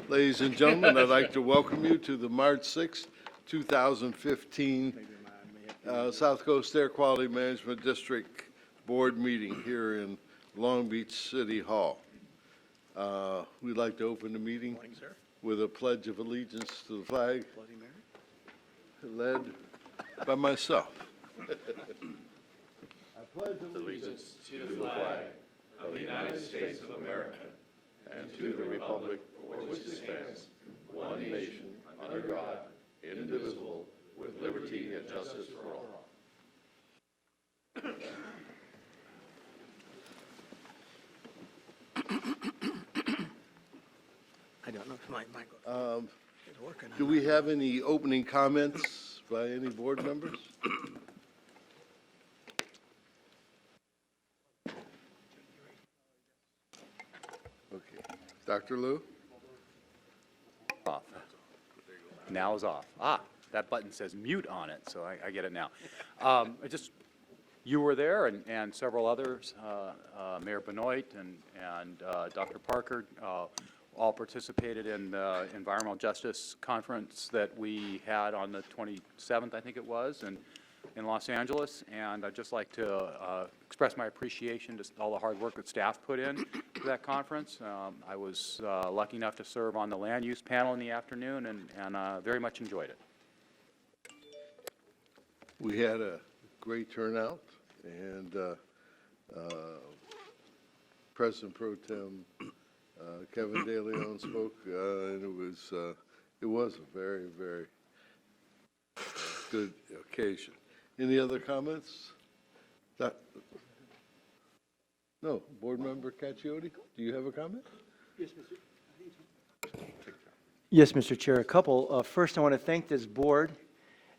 Ladies and gentlemen, I'd like to welcome you to the March 6, 2015 South Coast Air Quality Management District Board meeting here in Long Beach City Hall. We'd like to open the meeting with a pledge of allegiance to the flag, led by myself. I pledge allegiance to the flag of the United States of America and to the republic for which it stands, one nation, under God, indivisible, with liberty and justice for all. I don't know if my mic is working. Do we have any opening comments by any board members? Okay. Dr. Liu? Off. Now is off. That button says mute on it, so I get it now. You were there and several others, Mayor Benoit and Dr. Parker, all participated in the Environmental Justice Conference that we had on the 27th, I think it was, in Los Angeles. And I'd just like to express my appreciation to all the hard work that staff put in to that conference. I was lucky enough to serve on the land use panel in the afternoon and very much enjoyed it. We had a great turnout, and President Pro Tem Kevin De Leon spoke, and it was a very, very good occasion. Any other comments? No. Board Member Cacchiotti, do you have a comment? Yes, Mr. Chair, a couple. First, I want to thank this board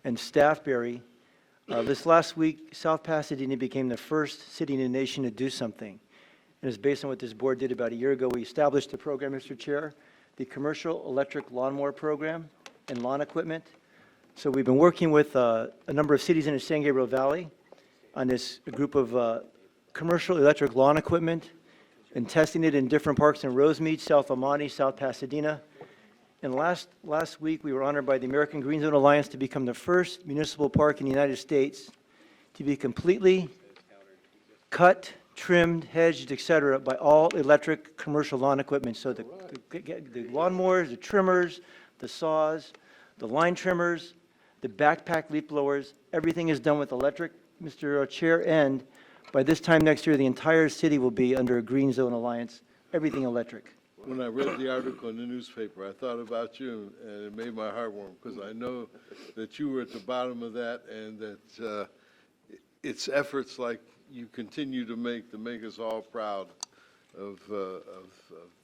and staff, Barry. This last week, South Pasadena became the first city in the nation to do something. And it's based on what this board did about a year ago. We established the program, Mr. Chair, the Commercial Electric Lawnmower Program and Lawn Equipment. So we've been working with a number of cities in the San Gabriel Valley on this group of commercial electric lawn equipment and testing it in different parks in Rosemead, South El Monte, South Pasadena. And last week, we were honored by the American Green Zone Alliance to become the first municipal park in the United States to be completely cut, trimmed, hedged, et cetera, by all electric commercial lawn equipment. So the lawnmowers, the trimmers, the saws, the line trimmers, the backpack leaf blowers, everything is done with electric, Mr. Chair, and by this time next year, the entire city will be under a Green Zone Alliance, everything electric. When I read the article in the newspaper, I thought about you, and it made my heart warm, because I know that you were at the bottom of that, and that it's efforts like you continue to make us all proud of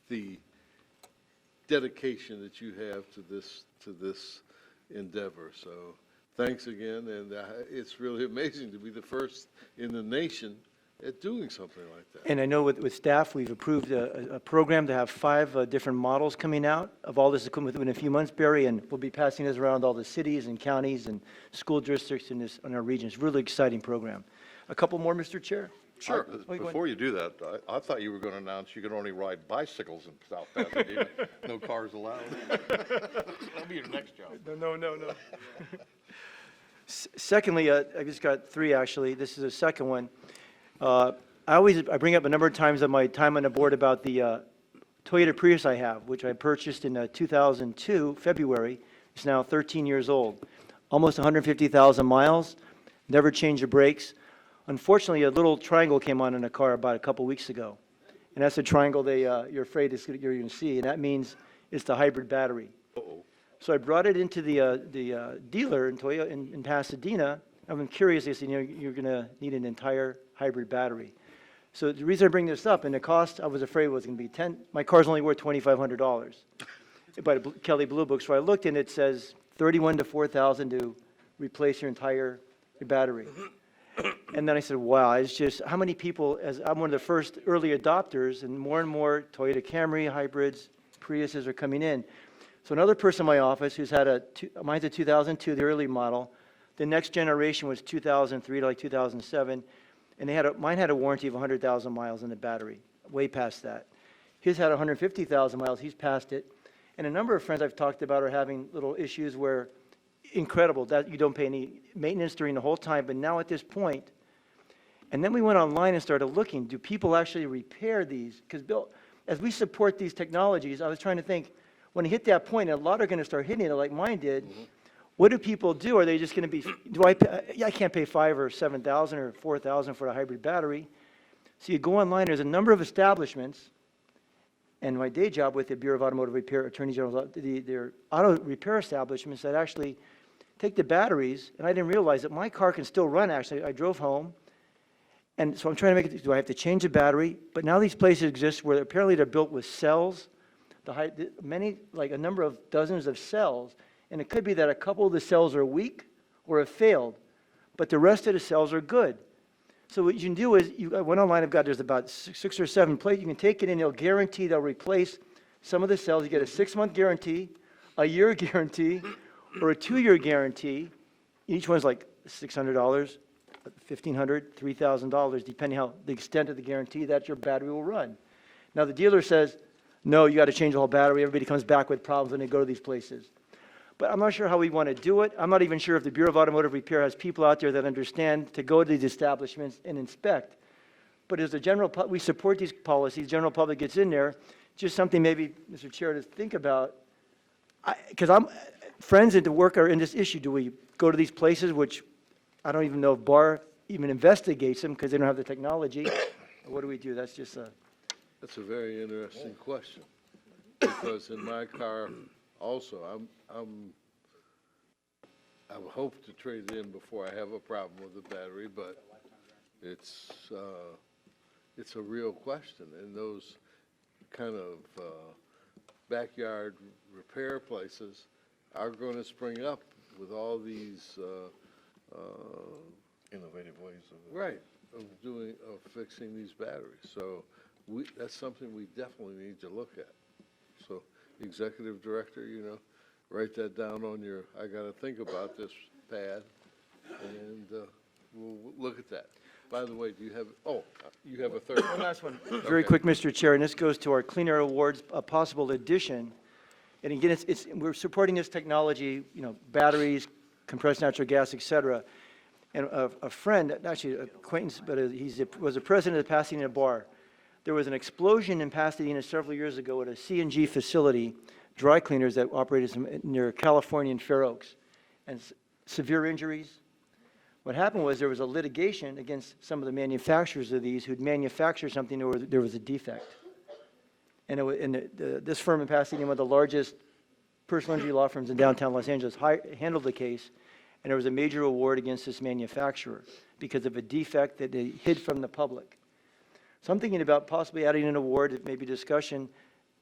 the dedication that you have to this endeavor. So thanks again, and it's really amazing to be the first in the nation at doing something like that. And I know with staff, we've approved a program to have 5 different models coming out of all this equipment within a few months, Barry, and we'll be passing this around all the cities and counties and school districts in our region. It's a really exciting program. A couple more, Mr. Chair? Sure. Before you do that, I thought you were going to announce you could only ride bicycles in South Pasadena. No cars allowed. That'll be your next job. No. Secondly, I just got 3, actually. This is the second one. I bring up a number of times on my time on the board about the Toyota Prius I have, which I purchased in 2002, February. It's now 13 years old. Almost 150,000 miles. Never changed the brakes. Unfortunately, a little triangle came on in the car about a couple weeks ago. And that's the triangle you're afraid you're going to see, and that means it's the hybrid battery. Uh-oh. So I brought it into the dealer in Toyota in Pasadena. I'm curious. They said, you're going to need an entire hybrid battery. So the reason I bring this up, and the cost, I was afraid was going to be my car's only worth $2,500 by the Kelley Blue Book. So I looked, and it says $31,000 to $4,000 to replace your entire battery. And then I said, wow, it's just, how many people, as I'm one of the first early adopters, and more Toyota Camry hybrids, Priuses are coming in. So another person in my office who's had mine's a 2002, the early model. The next generation was 2003 to like 2007. And mine had a warranty of 100,000 miles in the battery, way past that. His had 150,000 miles, he's passed it. And a number of friends I've talked about are having little issues where, incredible, that you don't pay any maintenance during the whole time, but now at this point, and then we went online and started looking, do people actually repair these? Because Bill, as we support these technologies, I was trying to think, when it hit that point, and a lot are going to start hitting it like mine did, what do people do? Are they just going to be, I can't pay $5,000 or $7,000 or $4,000 for a hybrid battery. So you go online, there's a number of establishments, and my day job with the Bureau of Automotive Repair, Attorney General's, their auto repair establishments that actually take the batteries, and I didn't realize that my car can still run, actually. I drove home, and so I'm trying to make it, do I have to change the battery? But now these places exist where apparently they're built with cells, many, like a number of dozens of cells, and it could be that a couple of the cells are weak or have failed, but the rest of the cells are good. So what you can do is, I went online, there's about six or seven places, you can take it in, they'll guarantee they'll replace some of the cells. You get a 6-month guarantee, a year guarantee, or a 2-year guarantee. Each one's like $600, $1,500, $3,000, depending how the extent of the guarantee that your battery will run. Now the dealer says, no, you got to change the whole battery. Everybody comes back with problems when they go to these places. But I'm not sure how we want to do it. I'm not even sure if the Bureau of Automotive Repair has people out there that understand to go to these establishments and inspect. But as a general, we support these policies. General public gets in there. Just something maybe, Mr. Chair, to think about. Because friends at the work are in this issue. Do we go to these places, which I don't even know if BAR even investigates them because they don't have the technology? Or what do we do? That's just a... That's a very interesting question, because in my car also, I hope to trade it in before I have a problem with the battery, but it's a real question, and those kind of backyard repair places are going to spring up with all these Innovative ways of. right of fixing these batteries. So that's something we definitely need to look at. So, Executive Director, write that down on your, I got to think about this pad, and we'll look at that. By the way, do you have, you have a third One one? last one. Very quick, Mr. Chair, and this goes to our Clean Air Awards, a possible addition. And again, we're supporting this technology, batteries, compressed natural gas, et cetera. And a friend, actually an acquaintance, but was a president of the Pasadena Bar. There was an explosion in Pasadena several years ago at a CNG facility, dry cleaners that operated near California and Fair Oaks, and severe injuries. What happened was there was a litigation against some of the manufacturers of these who'd manufactured something where there was a defect. And this firm in Pasadena, one of the largest personal injury law firms in downtown Los Angeles, handled the case, and there was a major award against this manufacturer because of a defect that they hid from the public. So I'm thinking about possibly adding an award, maybe discussion,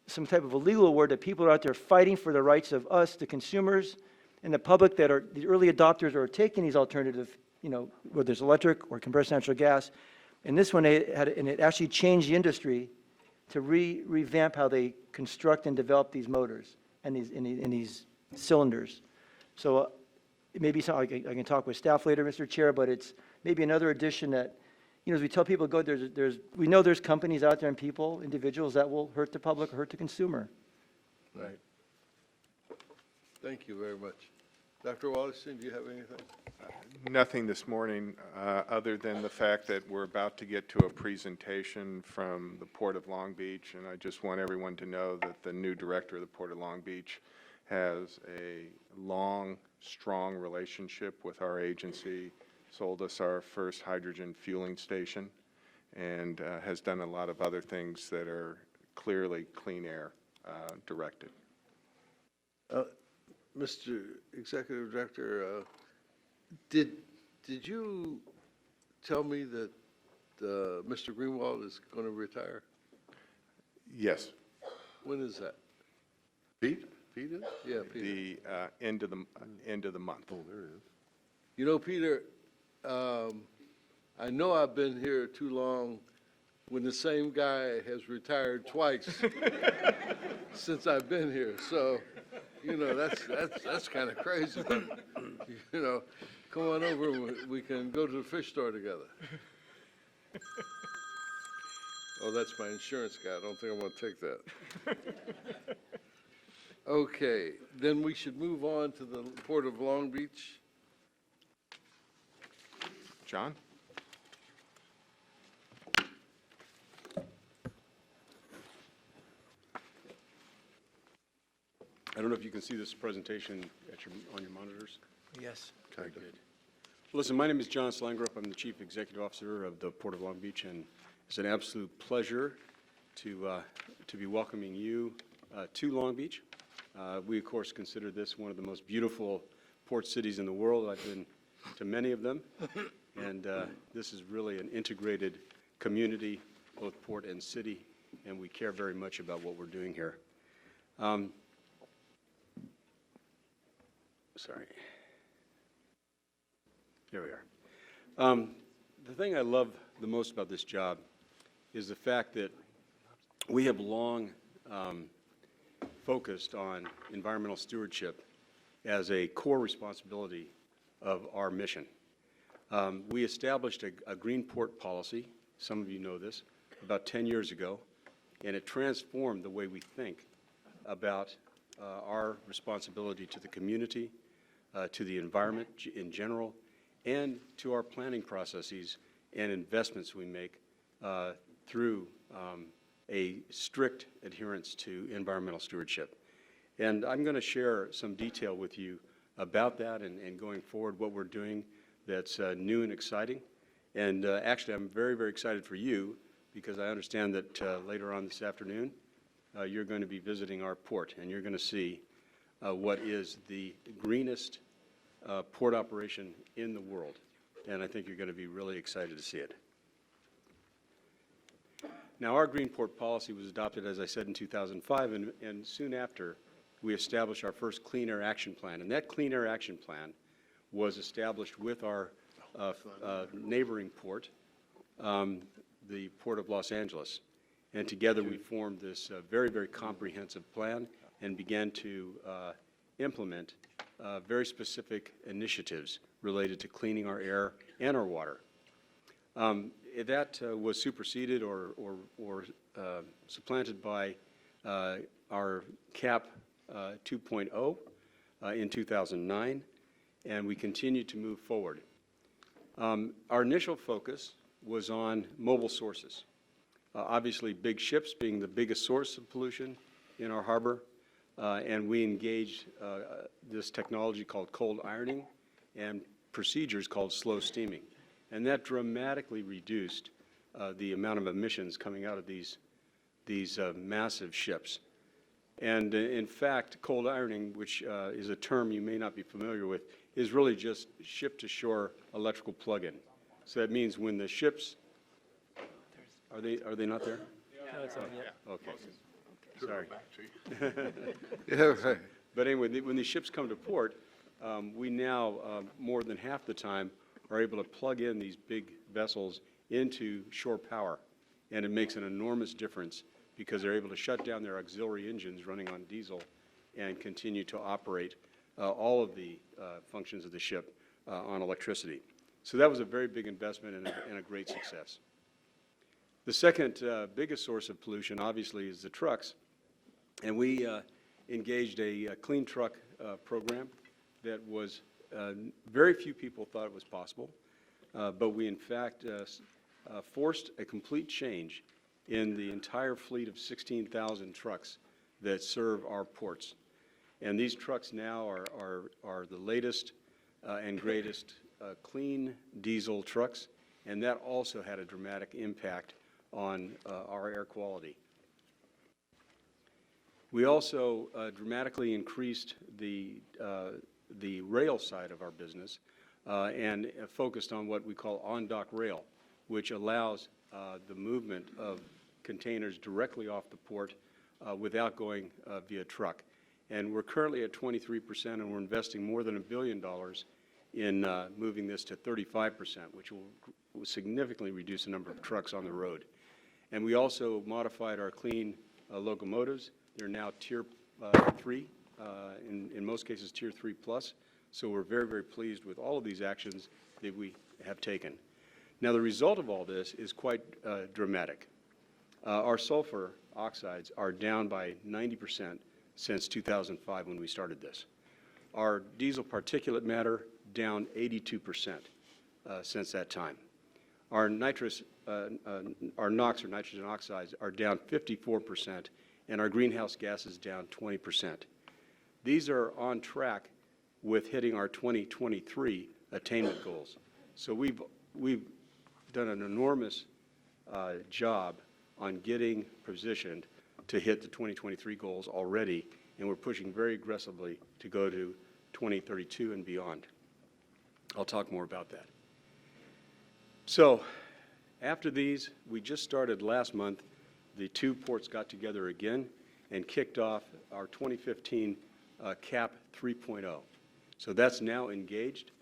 some type of a legal award that people are out there fighting for the rights of us, the consumers, and the public that are the early adopters or are taking these alternative, whether it's electric or compressed natural gas. And this one, it actually changed the industry to revamp how they construct and develop these motors and these cylinders. So it may be something I can talk with staff later, Mr. Chair, but it's maybe another addition that, as we tell people, we know there's companies out there and people, individuals that will hurt the public or hurt the consumer. Right. Thank you very much. Dr. Wallerstein, do you have anything? Nothing this morning, other than the fact that we're about to get to a presentation from the Port of Long Beach, and I just want everyone to know that the new director of the Port of Long Beach has a long, strong relationship with our agency, sold us our first hydrogen fueling station, and has done a lot of other things that are clearly clean air directed. Mr. Executive Director, did you tell me that Mr. Greenwald is going to retire? Yes. When is that? Pete? Peter? Yeah, Peter. The end of the month. Oh, there it is. Peter, I know I've been here too long when the same guy has retired twice since I've been here. So, that's kind of crazy. But, come on over and we can go to the fish store together. Oh, that's my insurance guy. I don't think I want to take that. Okay, then we should move on to the Port of Long Beach. John? I don't know if you can see this presentation on your monitors. Yes. Very good. Listen, my name is John Slangrup. I'm the Chief Executive Officer of the Port of Long Beach, and it's an absolute pleasure to be welcoming you to Long Beach. We, of course, consider this one of the most beautiful port cities in the world. I've been to many of them, and this is really an integrated community, both port and city, and we care very much about what we're doing here. Sorry. There we are. The thing I love the most about this job is the fact that we have long focused on environmental stewardship as a core responsibility of our mission. We established a green port policy, some of you know this, about 10 years ago, and it transformed the way we think about our responsibility to the community, to the environment in general, and to our planning processes and investments we make through a strict adherence to environmental stewardship. And I'm going to share some detail with you about that and going forward what we're doing that's new and exciting. And actually, I'm very, very excited for you because I understand that later on this afternoon, you're going to be visiting our port, and you're going to see what is the greenest port operation in the world. And I think you're going to be really excited to see it. Now, our green port policy was adopted, as I said, in 2005, and soon after, we established our first Clean Air Action Plan. And that Clean Air Action Plan was established with our neighboring port, the Port of Los Angeles. And together we formed this very, very comprehensive plan and began to implement very specific initiatives related to cleaning our air and our water. That was superseded or supplanted by our CAP 2.0 in 2009, and we continued to move forward. Our initial focus was on mobile sources. Obviously, big ships being the biggest source of pollution in our harbor, and we engaged this technology called cold ironing and procedures called slow steaming. And that dramatically reduced the amount of emissions coming out of these massive ships. And in fact, cold ironing, which is a term you may not be familiar with, is really just ship-to-shore electrical plug-in. So that means when the ships, are they not there? No, it's on yet. Okay. Sorry. Yeah, right. But anyway, when these ships come to port, we now, more than half the time, are able to plug in these big vessels into shore power. And it makes an enormous difference because they're able to shut down their auxiliary engines running on diesel and continue to operate all of the functions of the ship on electricity. So that was a very big investment and a great success. The second biggest source of pollution, obviously, is the trucks. And we engaged a clean truck program that was very few people thought it was possible, but we in fact forced a complete change in the entire fleet of 16,000 trucks that serve our ports. And these trucks now are the latest and greatest clean diesel trucks, and that also had a dramatic impact on our air quality. We also dramatically increased the rail side of our business and focused on what we call on-dock rail, which allows the movement of containers directly off the port without going via truck. And we're currently at 23%, and we're investing more than $1 billion in moving this to 35%, which will significantly reduce the number of trucks on the road. And we also modified our clean locomotives. They're now Tier 3, in most cases Tier 3 plus. So we're very, very pleased with all of these actions that we have taken. Now, the result of all this is quite dramatic. Our sulfur oxides are down by 90% since 2005 when we started this. Our diesel particulate matter down 82% since that time. Our NOx or nitrogen oxides are down 54%, and our greenhouse gases down 20%. These are on track with hitting our 2023 attainment goals. So we've done an enormous job on getting positioned to hit the 2023 goals already, and we're pushing very aggressively to go to 2032 and beyond. I'll talk more about that. So after these, we just started last month. The two ports got together again and kicked off our 2015 CAP 3.0. So that's now engaged.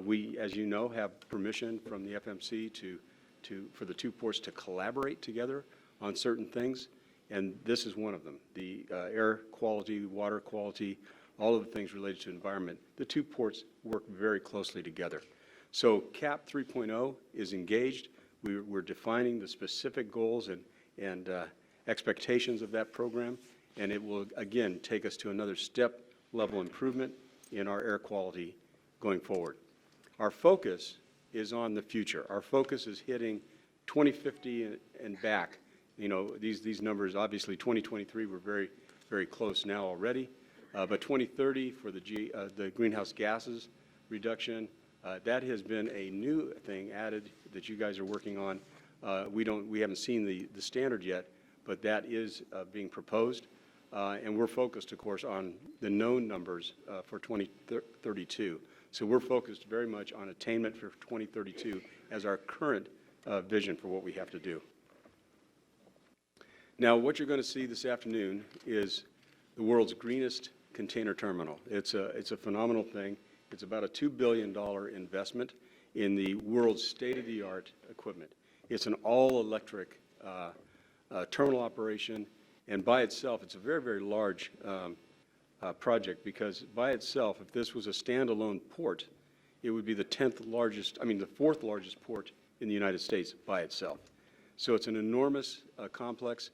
We, as you know, have permission from the FMC for the two ports to collaborate together on certain things, and this is one of them. The air quality, water quality, all of the things related to environment. The two ports work very closely together. So CAP 3.0 is engaged. We're defining the specific goals and expectations of that program, and it will, again, take us to another step-level improvement in our air quality going forward. Our focus is on the future. Our focus is hitting 2050 and back. You know, these numbers, obviously 2023, we're very, very close now already. But 2030 for the greenhouse gases reduction, that has been a new thing added that you guys are working on. We haven't seen the standard yet, but that is being proposed. And we're focused, of course, on the known numbers for 2032. So we're focused very much on attainment for 2032 as our current vision for what we have to do. Now, what you're going to see this afternoon is the world's greenest container terminal. It's a phenomenal thing. It's about a $2 billion investment in the world's state-of-the-art equipment. It's an all-electric terminal operation, and by itself, it's a very, very large project, because by itself, if this was a standalone port, it would be the fourth largest port in the United States by itself. So it's an enormous complex.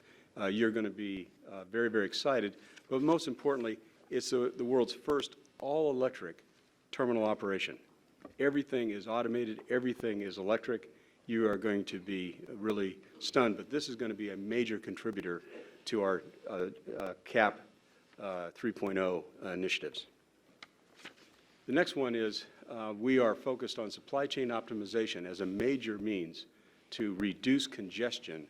You're going to be very, very excited. But most importantly, it's the world's first all-electric terminal operation. Everything is automated. Everything is electric. You are going to be really stunned. But this is going to be a major contributor to our CAP 3.0 initiatives. The next one is we are focused on supply chain optimization as a major means to reduce congestion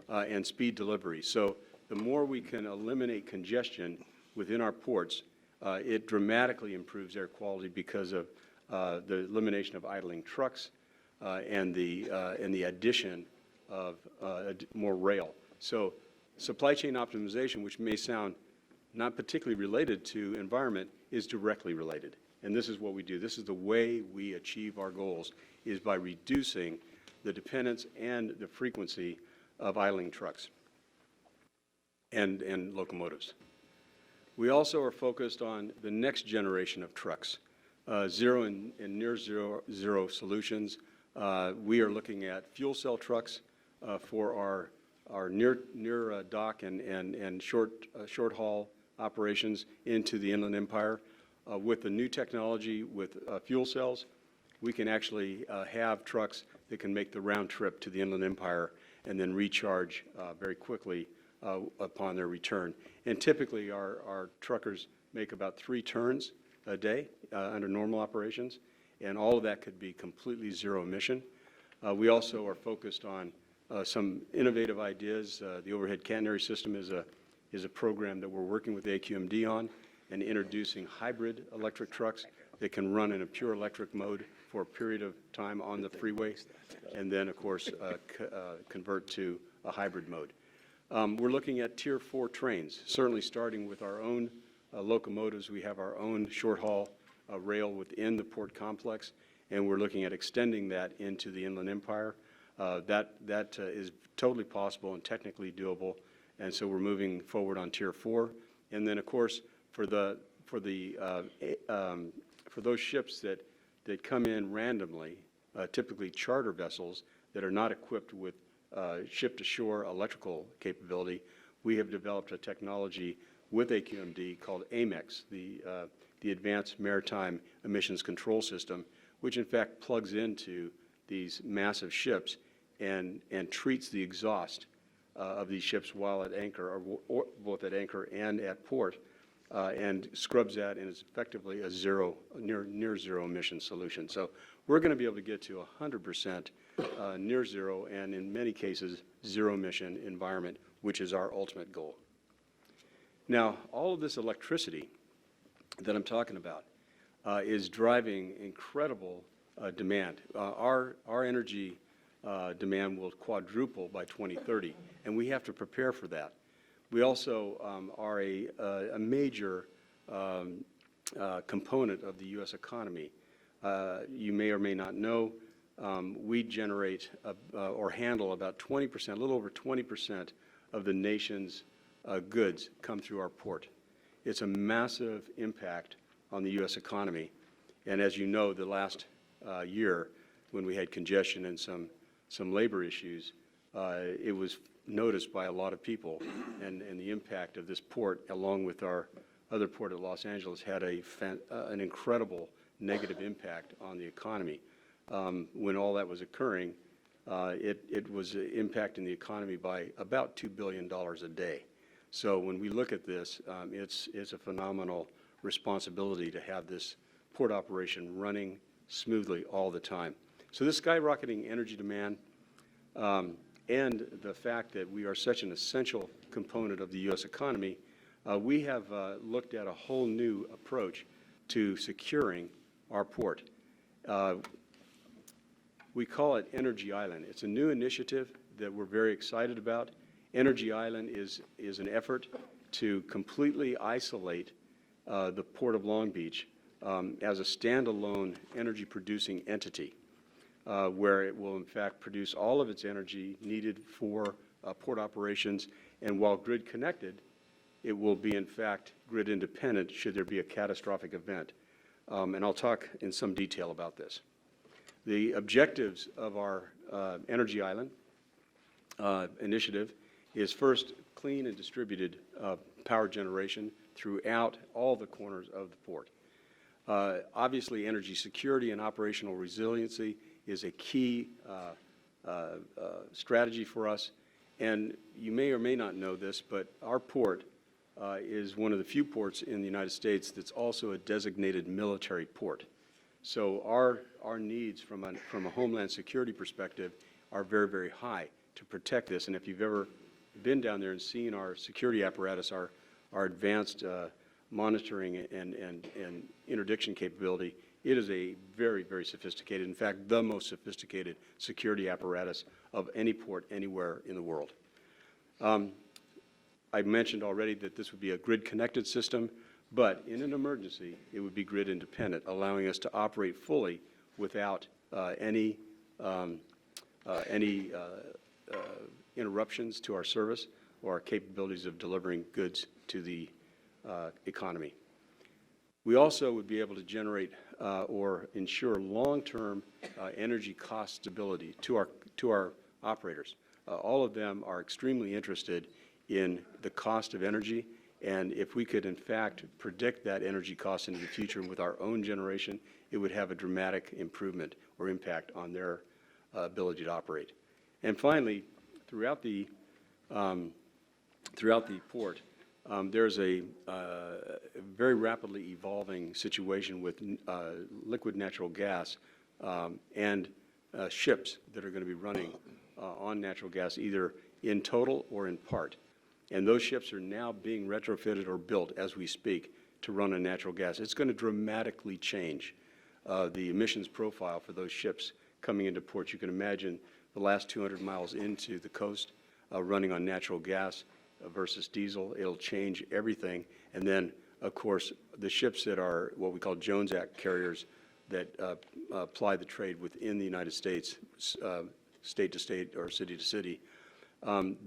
and speed delivery. So the more we can eliminate congestion within our ports, it dramatically improves air quality because of the elimination of idling trucks and the addition of more rail. So supply chain optimization, which may sound not particularly related to environment, is directly related. And this is what we do. This is the way we achieve our goals, is by reducing the dependence and the frequency of idling trucks and locomotives. We also are focused on the next generation of trucks, zero and near zero solutions. We are looking at fuel cell trucks for our near dock and short haul operations into the Inland Empire. With the new technology with fuel cells, we can actually have trucks that can make the round trip to the Inland Empire and then recharge very quickly upon their return. And typically, our truckers make about 3 turns a day under normal operations, and all of that could be completely zero emission. We also are focused on some innovative ideas. The overhead catenary system is a program that we're working with AQMD on, and introducing hybrid electric trucks that can run in a pure electric mode for a period of time on the freeway, and then, of course, convert to a hybrid mode. We're looking at Tier 4 trains, certainly starting with our own locomotives. We have our own short-haul rail within the port complex, and we're looking at extending that into the Inland Empire. That is totally possible and technically doable, and so we're moving forward on Tier 4. And then, of course, for those ships that come in randomly, typically charter vessels that are not equipped with ship-to-shore electrical capability, we have developed a technology with AQMD called AMEX, the Advanced Maritime Emissions Control System, which in fact plugs into these massive ships and treats the exhaust of these ships while at anchor, or both at anchor and at port, and scrubs that, and is effectively a near zero emission solution. So we're going to be able to get to 100% near zero, and in many cases, zero emission environment, which is our ultimate goal. Now, all of this electricity that I'm talking about is driving incredible demand. Our energy demand will quadruple by 2030, and we have to prepare for that. We also are a major component of the U.S. economy. You may or may not know, we generate or handle about 20%, a little over 20% of the nation's goods come through our port. It's a massive impact on the U.S. economy. And as you know, the last year, when we had congestion and some labor issues, it was noticed by a lot of people, and the impact of this port, along with our other port at Los Angeles, had an incredible negative impact on the economy. When all that was occurring, it was impacting the economy by about $2 billion a day. So when we look at this, it's a phenomenal responsibility to have this port operation running smoothly all the time. So this skyrocketing energy demand and the fact that we are such an essential component of the U.S. economy, we have looked at a whole new approach to securing our port. We call it Energy Island. It's a new initiative that we're very excited about. Energy Island is an effort to completely isolate the Port of Long Beach as a standalone energy-producing entity, where it will, in fact, produce all of its energy needed for port operations, and while grid-connected, it will be, in fact, grid-independent should there be a catastrophic event. And I'll talk in some detail about this. The objectives of our Energy Island initiative is first, clean and distributed power generation throughout all the corners of the port. Obviously, energy security and operational resiliency is a key strategy for us. And you may or may not know this, but our port is one of the few ports in the United States that's also a designated military port. So our needs from a homeland security perspective are very, very high to protect this. And if you've ever been down there and seen our security apparatus, our advanced monitoring and interdiction capability, it is a very, very sophisticated, in fact, the most sophisticated security apparatus of any port anywhere in the world. I mentioned already that this would be a grid-connected system, but in an emergency, it would be grid-independent, allowing us to operate fully without any interruptions to our service or our capabilities of delivering goods to the economy. We also would be able to generate or ensure long-term energy cost stability to our operators. All of them are extremely interested in the cost of energy, and if we could, in fact, predict that energy cost into the future with our own generation, it would have a dramatic improvement or impact on their ability to operate. And finally, throughout the port, there's a very rapidly evolving situation with liquid natural gas and ships that are going to be running on natural gas, either in total or in part. And those ships are now being retrofitted or built as we speak to run on natural gas. It's going to dramatically change the emissions profile for those ships coming into port. You can imagine the last 200 miles into the coast running on natural gas versus diesel. It'll change everything. And then, of course, the ships that are what we call Jones Act carriers that ply the trade within the United States, state to state or city to city,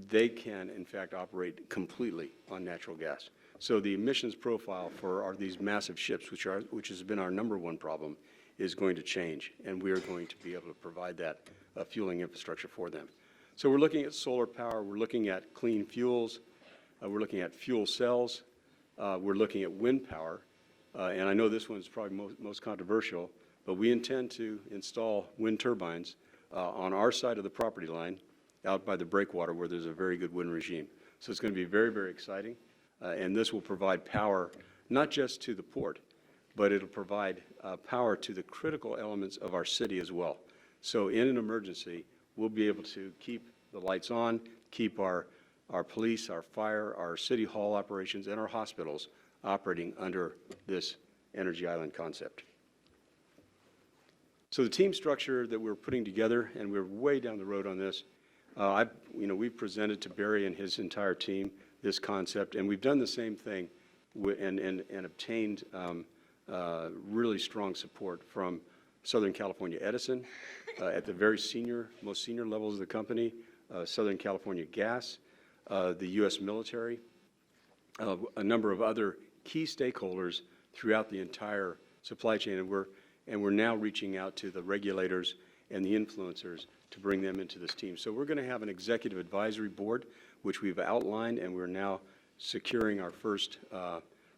they can, in fact, operate completely on natural gas. So the emissions profile for these massive ships, which has been our #1 problem, is going to change, and we are going to be able to provide that fueling infrastructure for them. So we're looking at solar power, we're looking at clean fuels, we're looking at fuel cells, we're looking at wind power, and I know this one's probably most controversial, but we intend to install wind turbines on our side of the property line out by the breakwater where there's a very good wind regime. So it's going to be very, very exciting, and this will provide power not just to the port, but it'll provide power to the critical elements of our city as well. So in an emergency, we'll be able to keep the lights on, keep our police, our fire, our city hall operations, and our hospitals operating under this Energy Island concept. So the team structure that we're putting together, and we're way down the road on this, we've presented to Barry and his entire team this concept, and we've done the same thing and obtained really strong support from Southern California Edison at the very most senior levels of the company, Southern California Gas, the U.S. military, a number of other key stakeholders throughout the entire supply chain, and we're now reaching out to the regulators and the influencers to bring them into this team. So we're going to have an executive advisory board, which we've outlined, and we're now securing our first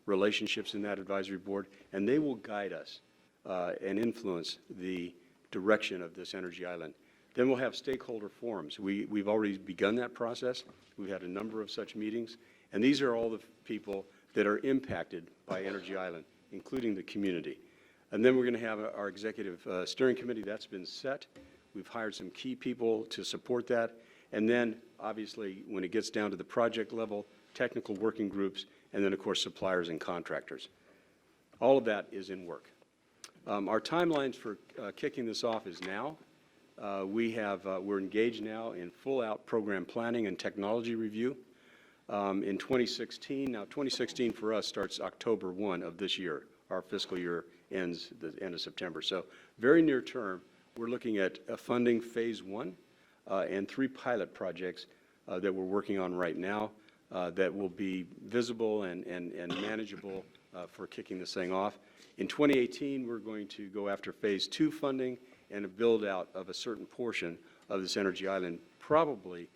relationships in that advisory board, and they will guide us and influence the direction of this Energy Island. Then we'll have stakeholder forums. We've already begun that process. We've had a number of such meetings, and these are all the people that are impacted by Energy Island, including the community. And then we're going to have our executive steering committee. That's been set. We've hired some key people to support that. And then, obviously, when it gets down to the project level, technical working groups, and then, of course, suppliers and contractors. All of that is in work. Our timelines for kicking this off is now. We're engaged now in full-out program planning and technology review in 2016. Now, 2016 for us starts October 1 of this year. Our fiscal year ends the end of September. So very near term, we're looking at funding phase 1 and 3 pilot projects that we're working on right now that will be visible and manageable for kicking this thing off. In 2018, we're going to go after phase 2 funding and a build-out of a certain portion of this Energy Island, probably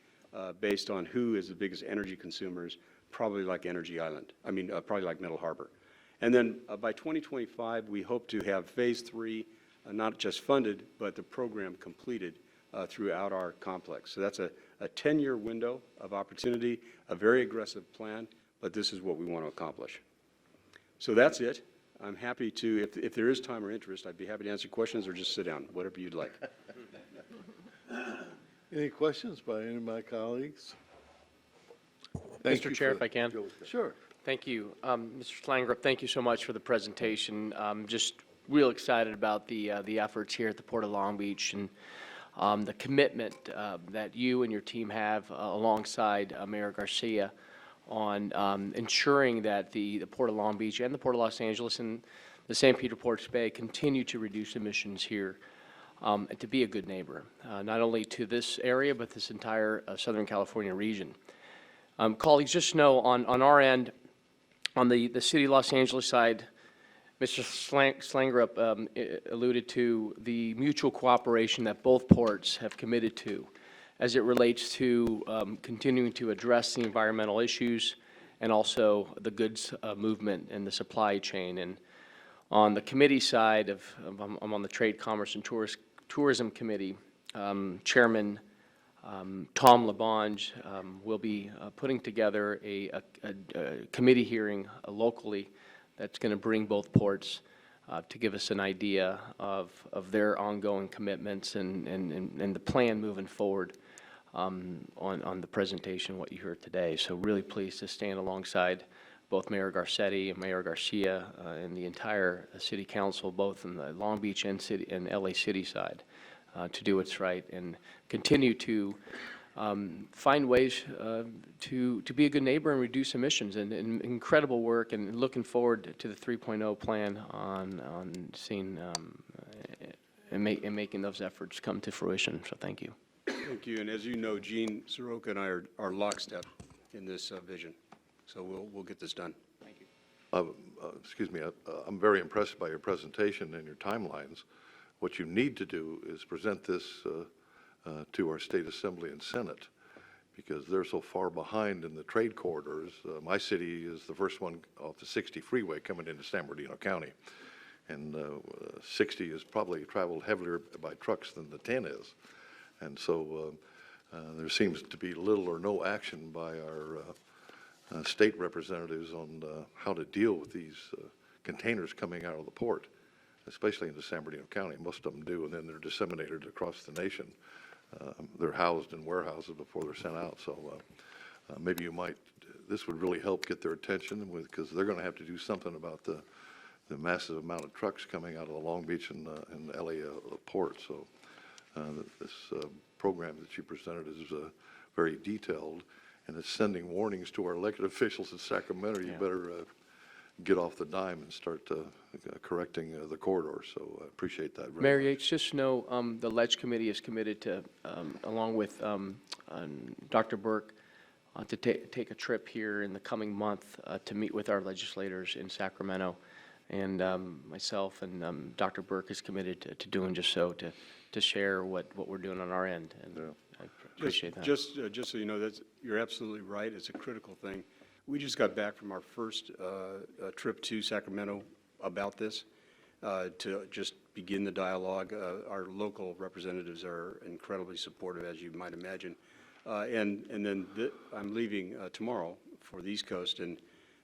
based on who is the biggest energy consumers, probably like Energy Island, probably like Middle Harbor. And then by 2025, we hope to have phase 3 not just funded, but the program completed throughout our complex. So that's a 10-year window of opportunity, a very aggressive plan, but this is what we want to accomplish. So that's it. I'm happy to, if there is time or interest, I'd be happy to answer questions or just sit down, whatever you'd like. Any questions by any of my colleagues? Mr. Chair, if I can. Sure. Thank you. Mr. Slangrup, thank you so much for the presentation. Just real excited about the efforts here at the Port of Long Beach and the commitment that you and your team have alongside Mayor Garcia on ensuring that the Port of Long Beach and the Port of Los Angeles and the St. Peter Port Bay continue to reduce emissions here and to be a good neighbor, not only to this area, but this entire Southern California region. Colleagues, just know on our end, on the City of Los Angeles side, Mr. Slangrup alluded to the mutual cooperation that both ports have committed to as it relates to continuing to address the environmental issues and also the goods movement and the supply chain. And on the committee side, I'm on the Trade, Commerce, and Tourism Committee. Chairman Tom LaBonge will be putting together a committee hearing locally that's going to bring both ports to give us an idea of their ongoing commitments and the plan moving forward on the presentation, what you heard today. So really pleased to stand alongside both Mayor Garcetti and Mayor Garcia and the entire City Council, both in the Long Beach and LA City side, to do what's right and continue to find ways to be a good neighbor and reduce emissions. And incredible work, and looking forward to the 3.0 plan on seeing and making those efforts come to fruition. So thank you. Thank you. And as you know, Gene Soroka and I are lockstep in this vision. So we'll get this done. Thank you. Excuse me, I'm very impressed by your presentation and your timelines. What you need to do is present this to our state assembly and senate, because they're so far behind in the trade corridors. My city is the first one off the 60 freeway coming into San Bernardino County. And 60 is probably traveled heavier by trucks than the 10 is. And so there seems to be little or no action by our state representatives on how to deal with these containers coming out of the port, especially into San Bernardino County. Most of them do, and then they're disseminated across the nation. They're housed in warehouses before they're sent out. So maybe this would really help get their attention, because they're going to have to do something about the massive amount of trucks coming out of the Long Beach and LA port. So this program that you presented is very detailed, and it's sending warnings to our elected officials in Sacramento. You better get off the dime and start correcting the corridor. So I appreciate that very much. Mayor Yates, just know the Ledge Committee is committed to, along with Dr. Burke, to take a trip here in the coming month to meet with our legislators in Sacramento. And myself and Dr. Burke is committed to doing just so, to share what we're doing on our end. And I appreciate that. Just so you know, you're absolutely right. It's a critical thing. We just got back from our first trip to Sacramento about this to just begin the dialogue. Our local representatives are incredibly supportive, as you might imagine. And then I'm leaving tomorrow for the East Coast, and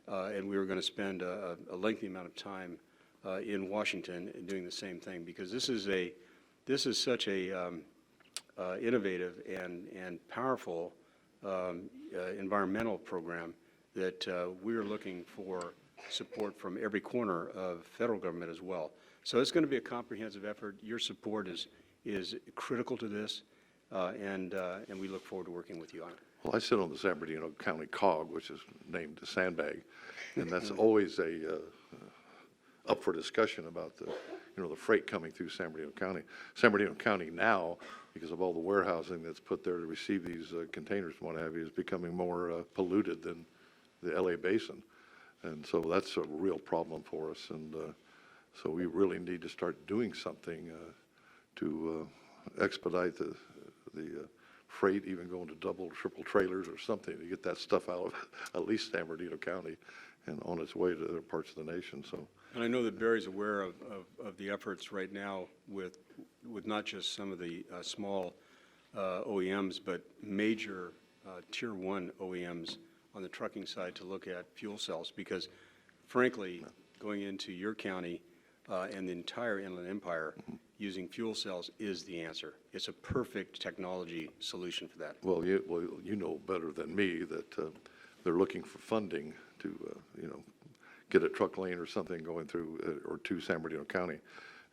we were going to spend a lengthy amount of time in Washington doing the same thing, because this is such a innovative and powerful environmental program that we're looking for support from every corner of federal government as well. So it's going to be a comprehensive effort. Your support is critical to this, and we look forward to working with you on it. Well, I sit on the San Bernardino County COG, which is named the Sandbag, and that's always up for discussion about the freight coming through San Bernardino County. San Bernardino County now, because of all the warehousing that's put there to receive these containers and what have you, is becoming more polluted than the LA basin. And so that's a real problem for us. And so we really need to start doing something to expedite the freight, even going to double, triple trailers or something, to get that stuff out of at least San Bernardino County and on its way to other parts of the nation. So. And I know that Barry's aware of the efforts right now with not just some of the small OEMs, but major Tier 1 OEMs on the trucking side to look at fuel cells, because frankly, going into your county and the entire Inland Empire, using fuel cells is the answer. It's a perfect technology solution for that. Well, you know better than me that they're looking for funding to, get a truck lane or something going through or to San Bernardino County,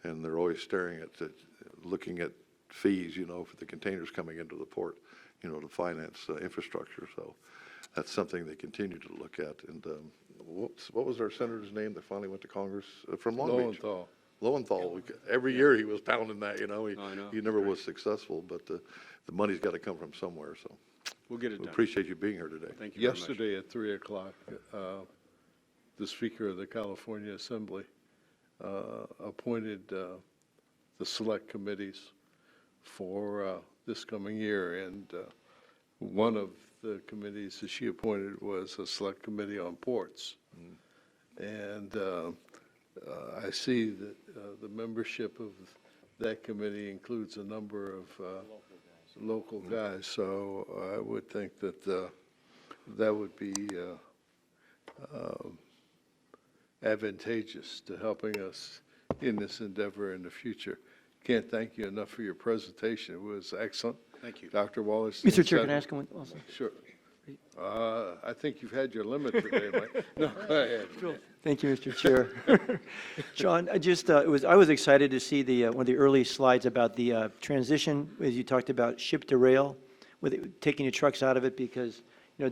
and they're always staring at looking at fees, for the containers coming into the port, to finance infrastructure. So that's something they continue to look at. And what was our senator's name that finally went to Congress from Long Beach? Lowenthal. Lowenthal. Every year he was pounding that. I know. He never was successful, but the money's got to come from somewhere. So We'll get it we done. appreciate you being here today. Thank you very much. Yesterday at 3 o'clock, the Speaker of the California Assembly appointed the select committees for this coming year, and one of the committees that she appointed was a select committee on ports. And I see that the membership of that committee includes a number of local guys, so I would think that that would be advantageous to helping us in this endeavor in the future. Can't thank you enough for your presentation. It was excellent. Thank you. Dr. Wallace. Mr. Chair, can I ask one also? Sure. I think you've had your limit today, Mike. No, go ahead. Thank you, Mr. Chair. John, I was excited to see one of the early slides about the transition, as you talked about ship to rail, with taking the trucks out of it, because,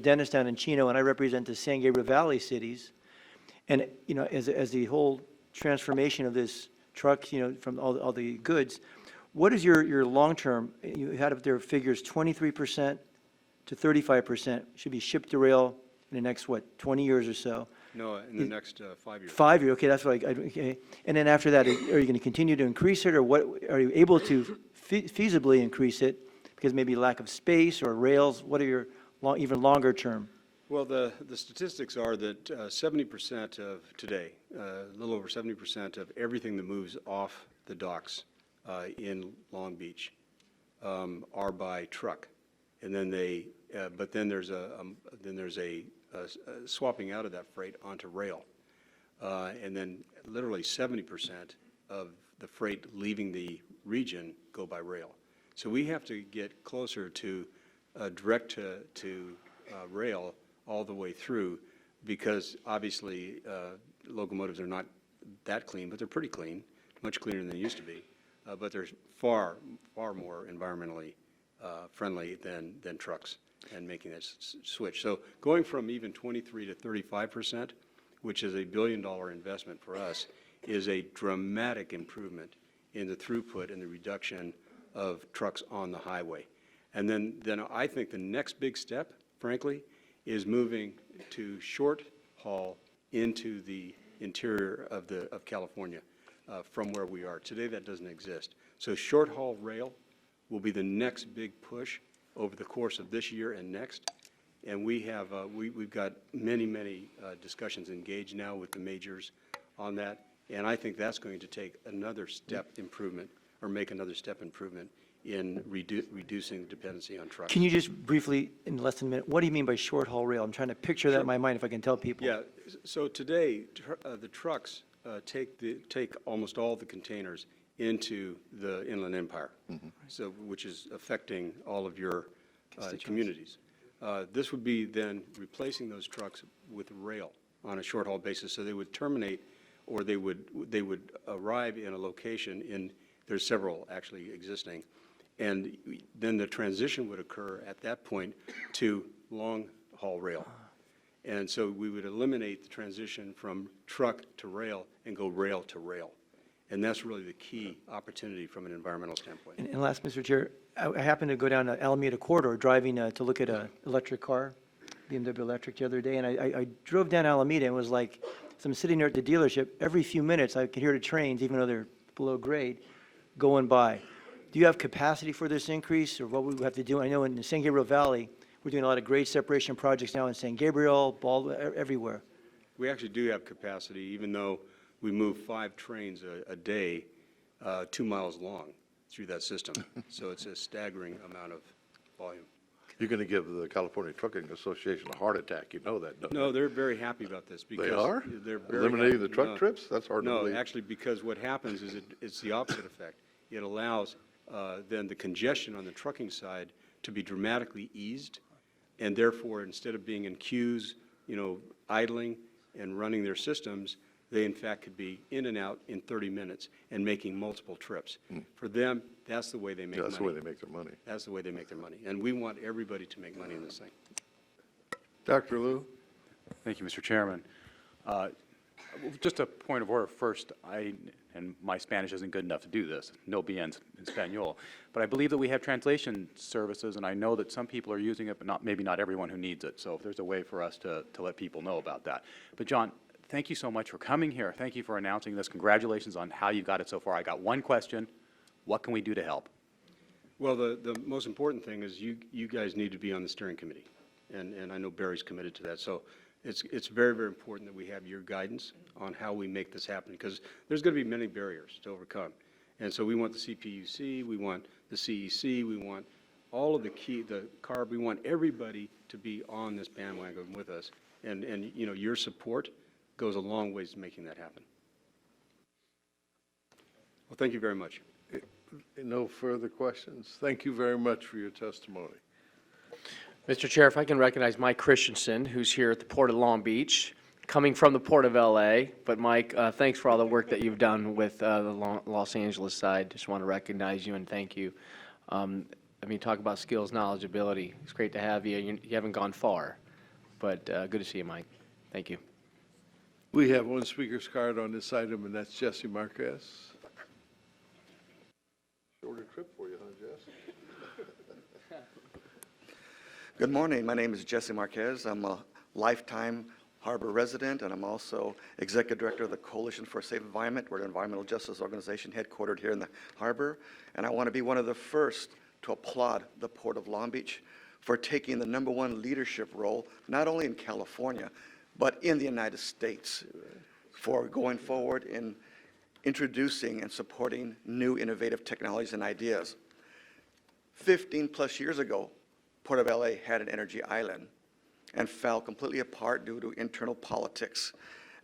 Dennis down in Chino, and I represent the San Gabriel Valley cities, and, as the whole transformation of this trucks, from all the goods, what is your long-term, you had up there figures 23% to 35% should be shipped to rail in the next, 20 years or so? No, in the next 5 years. 5 years, okay, that's what okay. And then after that, are you going to continue to increase it, or what, are you able to feasibly increase it because maybe lack of space or rails? What are your even longer term? Well, the statistics are that 70% of today, a little over 70% of everything that moves off the docks in Long Beach are by truck. And then but then there's a swapping out of that freight onto rail. And then literally 70% of the freight leaving the region go by rail. So we have to get closer to direct to rail all the way through, because obviously locomotives are not that clean, but they're pretty clean, much cleaner than they used to be. But they're far more environmentally friendly than trucks, and making that switch. So going from even 23 to 35%, which is $1 billion investment for us, is a dramatic improvement in the throughput and the reduction of trucks on the highway. And then I think the next big step, frankly, is moving to short haul into the interior of California from where we are. Today, that doesn't exist. So short haul rail will be the next big push over the course of this year and next. And we've got many discussions engaged now with the majors on that. And I think that's going to take another step improvement, or make another step improvement in reducing dependency on trucks. Can you just briefly, in less than a minute, what do you mean by short haul rail? I'm trying to picture that in my mind if I can tell people. Yeah, so today, the trucks take almost all the containers into the Inland Empire, so which is affecting all of your communities. This would be then replacing those trucks with rail on a short haul basis. So they would terminate, or they would arrive in a location there's several actually existing, and then the transition would occur at that point to long haul rail. And so we would eliminate the transition from truck to rail and go rail to rail. And that's really the key opportunity from an environmental standpoint. And last, Mr. Chair, I happened to go down the Alameda Corridor driving to look at an electric car, BMW electric, the other day, and I drove down Alameda and was like, as I'm sitting there at the dealership, every few minutes I could hear the trains, even though they're below grade, going by. Do you have capacity for this increase, or what we have to do? I know in the San Gabriel Valley, we're doing a lot of grade separation projects now in San Gabriel, Baldwin, everywhere. We actually do have capacity, even though we move 5 trains a day 2 miles long through that system. So it's a staggering amount of volume. You're going to give the California Trucking Association a heart attack, you know that, don't you? No, they're very happy about this because They are? they're very Eliminating happy. the truck No. trips? That's hard to believe. No, actually, because what happens is it's the opposite effect. It allows then the congestion on the trucking side to be dramatically eased, and therefore, instead of being in queues, idling and running their systems, they in fact could be in and out in 30 minutes and making multiple trips. For them, that's the way they make Yeah, money. that's the way they make their money. That's the way they make their money. And we want everybody to make money in this thing. Dr. Liu? Thank you, Mr. Chairman. Just a point of order first. And my Spanish isn't good enough to do this, no bien en español, but I believe that we have translation services, and I know that some people are using it, but maybe not everyone who needs it. So if there's a way for us to let people know about that. But John, thank you so much for coming here. Thank you for announcing this. Congratulations on how you got it so far. I got one question. What can we do to help? Well, the most important thing is you guys need to be on the steering committee, and I know Barry's committed to that. So it's very, very important that we have your guidance on how we make this happen, because there's going to be many barriers to overcome. And so we want the CPUC, we want the CEC, we want all of the CARB, we want everybody to be on this bandwagon with us. And your support goes a long ways to making that happen. Well, thank you very much. No further questions. Thank you very much for your testimony. Mr. Chair, if I can recognize Mike Christensen, who's here at the Port of Long Beach, coming from the Port of LA. But Mike, thanks for all the work that you've done with the Los Angeles side. Just want to recognize you and thank you. Talk about skills, knowledge, ability. It's great to have you. You haven't gone far, but good to see you, Mike. Thank you. We have one speaker's card on this item, and that's Jesse Marquez. Shorter trip for you, huh, Jess? Good morning. My name is Jesse Marquez. I'm a lifetime Harbor resident, and I'm also Executive Director of the Coalition for a Safe Environment. We're an environmental justice organization headquartered here in the Harbor, and I want to be one of the first to applaud the Port of Long Beach for taking the #1 leadership role, not only in California, but in the United States, for going forward in introducing and supporting new innovative technologies and ideas. 15+ years ago, Port of LA had an energy island and fell completely apart due to internal politics.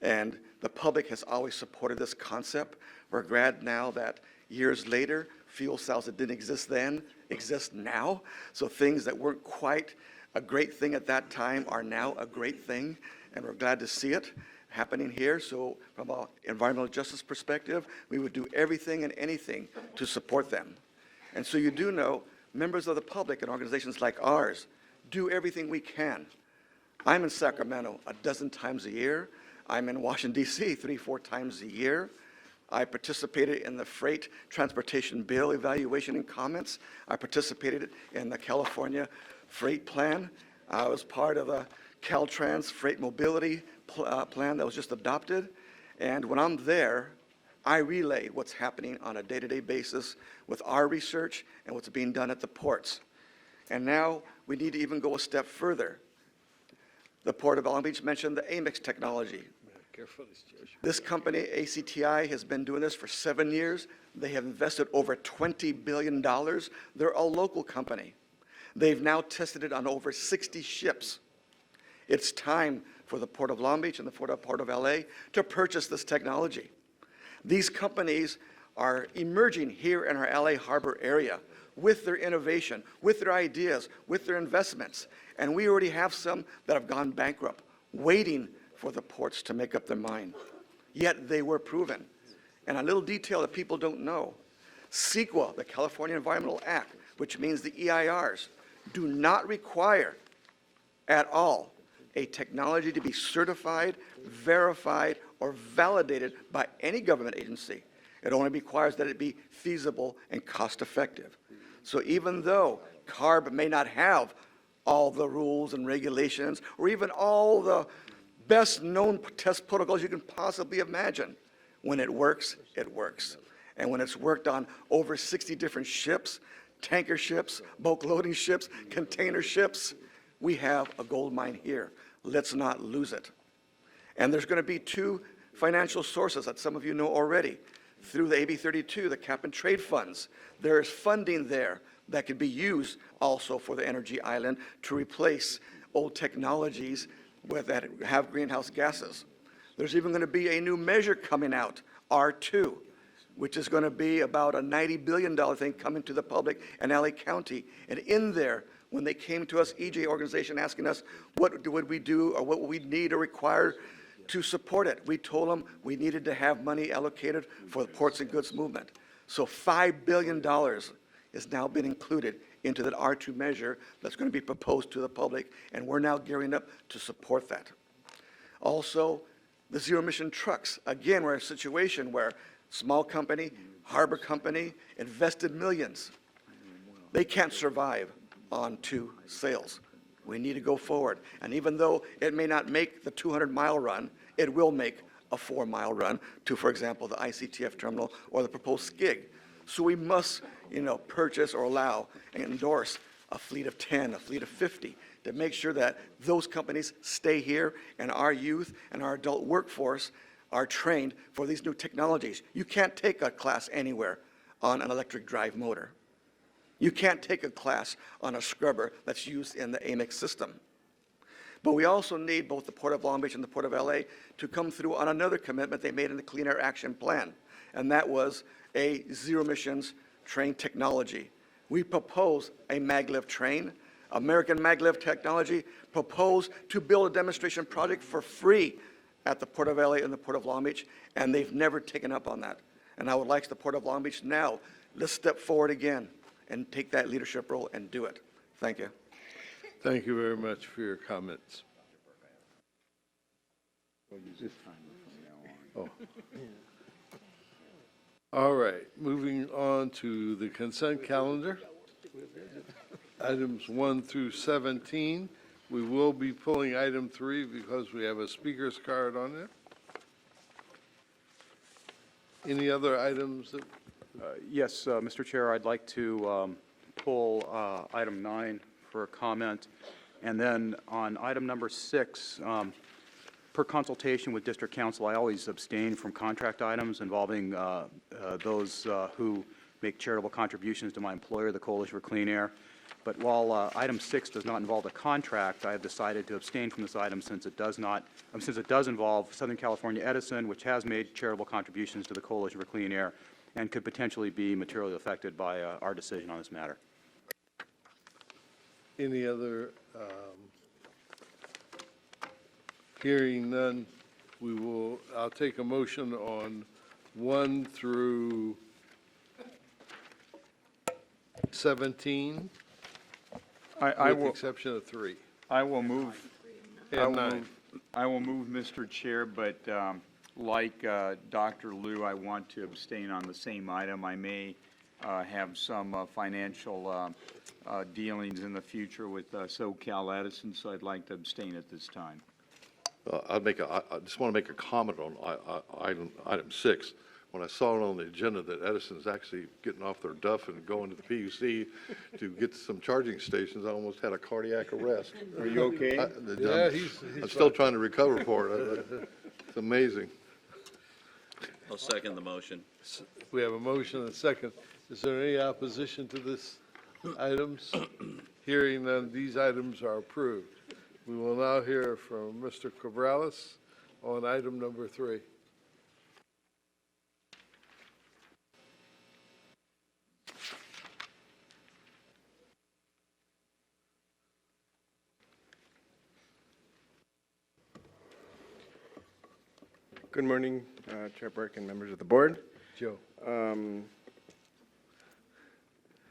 And the public has always supported this concept. We're glad now that years later, fuel cells that didn't exist then exist now. So things that weren't quite a great thing at that time are now a great thing, and we're glad to see it happening here. So from an environmental justice perspective, we would do everything and anything to support them. And so you do know, members of the public and organizations like ours do everything we can. I'm in Sacramento 12 times a year. I'm in Washington, D.C. 3-4 times a year. I participated in the freight transportation bill evaluation and comments. I participated in the California freight plan. I was part of the Caltrans freight mobility plan that was just adopted. And when I'm there, I relay what's happening on a day-to-day basis with our research and what's being done at the ports. And now we need to even go a step further. The Port of Long Beach mentioned the AMIX technology. This company, ACTI, has been doing this for 7 years. They have invested over $20 billion. They're a local company. They've now tested it on over 60 ships. It's time for the Port of Long Beach and the Port of LA to purchase this technology. These companies are emerging here in our LA Harbor area with their innovation, with their ideas, with their investments. And we already have some that have gone bankrupt, waiting for the ports to make up their mind. Yet they were proven. And a little detail that people don't know, CEQA, the California Environmental Act, which means the EIRs, do not require at all a technology to be certified, verified, or validated by any government agency. It only requires that it be feasible and cost-effective. So even though CARB may not have all the rules and regulations, or even all the best known test protocols you can possibly imagine, when it works, it works. And when it's worked on over 60 different ships, tanker ships, bulk loading ships, container ships, we have a gold mine here. Let's not lose it. And there's going to be 2 financial sources that some of you know already. Through the AB 32, the cap and trade funds, there's funding there that could be used also for the energy island to replace old technologies that have greenhouse gases. There's even going to be a new measure coming out, R2, which is going to be about a $90 billion thing coming to the public in LA County. And in there, when they came to us, EJ organization, asking us what would we do or what would we need or require to support it, we told them we needed to have money allocated for the ports and goods movement. So $5 billion is now been included into that R2 measure that's going to be proposed to the public, and we're now gearing up to support that. Also, the zero-emission trucks. Again, we're in a situation where small company, harbor company, invested millions. They can't survive on 2 sales. We need to go forward. And even though it may not make the 200-mile run, it will make a 4-mile run to, for example, the ICTF terminal or the proposed SCIG. So we must, purchase or allow and endorse a fleet of 10, a fleet of 50, to make sure that those companies stay here and our youth and our adult workforce are trained for these new technologies. You can't take a class anywhere on an electric drive motor. You can't take a class on a scrubber that's used in the AMIX system. But we also need both the Port of Long Beach and the Port of LA to come through on another commitment they made in the Clean Air Action Plan, and that was a zero-emissions train technology. We propose a maglev train. American maglev technology proposed to build a demonstration project for free at the Port of LA and the Port of Long Beach, and they've never taken up on that. And I would like the Port of Long Beach now, let's step forward again and take that leadership role and do it. Thank you. Thank you very much for your comments. Oh. All right, moving on to the consent calendar. Items 1 through 17. We will be pulling item 3 because we have a speaker's card on it. Any other items that Yes, Mr. Chair, I'd like to pull item 9 for a comment. And then on item number 6, per consultation with district council, I always abstain from contract items involving those who make charitable contributions to my employer, the Coalition for Clean Air. But while item 6 does not involve a contract, I have decided to abstain from this item since it does not, since it does involve Southern California Edison, which has made charitable contributions to the Coalition for Clean Air and could potentially be materially affected by our decision on this matter. Any other, hearing none, I'll take a motion on 1 through 17, I with the will, exception of 3 I will move, and 9. I will move, Mr. Chair, but like Dr. Liu, I want to abstain on the same item. I may have some financial dealings in the future with SoCal Edison, so I'd like to abstain at this time. I just want to make a comment on item 6. When I saw it on the agenda that Edison's actually getting off their duff and going to the PUC to get some charging stations, I almost had a cardiac arrest. Are you okay? Yeah, he's I'm still trying to recover for it. It's amazing. I'll second the motion. We have a motion and a second. Is there any opposition to this items? Hearing none, these items are approved. We will now hear from Mr. Cabrales on item number 3. Good morning, Chair Burke and members of the board. Joe.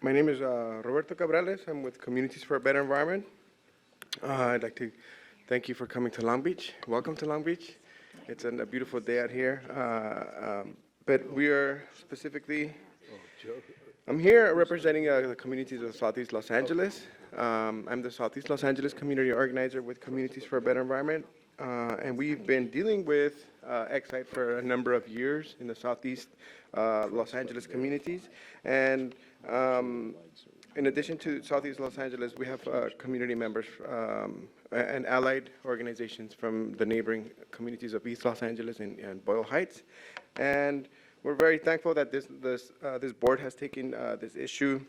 My name is Roberto Cabrales. I'm with Communities for a Better Environment. I'd like to thank you for coming to Long Beach. Welcome to Long Beach. It's a beautiful day out here. But we are specifically, I'm here representing the communities of Southeast Los Angeles. I'm the Southeast Los Angeles community organizer with Communities for a Better Environment. And we've been dealing with Excite for a number of years in the Southeast Los Angeles communities. And in addition to Southeast Los Angeles, we have community members and allied organizations from the neighboring communities of East Los Angeles and Boyle Heights. And we're very thankful that this board has taken this issue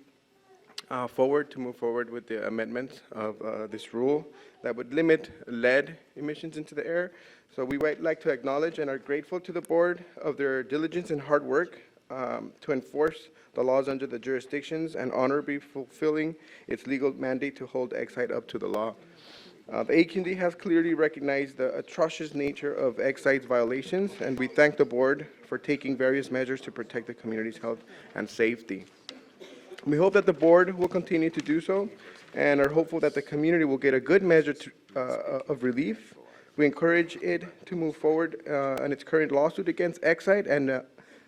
forward to move forward with the amendment of this rule that would limit lead emissions into the air. So we would like to acknowledge and are grateful to the board of their diligence and hard work to enforce the laws under the jurisdictions and honorably fulfilling its legal mandate to hold Excite up to the law. The AQMD has clearly recognized the atrocious nature of Excite's violations, and we thank the board for taking various measures to protect the community's health and safety. We hope that the board will continue to do so and are hopeful that the community will get a good measure of relief. We encourage it to move forward on its current lawsuit against Excite and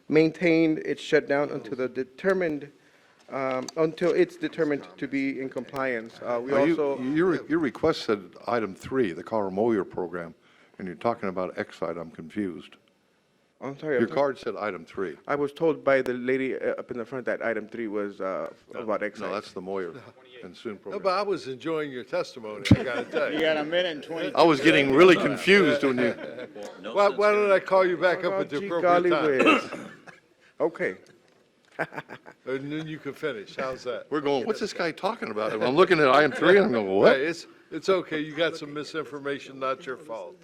maintain its shutdown until it's determined to be in compliance. We also Your request said item 3, the Carl Moyer program, and you're talking about Excite. I'm confused. I'm sorry. Your card said item 3. I was told by the lady up in the front that item 3 was about Excite. No, that's the Moyer and soon No, program. but I was enjoying your testimony, I gotta tell You you. got a minute and 20. I was getting really confused when you, No Why sense don't I call you back Oh, up at the gee appropriate golly time? whiz. Okay. And then you can finish, how's that? we're going, what's this guy talking about? I'm looking at item 3 and I'm going, Hey, what? it's okay, you got some misinformation, not your fault.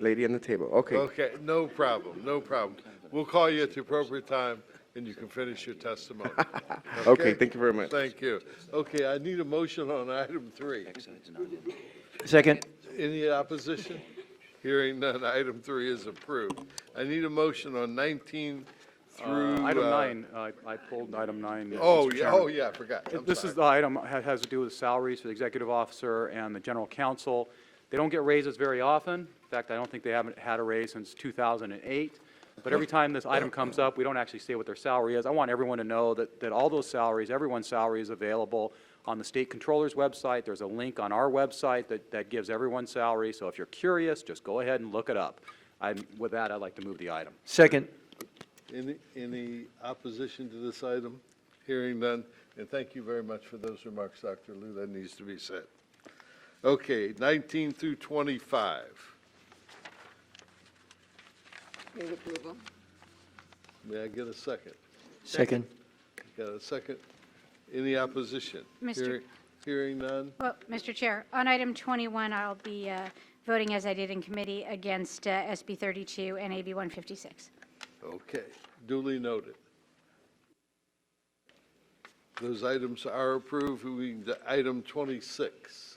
Lady on the table. Okay. Okay, no problem, no problem. We'll call you at the appropriate time, and you can finish your testimony. Okay, thank you very much. Thank you. Okay, I need a motion on item 3. Second. Any opposition? Hearing none, item 3 is approved. I need a motion on 19 through. Item 9, I pulled item 9. Oh, Mr. yeah, Chairman. oh, yeah, I forgot. I'm This sorry. is the item, has to do with salaries for the executive officer and the general counsel. They don't get raises very often. In fact, I don't think they haven't had a raise since 2008. But every time this item comes up, we don't actually say what their salary is. I want everyone to know that all those salaries, everyone's salary is available on the state controller's website. There's a link on our website that gives everyone's salary. So if you're curious, just go ahead and look it up. With that, I'd like to move the item. Second. Any opposition to this item? Hearing none, and thank you very much for those remarks, Dr. Liu. That needs to be said. Okay, 19 through 25. Move approval. May I get a second? Second. Got a second? Any opposition? Hearing none? Well, Mr. Chair, on item 21, I'll be voting as I did in committee against SB 32 and AB 156. Okay, duly noted. Those items are approved. Moving to item 26.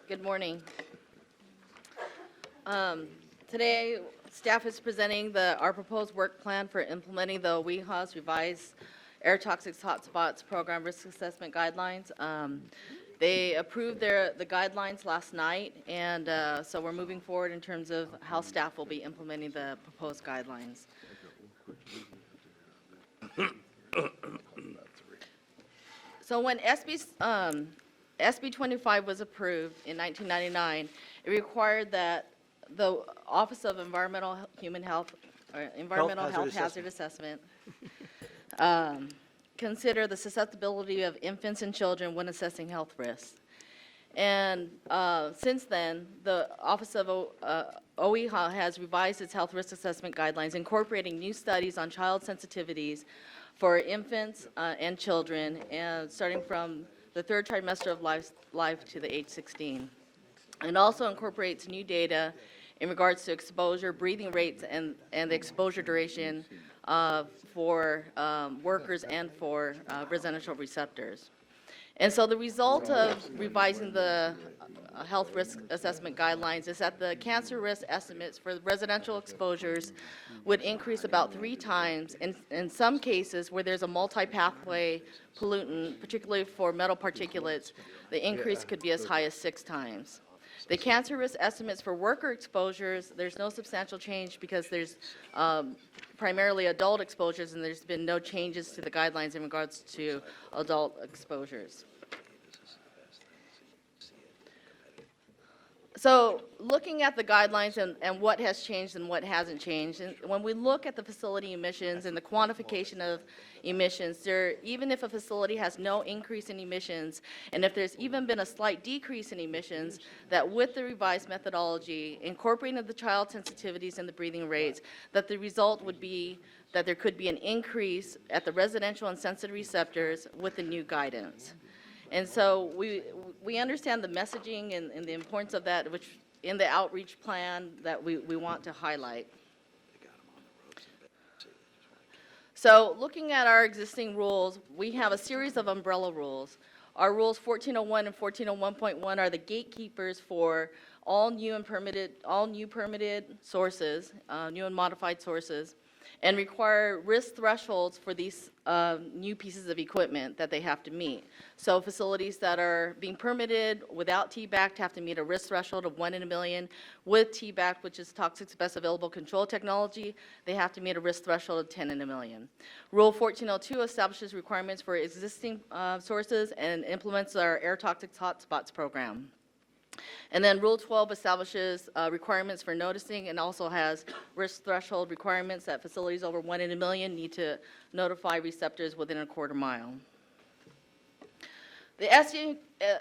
Good morning. Today, staff is presenting our proposed work plan for implementing the WEHA's revised air toxics hotspots program risk assessment guidelines. They approved the guidelines last night, and so we're moving forward in terms of how staff will be implementing the proposed guidelines. So when SB 25 was approved in 1999, it required that the Office of Environmental Health Hazard Assessment consider the susceptibility of infants and children when assessing health risks. And since then, the Office of OEHA has revised its health risk assessment guidelines, incorporating new studies on child sensitivities for infants and children, and starting from the third trimester of life to the age 16. And also incorporates new data in regards to exposure, breathing rates, and the exposure duration for workers and for residential receptors. And so the result of revising the health risk assessment guidelines is that the cancer risk estimates for residential exposures would increase about 3 times. In some cases where there's a multi-pathway pollutant, particularly for metal particulates, the increase could be as high as 6 times. The cancer risk estimates for worker exposures, there's no substantial change because there's primarily adult exposures, and there's been no changes to the guidelines in regards to adult exposures. So looking at the guidelines and what has changed and what hasn't changed, and when we look at the facility emissions and the quantification of emissions, even if a facility has no increase in emissions, and if there's even been a slight decrease in emissions, that with the revised methodology, incorporating the child sensitivities and the breathing rates, that the result would be that there could be an increase at the residential and sensitive receptors with the new guidance. And so we understand the messaging and the importance of that, which in the outreach plan that we want to highlight. So looking at our existing rules, we have a series of umbrella rules. Our rules 1401 and 1401.1 are the gatekeepers for all new permitted sources, new and modified sources, and require risk thresholds for these new pieces of equipment that they have to meet. So facilities that are being permitted without TBAC have to meet a risk threshold of 1 in a million. With TBAC, which is toxic best available control technology, they have to meet a risk threshold of 10 in a million. Rule 1402 establishes requirements for existing sources and implements our air toxics hotspots program. And then Rule 12 establishes requirements for noticing and also has risk threshold requirements that facilities over 1 in a million need to notify receptors within a quarter mile.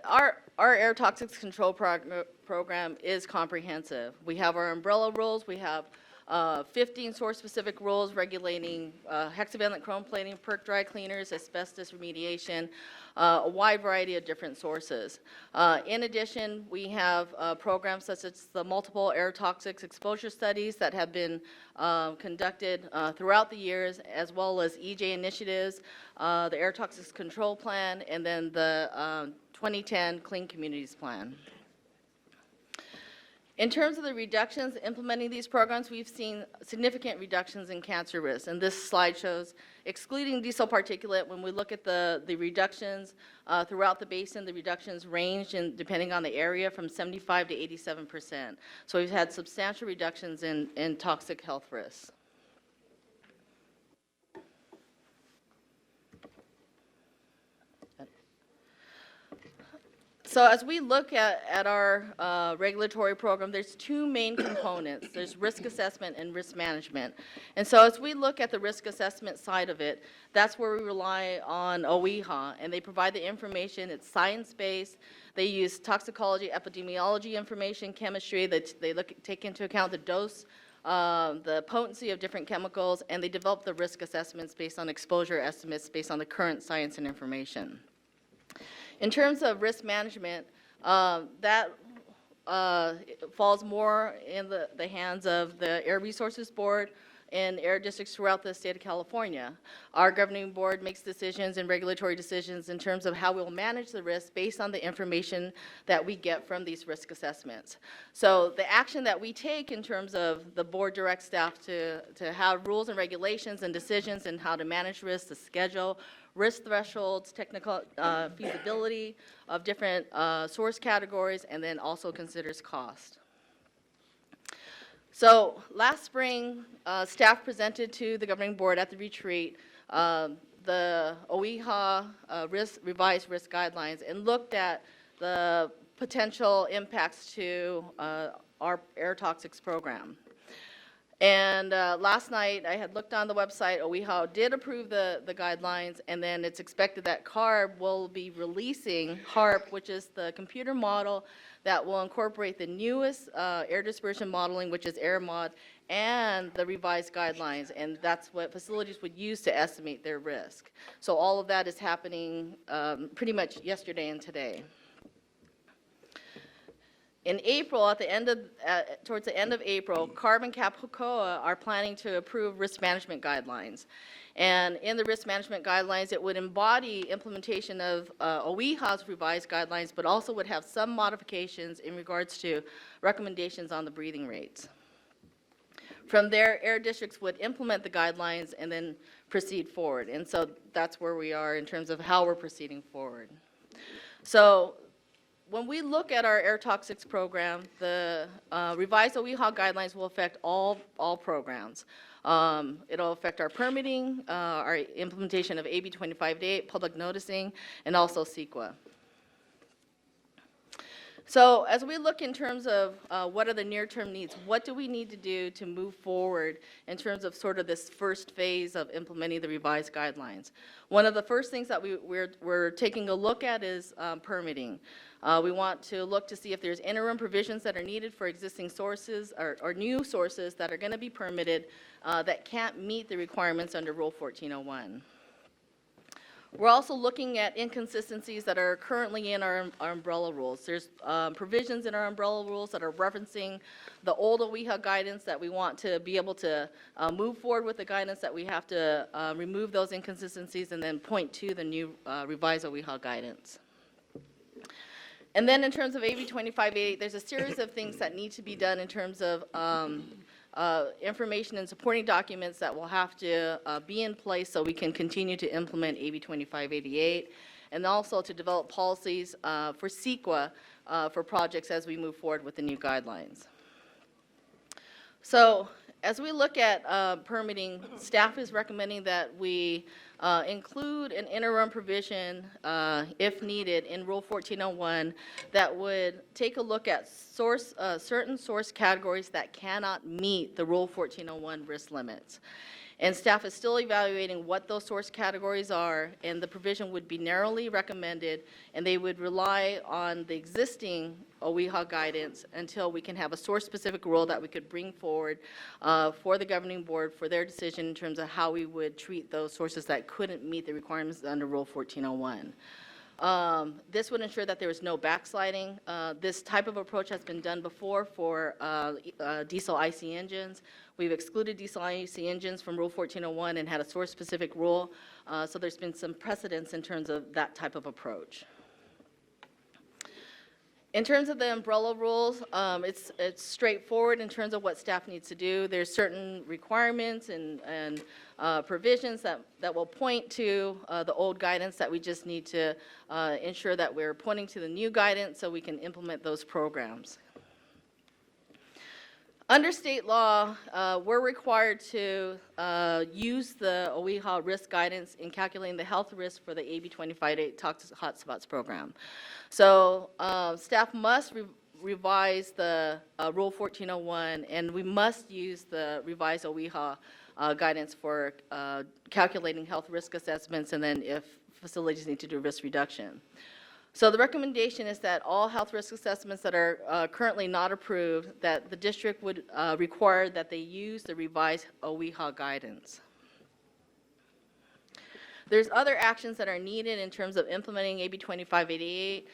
Our air toxics control program is comprehensive. We have our umbrella rules. We have 15 source-specific rules regulating hexavalent chrome plating, perc dry cleaners, asbestos remediation, a wide variety of different sources. In addition, we have programs such as the multiple air toxics exposure studies that have been conducted throughout the years, as well as EJ initiatives, the air toxics control plan, and then the 2010 Clean Communities Plan. In terms of the reductions implementing these programs, we've seen significant reductions in cancer risk. And this slide shows, excluding diesel particulate, when we look at the reductions throughout the basin, the reductions range, depending on the area, from 75 to 87%. So we've had substantial reductions in toxic health risks. So as we look at our regulatory program, there's two main components. There's risk assessment and risk management. And so as we look at the risk assessment side of it, that's where we rely on OEHA, and they provide the information. It's science-based. They use toxicology, epidemiology information, chemistry. They take into account the dose, the potency of different chemicals, and they develop the risk assessments based on exposure estimates based on the current science and information. In terms of risk management, that falls more in the hands of the Air Resources Board and air districts throughout the state of California. Our governing board makes decisions and regulatory decisions in terms of how we'll manage the risk based on the information that we get from these risk assessments. So the action that we take in terms of the board direct staff to have rules and regulations and decisions and how to manage risk, the schedule, risk thresholds, technical feasibility of different source categories, and then also considers cost. So last spring, staff presented to the governing board at the retreat the OEHA revised risk guidelines and looked at the potential impacts to our air toxics program. And last night, I had looked on the website. OEHA did approve the guidelines, and then it's expected that CARB will be releasing HARP, which is the computer model that will incorporate the newest air dispersion modeling, which is AirMod, and the revised guidelines, and that's what facilities would use to estimate their risk. So all of that is happening pretty much yesterday and today. In April, towards the end of April, CARB and CAPCOA are planning to approve risk management guidelines. And in the risk management guidelines, it would embody implementation of OEHA's revised guidelines, but also would have some modifications in regards to recommendations on the breathing rates. From there, air districts would implement the guidelines and then proceed forward. And so that's where we are in terms of how we're proceeding forward. So when we look at our air toxics program, the revised OEHA guidelines will affect all programs. It'll affect our permitting, our implementation of AB 25-8, public noticing, and also CEQA. So as we look in terms of what are the near-term needs, what do we need to do to move forward in terms of sort of this first phase of implementing the revised guidelines? One of the first things that we're taking a look at is permitting. We want to look to see if there's interim provisions that are needed for existing sources or new sources that are going to be permitted that can't meet the requirements under Rule 1401. We're also looking at inconsistencies that are currently in our umbrella rules. There's provisions in our umbrella rules that are referencing the old OEHA guidance that we want to be able to move forward with the guidance that we have to remove those inconsistencies and then point to the new revised OEHA guidance. And then in terms of AB 25-8, there's a series of things that need to be done in terms of information and supporting documents that will have to be in place so we can continue to implement AB 2588, and also to develop policies for CEQA for projects as we move forward with the new guidelines. So as we look at permitting, staff is recommending that we include an interim provision, if needed, in Rule 1401 that would take a look at certain source categories that cannot meet the Rule 1401 risk limits. And staff is still evaluating what those source categories are, and the provision would be narrowly recommended, and they would rely on the existing OEHA guidance until we can have a source-specific rule that we could bring forward for the governing board for their decision in terms of how we would treat those sources that couldn't meet the requirements under Rule 1401. This would ensure that there is no backsliding. This type of approach has been done before for diesel IC engines. We've excluded diesel IC engines from Rule 1401 and had a source-specific rule. So there's been some precedence in terms of that type of approach. In terms of the umbrella rules, it's straightforward in terms of what staff needs to do. There's certain requirements and provisions that will point to the old guidance that we just need to ensure that we're pointing to the new guidance so we can implement those programs. Under state law, we're required to use the OEHA risk guidance in calculating the health risk for the AB 25-8 Toxic Hotspots program. So staff must revise the Rule 1401, and we must use the revised OEHA guidance for calculating health risk assessments, and then if facilities need to do risk reduction. So the recommendation is that all health risk assessments that are currently not approved, that the district would require that they use the revised OEHA guidance. There's other actions that are needed in terms of implementing AB 2588.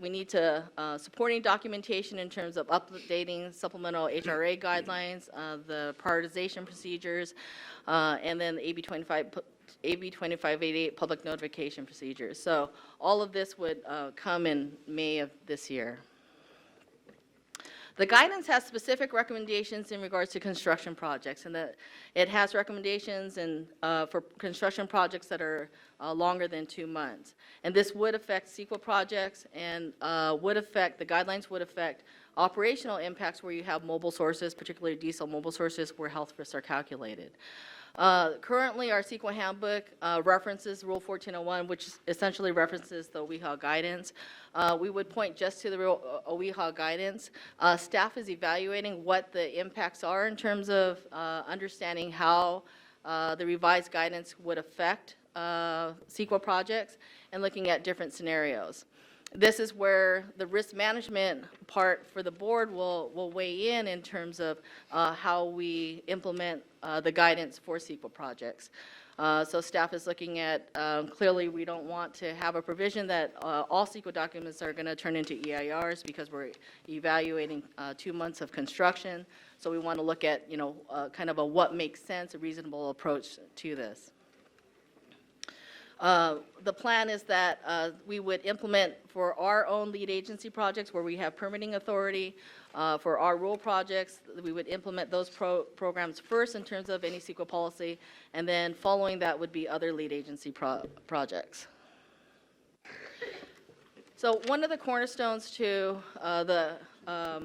We need to supporting documentation in terms of updating supplemental HRA guidelines, the prioritization procedures, and then the AB 2588 public notification procedures. So all of this would come in May of this year. The guidance has specific recommendations in regards to construction projects, and that it has recommendations for construction projects that are longer than 2 months. And this would affect CEQA projects, and the guidelines would affect operational impacts where you have mobile sources, particularly diesel mobile sources, where health risks are calculated. Currently, our CEQA handbook references Rule 1401, which essentially references the OEHA guidance. We would point just to the OEHA guidance. Staff is evaluating what the impacts are in terms of understanding how the revised guidance would affect CEQA projects and looking at different scenarios. This is where the risk management part for the board will weigh in terms of how we implement the guidance for CEQA projects. So staff is looking at, clearly we don't want to have a provision that all CEQA documents are going to turn into EIRs because we're evaluating 2 months of construction. So we want to look at, kind of a what makes sense, a reasonable approach to this. The plan is that we would implement for our own lead agency projects where we have permitting authority. For our rural projects, we would implement those programs first in terms of any CEQA policy, and then following that would be other lead agency projects. So one of the cornerstones to the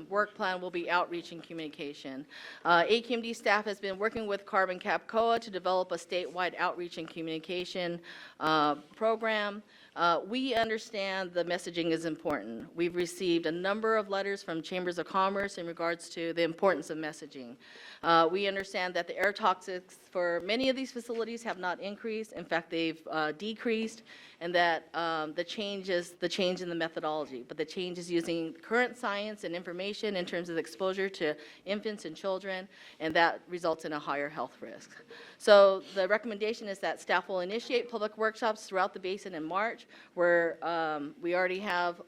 work plan will be outreach and communication. SCAQMD staff has been working with Carbon Cap COA to develop a statewide outreach and communication program. We understand the messaging is important. We've received a number of letters from chambers of commerce in regards to the importance of messaging. We understand that the air toxics for many of these facilities have not increased. In fact, they've decreased, and that the change in the methodology, but the change is using current science and information in terms of exposure to infants and children, and that results in a higher health risk. So the recommendation is that staff will initiate public workshops throughout the basin in March, where we already have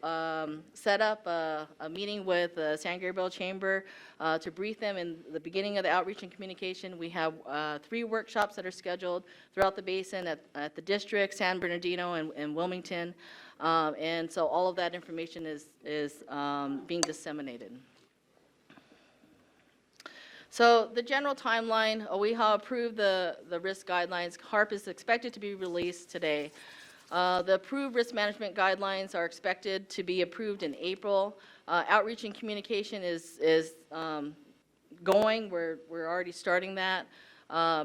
set up a meeting with the San Gabriel Chamber to brief them in the beginning of the outreach and communication. We have 3 workshops that are scheduled throughout the basin at the district, San Bernardino, and Wilmington. And so all of that information is being disseminated. So the general timeline, OEHA approved the risk guidelines. HARP is expected to be released today. The approved risk management guidelines are expected to be approved in April. Outreach and communication is going. We're already starting that.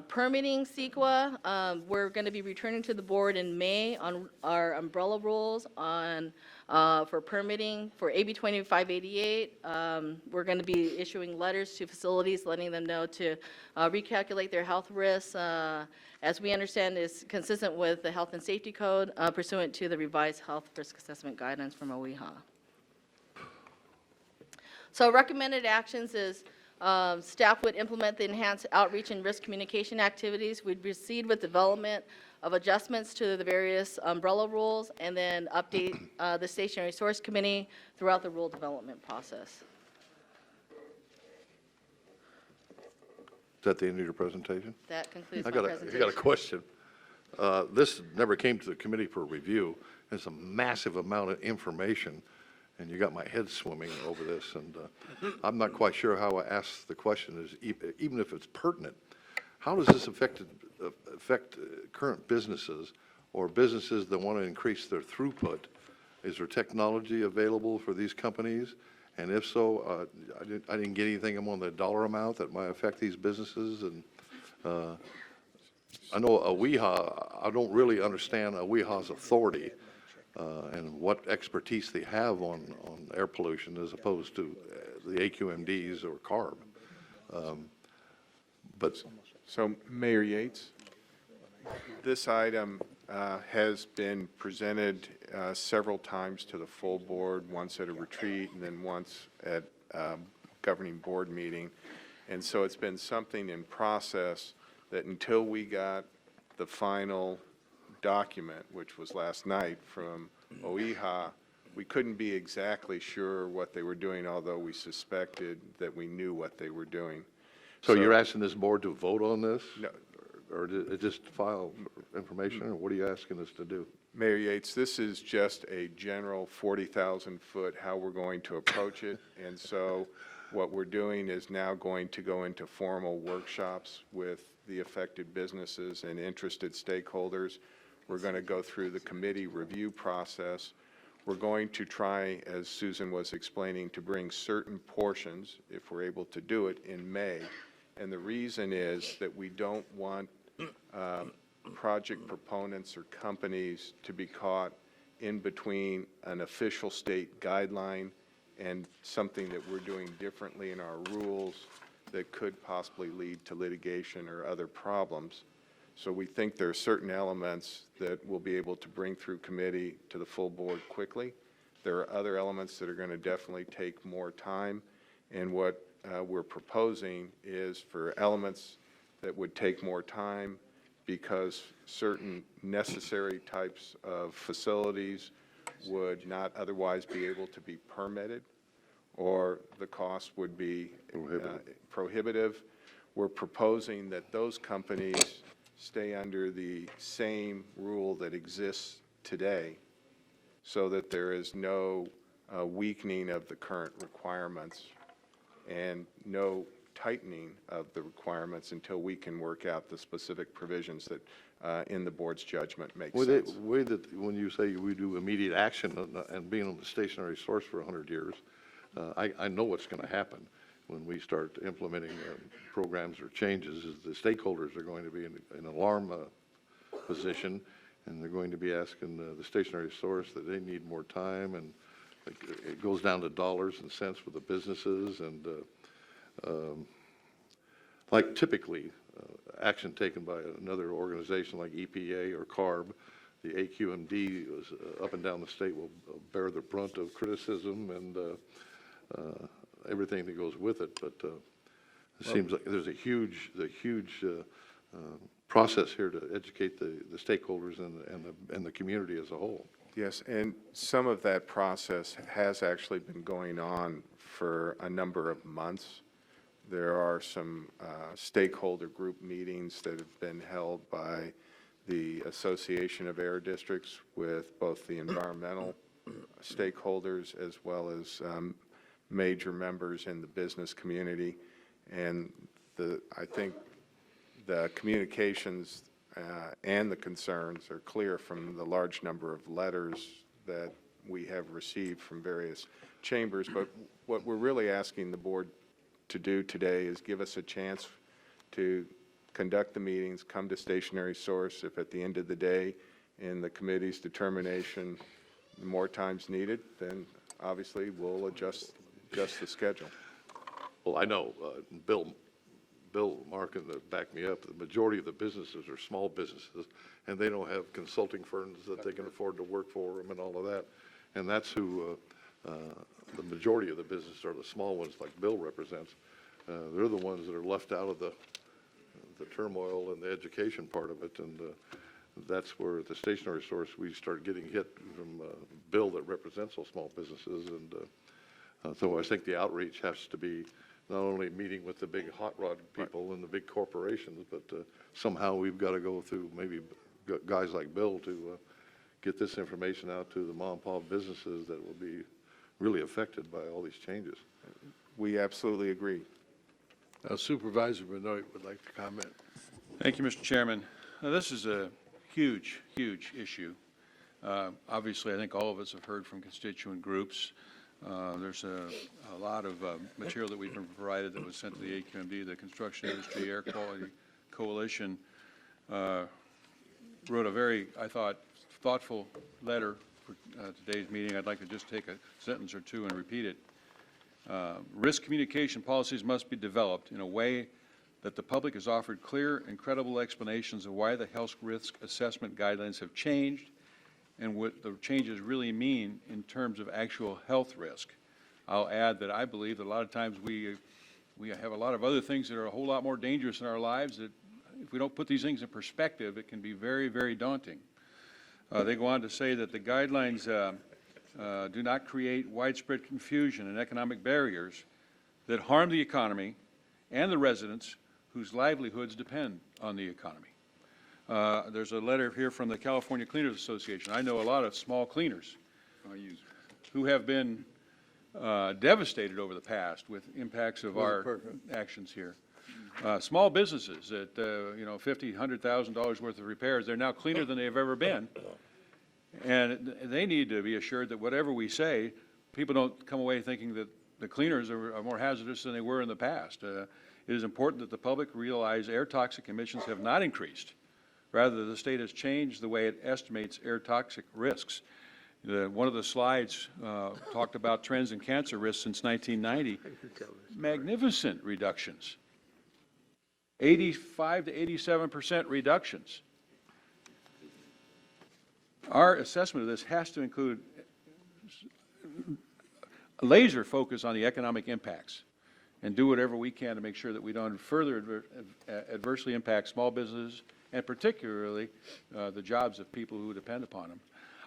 Permitting CEQA, we're going to be returning to the board in May on our umbrella rules for permitting. For AB 2588, we're going to be issuing letters to facilities letting them know to recalculate their health risks, as we understand is consistent with the Health and Safety Code pursuant to the revised health risk assessment guidance from OEHA. So recommended actions is staff would implement the enhanced outreach and risk communication activities. We'd proceed with development of adjustments to the various umbrella rules, and then update the Stationary Source Committee throughout the rule development process. Is that the end of your presentation? That concludes I my presentation. got a question. This never came to the committee for review. It's a massive amount of information, and you got my head swimming over this, and I'm not quite sure how I ask the question, is even if it's pertinent, how does this affect current businesses or businesses that want to increase their throughput? Is there technology available for these companies? And if so, I didn't get anything on the dollar amount that might affect these businesses. And I know AWEHA, I don't really understand AWEHA's authority and what expertise they have on air pollution as opposed to the AQMDs or CARB. But So, Mayor Yates, this item has been presented several times to the full board, once at a retreat and then once at governing board meeting. And so it's been something in process that until we got the final document, which was last night from OEHA, we couldn't be exactly sure what they were doing, although we suspected that we knew what they were doing. so you're asking this board to vote on this? No. Or just file information, or what are you asking us to do? Mayor Yates, this is just a general 40,000-foot how we're going to approach it. And so what we're doing is now going to go into formal workshops with the affected businesses and interested stakeholders. We're going to go through the committee review process. We're going to try, as Susan was explaining, to bring certain portions, if we're able to do it, in May. And the reason is that we don't want project proponents or companies to be caught in between an official state guideline and something that we're doing differently in our rules that could possibly lead to litigation or other problems. So we think there are certain elements that we'll be able to bring through committee to the full board quickly. There are other elements that are going to definitely take more time. And what we're proposing is for elements that would take more time because certain necessary types of facilities would not otherwise be able to be permitted, or the cost would be prohibitive. We're proposing that those companies stay under the same rule that exists today so that there is no weakening of the current requirements and no tightening of the requirements until we can work out the specific provisions that, in the board's judgment, make sense. Way that when you say we do immediate action and being on the stationary source for 100 years, I know what's going to happen when we start implementing programs or changes. Is the stakeholders are going to be in an alarm position, and they're going to be asking the stationary source that they need more time, and it goes down to dollars and cents for the businesses. And like typically, action taken by another organization like EPA or CARB, the AQMD up and down the state will bear the brunt of criticism and everything that goes with it. But it seems like there's a huge process here to educate the stakeholders and the community as a whole. Yes, and some of that process has actually been going on for a number of months. There are some stakeholder group meetings that have been held by the Association of Air Districts with both the environmental stakeholders as well as major members in the business community. And I think the communications and the concerns are clear from the large number of letters that we have received from various chambers. But what we're really asking the board to do today is give us a chance to conduct the meetings, come to stationary source. If at the end of the day, in the committee's determination, more time's needed, then obviously we'll adjust the schedule. Well, I know, Bill, Mark, and back me up, the majority of the businesses are small businesses, and they don't have consulting firms that they can afford to work for them and all of that. And that's who the majority of the businesses are, the small ones like Bill represents. They're the ones that are left out of the turmoil and the education part of it. And that's where at the stationary source we start getting hit from Bill that represents those small businesses. And so I think the outreach has to be not only meeting with the big hot rod people and the big corporations, but somehow we've got to go through maybe guys like Bill to get this information out to the mom and pop businesses that will be really affected by all these changes. We absolutely agree. Supervisor Benoit would like to comment. Thank you, Mr. Chairman. This is a huge, huge issue. Obviously, I think all of us have heard from constituent groups There's a lot of material that we've been provided that was sent to the AQMD. The Construction Industry Air Quality Coalition wrote a very, I thought, thoughtful letter for today's meeting. I'd like to just take a sentence or two and repeat it. Risk communication policies must be developed in a way that the public is offered clear and credible explanations of why the health risk assessment guidelines have changed and what the changes really mean in terms of actual health risk. I'll add that I believe that a lot of times we have a lot of other things that are a whole lot more dangerous in our lives that if we don't put these things in perspective, it can be very, very daunting. They go on to say that the guidelines do not create widespread confusion and economic barriers that harm the economy and the residents whose livelihoods depend on the economy. There's a letter here from the California Cleaners Association. I know a lot of small cleaners who have been devastated over the past with impacts of our actions here. Small businesses that, $50,000, $100,000 worth of repairs, they're now cleaner than they've ever been. And they need to be assured that whatever we say, people don't come away thinking that the cleaners are more hazardous than they were in the past. It is important that the public realize air toxic emissions have not increased. Rather, the state has changed the way it estimates air toxic risks. One of the slides talked about trends in cancer risks since 1990. Magnificent reductions. 85 to 87% reductions. Our assessment of this has to include a laser focus on the economic impacts and do whatever we can to make sure that we don't further adversely impact small businesses and particularly the jobs of people who depend upon them.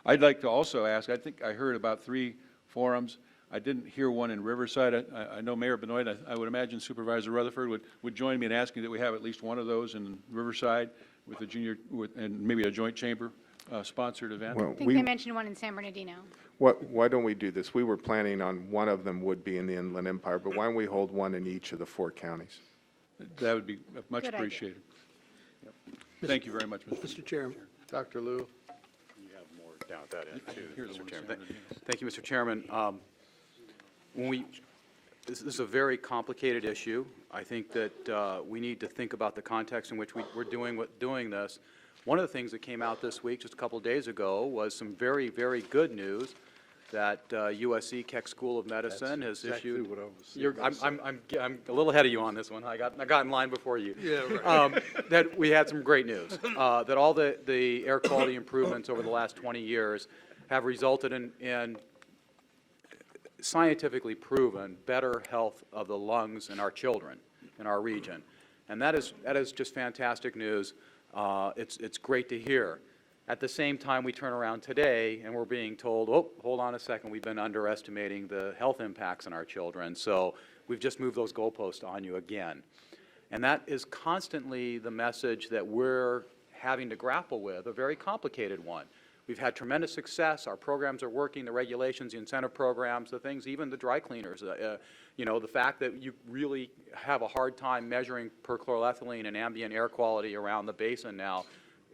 I'd like to also ask, I think I heard about 3 forums. I didn't hear one in Riverside. I know Mayor Benoit, I would imagine Supervisor Rutherford would join me in asking that we have at least one of those in Riverside with the junior, and maybe a joint chamber sponsored event. Well, I think they mentioned one in San Bernardino. Why don't we do this? We were planning on one of them would be in the Inland Empire, but why don't we hold one in each of the 4 counties? That would be much Good idea. appreciated. Yep. Thank you very much, Mr. Chairman. Dr. Liu? You have more down at that end, too, Here's the Mr. one Chairman. San Bernardino. Thank you, Mr. Chairman. This is a very complicated issue. I think that we need to think about the context in which we're doing this. One of the things that came out this week, just a couple of days ago, was some very, very good news that USC Keck School of Medicine has issued. What I was I'm a little ahead of you on this one. I got in line before you. Yeah, right. That we had some great news. That all the air quality improvements over the last 20 years have resulted in scientifically proven better health of the lungs in our children in our region. And that is just fantastic news. It's great to hear. At the same time, we turn around today and we're being told, oh, hold on a second, we've been underestimating the health impacts on our children. So we've just moved those goalposts on you again. And that is constantly the message that we're having to grapple with, a very complicated one. We've had tremendous success. Our programs are working, the regulations, the incentive programs, the things, even the dry cleaners. The fact that you really have a hard time measuring perchloroethylene and ambient air quality around the basin now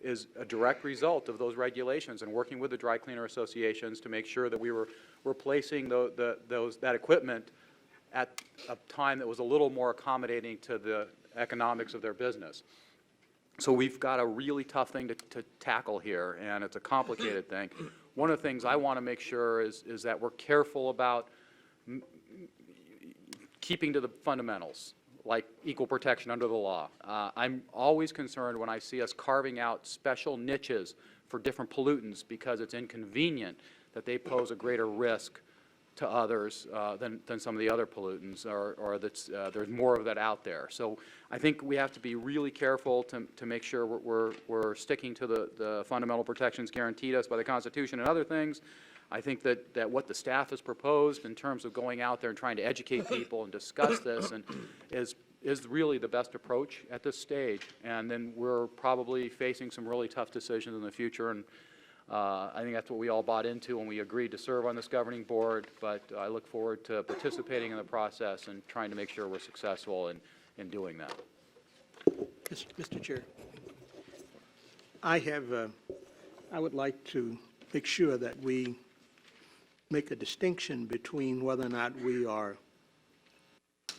is a direct result of those regulations and working with the dry cleaner associations to make sure that we were replacing that equipment at a time that was a little more accommodating to the economics of their business. So we've got a really tough thing to tackle here, and it's a complicated thing. One of the things I want to make sure is that we're careful about keeping to the fundamentals, like equal protection under the law. I'm always concerned when I see us carving out special niches for different pollutants because it's inconvenient that they pose a greater risk to others than some of the other pollutants, or that's, there's more of that out there. So I think we have to be really careful to make sure we're sticking to the fundamental protections guaranteed us by the Constitution and other things. I think that what the staff has proposed in terms of going out there and trying to educate people and discuss this is really the best approach at this stage. And then we're probably facing some really tough decisions in the future, and I think that's what we all bought into when we agreed to serve on this governing board, but I look forward to participating in the process and trying to make sure we're successful in doing that. Mr. Chair, I would like to make sure that we make a distinction between whether or not we are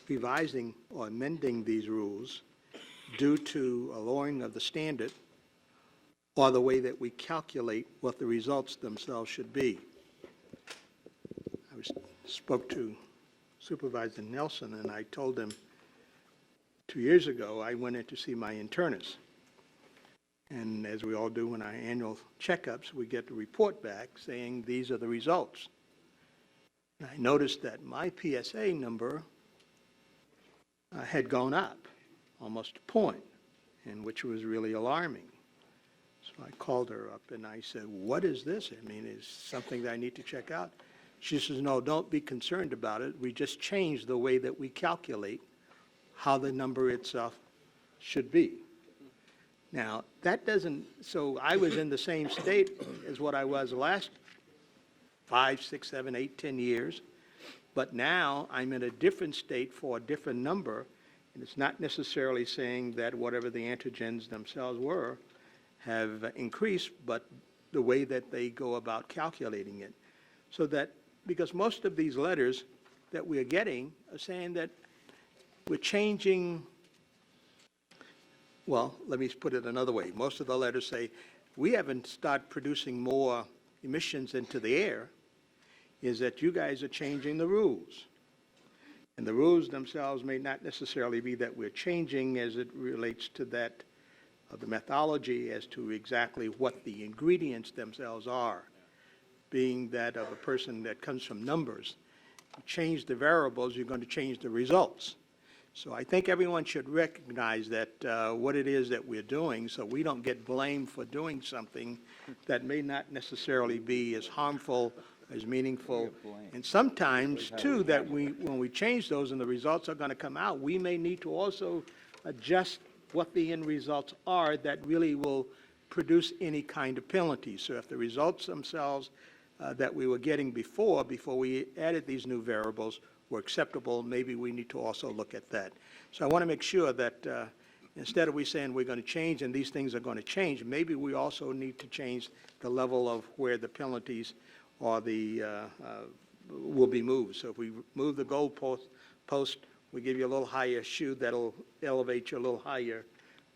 revising or amending these rules due to a lowering of the standard or the way that we calculate what the results themselves should be. Spoke to Supervisor Nelson, and I told him 2 years ago I went in to see my internist. And as we all do in our annual checkups, we get the report back saying these are the results. And I noticed that my PSA number had gone up almost a point, and which was really alarming. So I called her up and I said, what is this? I mean, is something that I need to check out? She says, no, don't be concerned about it. We just changed the way that we calculate how the number itself should be. Now, that doesn't, so I was in the same state as what I was last 5, 6, 7, 8, 10 years, but now I'm in a different state for a different number, and it's not necessarily saying that whatever the antigens themselves were have increased, but the way that they go about calculating it. So that, because most of these letters that we're getting are saying that we're changing, well, let me put it another way. Most of the letters say, we haven't started producing more emissions into the air, is that you guys are changing the rules. And the rules themselves may not necessarily be that we're changing as it relates to that, the methodology as to exactly what the ingredients themselves are, being that of a person that comes from numbers. You change the variables, you're going to change the results. So I think everyone should recognize that what it is that we're doing, so we don't get blamed for doing something that may not necessarily be as harmful, as meaningful. And sometimes, too, that when we change those and the results are going to come out, we may need to also adjust what the end results are that really will produce any kind of penalty. So if the results themselves that we were getting before we added these new variables were acceptable, maybe we need to also look at that. So I want to make sure that instead of we saying we're going to change and these things are going to change, maybe we also need to change the level of where the penalties or the will be moved. So if we move the goal post, we give you a little higher shoe that'll elevate you a little higher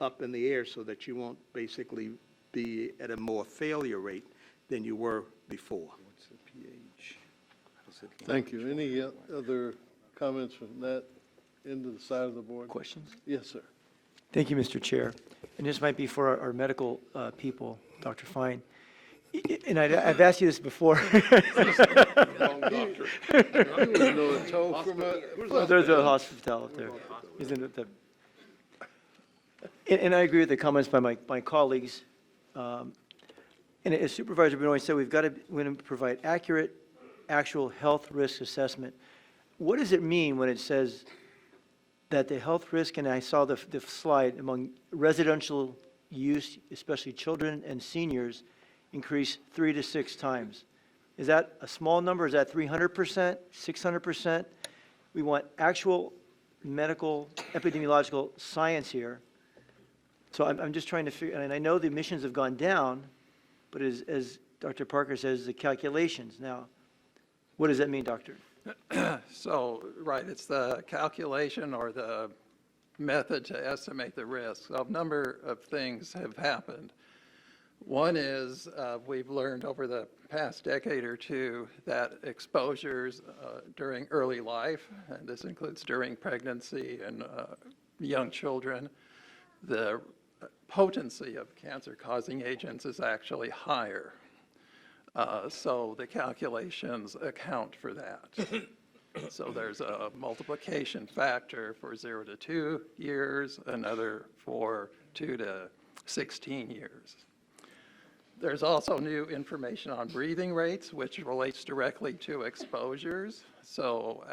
up in the air so that you won't basically be at a more failure rate than you were before. What's the pH? Thank you. Any other comments from that end of the side of the board? Questions? Yes, sir. Thank you, Mr. Chair. And this might be for our medical people, Dr. Fine. And I've asked you this before. There's a hospital up there. Isn't it and I agree with the comments by my colleagues. And as Supervisor Benoit said, we're going to provide accurate, actual health risk assessment. What does it mean when it says that the health risk, and I saw the slide, among residential use, especially children and seniors, increase 3 to 6 times? Is that a small number? Is that 300%, 600%? We want actual medical, epidemiological science here. So I'm just trying to figure, and I know the emissions have gone down, but as Dr. Parker says, the calculations. Now, what does that mean, Doctor? So, right, it's the calculation or the method to estimate the risk. So a number of things have happened. One is we've learned over the past decade or two that exposures during early life, and this includes during pregnancy and young children, the potency of cancer-causing agents is actually higher. So the calculations account for that. So there's a multiplication factor for 0 to 2 years, another for 2 to 16 years. There's also new information on breathing rates, which relates directly to exposures. So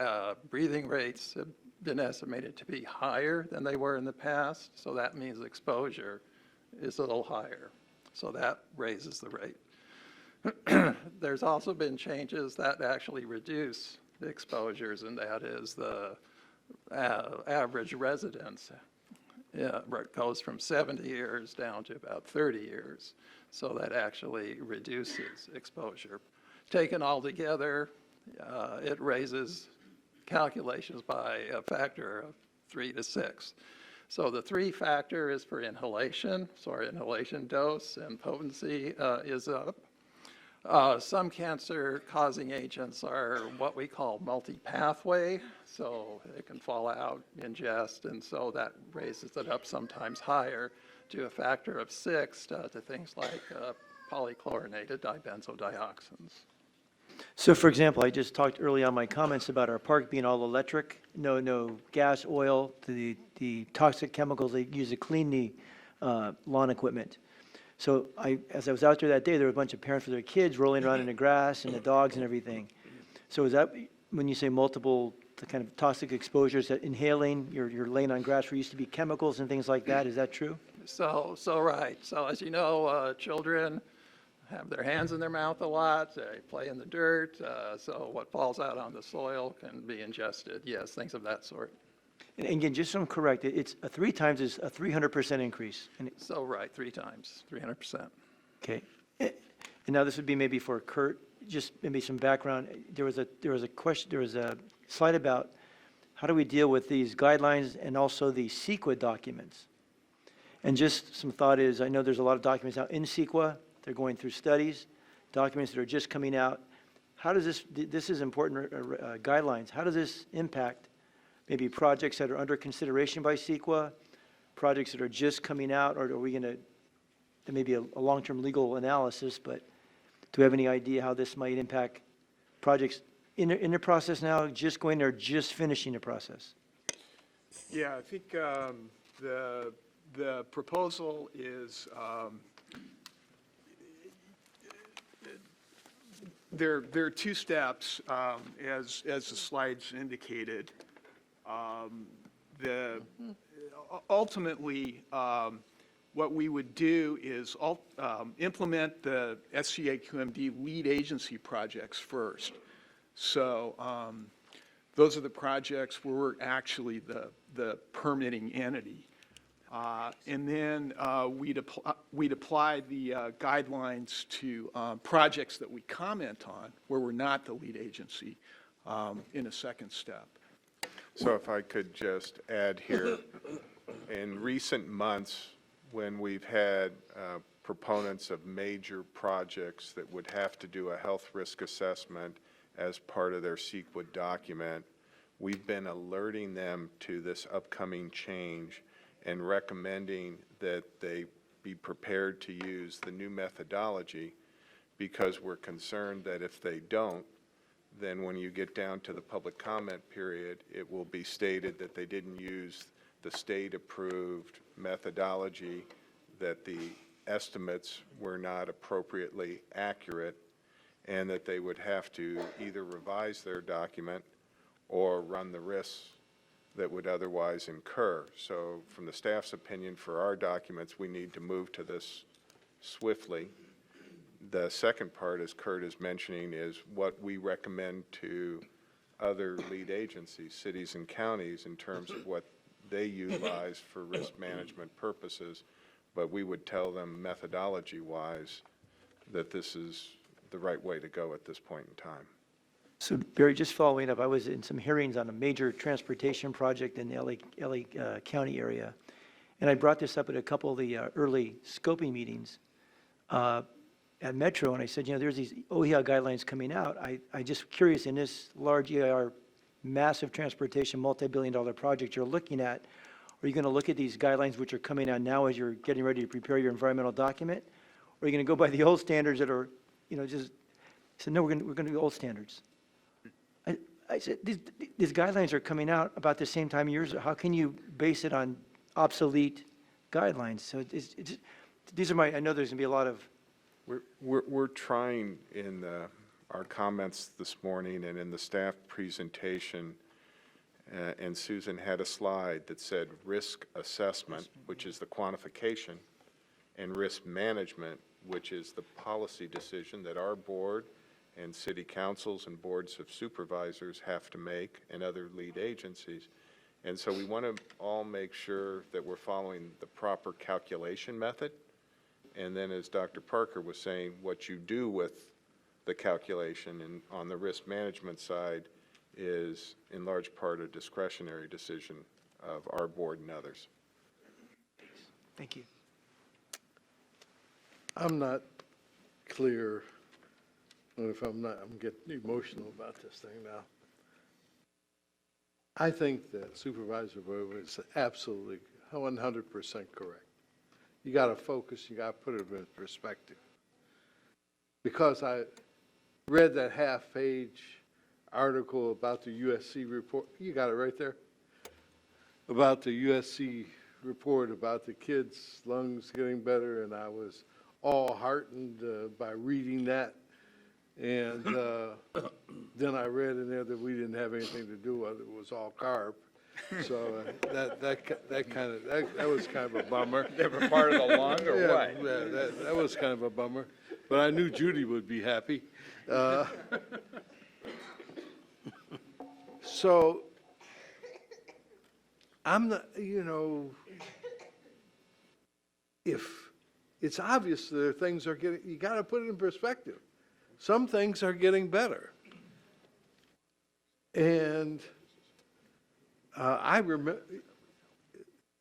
breathing rates have been estimated to be higher than they were in the past, so that means exposure is a little higher. So that raises the rate. There's also been changes that actually reduce the exposures, and that is the average residence goes from 70 years down to about 30 years. So that actually reduces exposure. taken all together, it raises calculations by a factor of 3 to 6. So the 3 factor is for inhalation, so our inhalation dose and potency is up. Some cancer-causing agents are what we call multi-pathway, so it can fall out, ingest, and so that raises it up sometimes higher to a factor of 6 to things like polychlorinated dibenzodioxins. So for example, I just talked early on my comments about our park being all electric, no gas, oil, the toxic chemicals they use to clean the lawn equipment. So as I was out there that day, there were a bunch of parents with their kids rolling around in the grass and the dogs and everything. So is that, when you say multiple the kind of toxic exposures, that inhaling, you're laying on grass where used to be chemicals and things like that, is that true? So right. So as you know, children have their hands in their mouth a lot, they play in the dirt, so what falls out on the soil can be ingested, yes, things of that sort. And again, just so I'm correct, it's 3 times is a 300% increase. So right, 3 times, 300%. Okay. And now this would be maybe for Kurt, just maybe some background. There was a slide about how do we deal with these guidelines and also the SCAQMD documents. And just some thought is, I know there's a lot of documents out in SCAQMD. They're going through studies, documents that are just coming out. How does this is important guidelines, how does this impact maybe projects that are under consideration by SCAQMD, projects that are just coming out, or are we going to, there may be a long-term legal analysis, but do we have any idea how this might impact projects in the process now, just going there, just finishing the process? Yeah, I think the proposal is, there are 2 steps, as the slides indicated. Ultimately, what we would do is implement the SCAQMD lead agency projects first. So those are the projects where we're actually the permitting entity. And then we'd apply the guidelines to projects that we comment on where we're not the lead agency in a second step. So if I could just add here, in recent months, when we've had proponents of major projects that would have to do a health risk assessment as part of their SCAQMD document, we've been alerting them to this upcoming change and recommending that they be prepared to use the new methodology, because we're concerned that if they don't, then when you get down to the public comment period, it will be stated that they didn't use the state-approved methodology, that the estimates were not appropriately accurate, and that they would have to either revise their document or run the risks that would otherwise incur. So from the staff's opinion, for our documents, we need to move to this swiftly. The second part, as Kurt is mentioning, is what we recommend to other lead agencies, cities and counties, in terms of what they utilize for risk management purposes. But we would tell them methodology-wise that this is the right way to go at this point in time. So Barry, just following up, I was in some hearings on a major transportation project in the LA County area, and I brought this up at a couple of the early scoping meetings at Metro, and I said, there's these OEA guidelines coming out. I just curious, in this large EIR, massive transportation, multi-billion-dollar project you're looking at, are you going to look at these guidelines which are coming out now as you're getting ready to prepare your environmental document? Or are you going to go by the old standards that are, just, I said, no, we're going to do old standards. I said, these guidelines are coming out about the same time years. How can you base it on obsolete guidelines? So these are my, I know there's going to be a lot of. We're trying in our comments this morning and in the staff presentation, and Susan had a slide that said risk assessment, which is the quantification, and risk management, which is the policy decision that our board and city councils and boards of supervisors have to make, and other lead agencies. And so we want to all make sure that we're following the proper calculation method. And then, as Dr. Parker was saying, what you do with the calculation, and on the risk management side is in large part a discretionary decision of our board and others. Thank you. I'm not clear, and if I'm getting emotional about this thing now. I think that Supervisor Bowe is absolutely 100% correct. You got to focus, you got to put it in perspective. Because I read that half-page article about the USC report, you got it right there, about the USC report about the kids' lungs getting better, and I was all heartened by reading that. And then I read in there that we didn't have anything to do with it. It was all carb. So that was kind of a bummer. They were part of the lung or Yeah, what? Yeah, that was kind of a bummer. But I knew Judy would be happy. So I'm not, if it's obvious that things are getting, you got to put it in perspective. Some things are getting better. And I remember,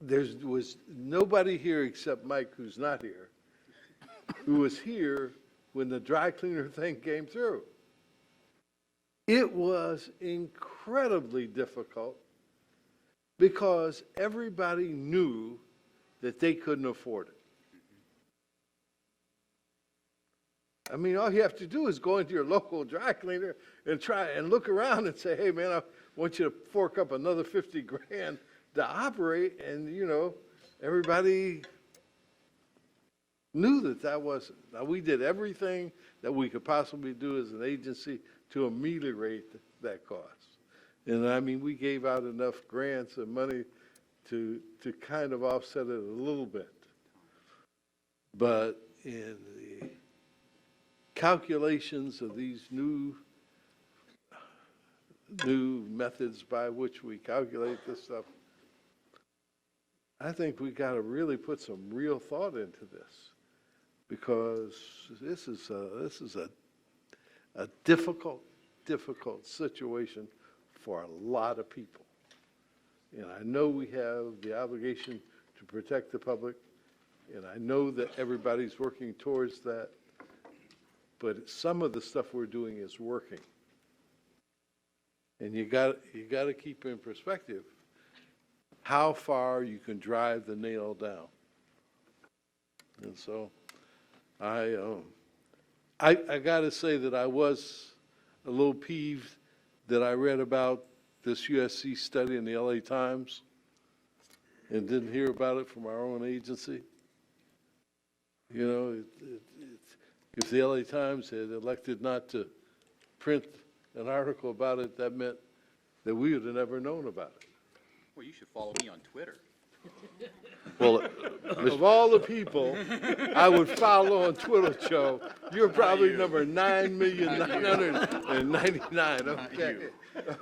there was nobody here except Mike, who's not here, who was here when the dry cleaner thing came through. It was incredibly difficult because everybody knew that they couldn't afford it. I mean, all you have to do is go into your local dry cleaner and try and look around and say, hey, man, I want you to fork up another 50 grand to operate. And, everybody knew that wasn't. Now, we did everything that we could possibly do as an agency to ameliorate that cost. And, I mean, we gave out enough grants and money to kind of offset it a little bit. But in the calculations of these new methods by which we calculate this stuff, I think we got to really put some real thought into this, because this is a difficult situation for a lot of people. And I know we have the obligation to protect the public, and I know that everybody's working towards that. But some of the stuff we're doing is working. And you got to keep in perspective how far you can drive the nail down. And so I got to say that I was a little peeved that I read about this USC study in the LA Times and didn't hear about it from our own agency. If the LA Times had elected not to print an article about it, that meant that we would have never known about it. Well, you should follow me on Twitter. Well, of all the people I would follow on Twitter, Joe, you're probably number 9,999,000. Okay.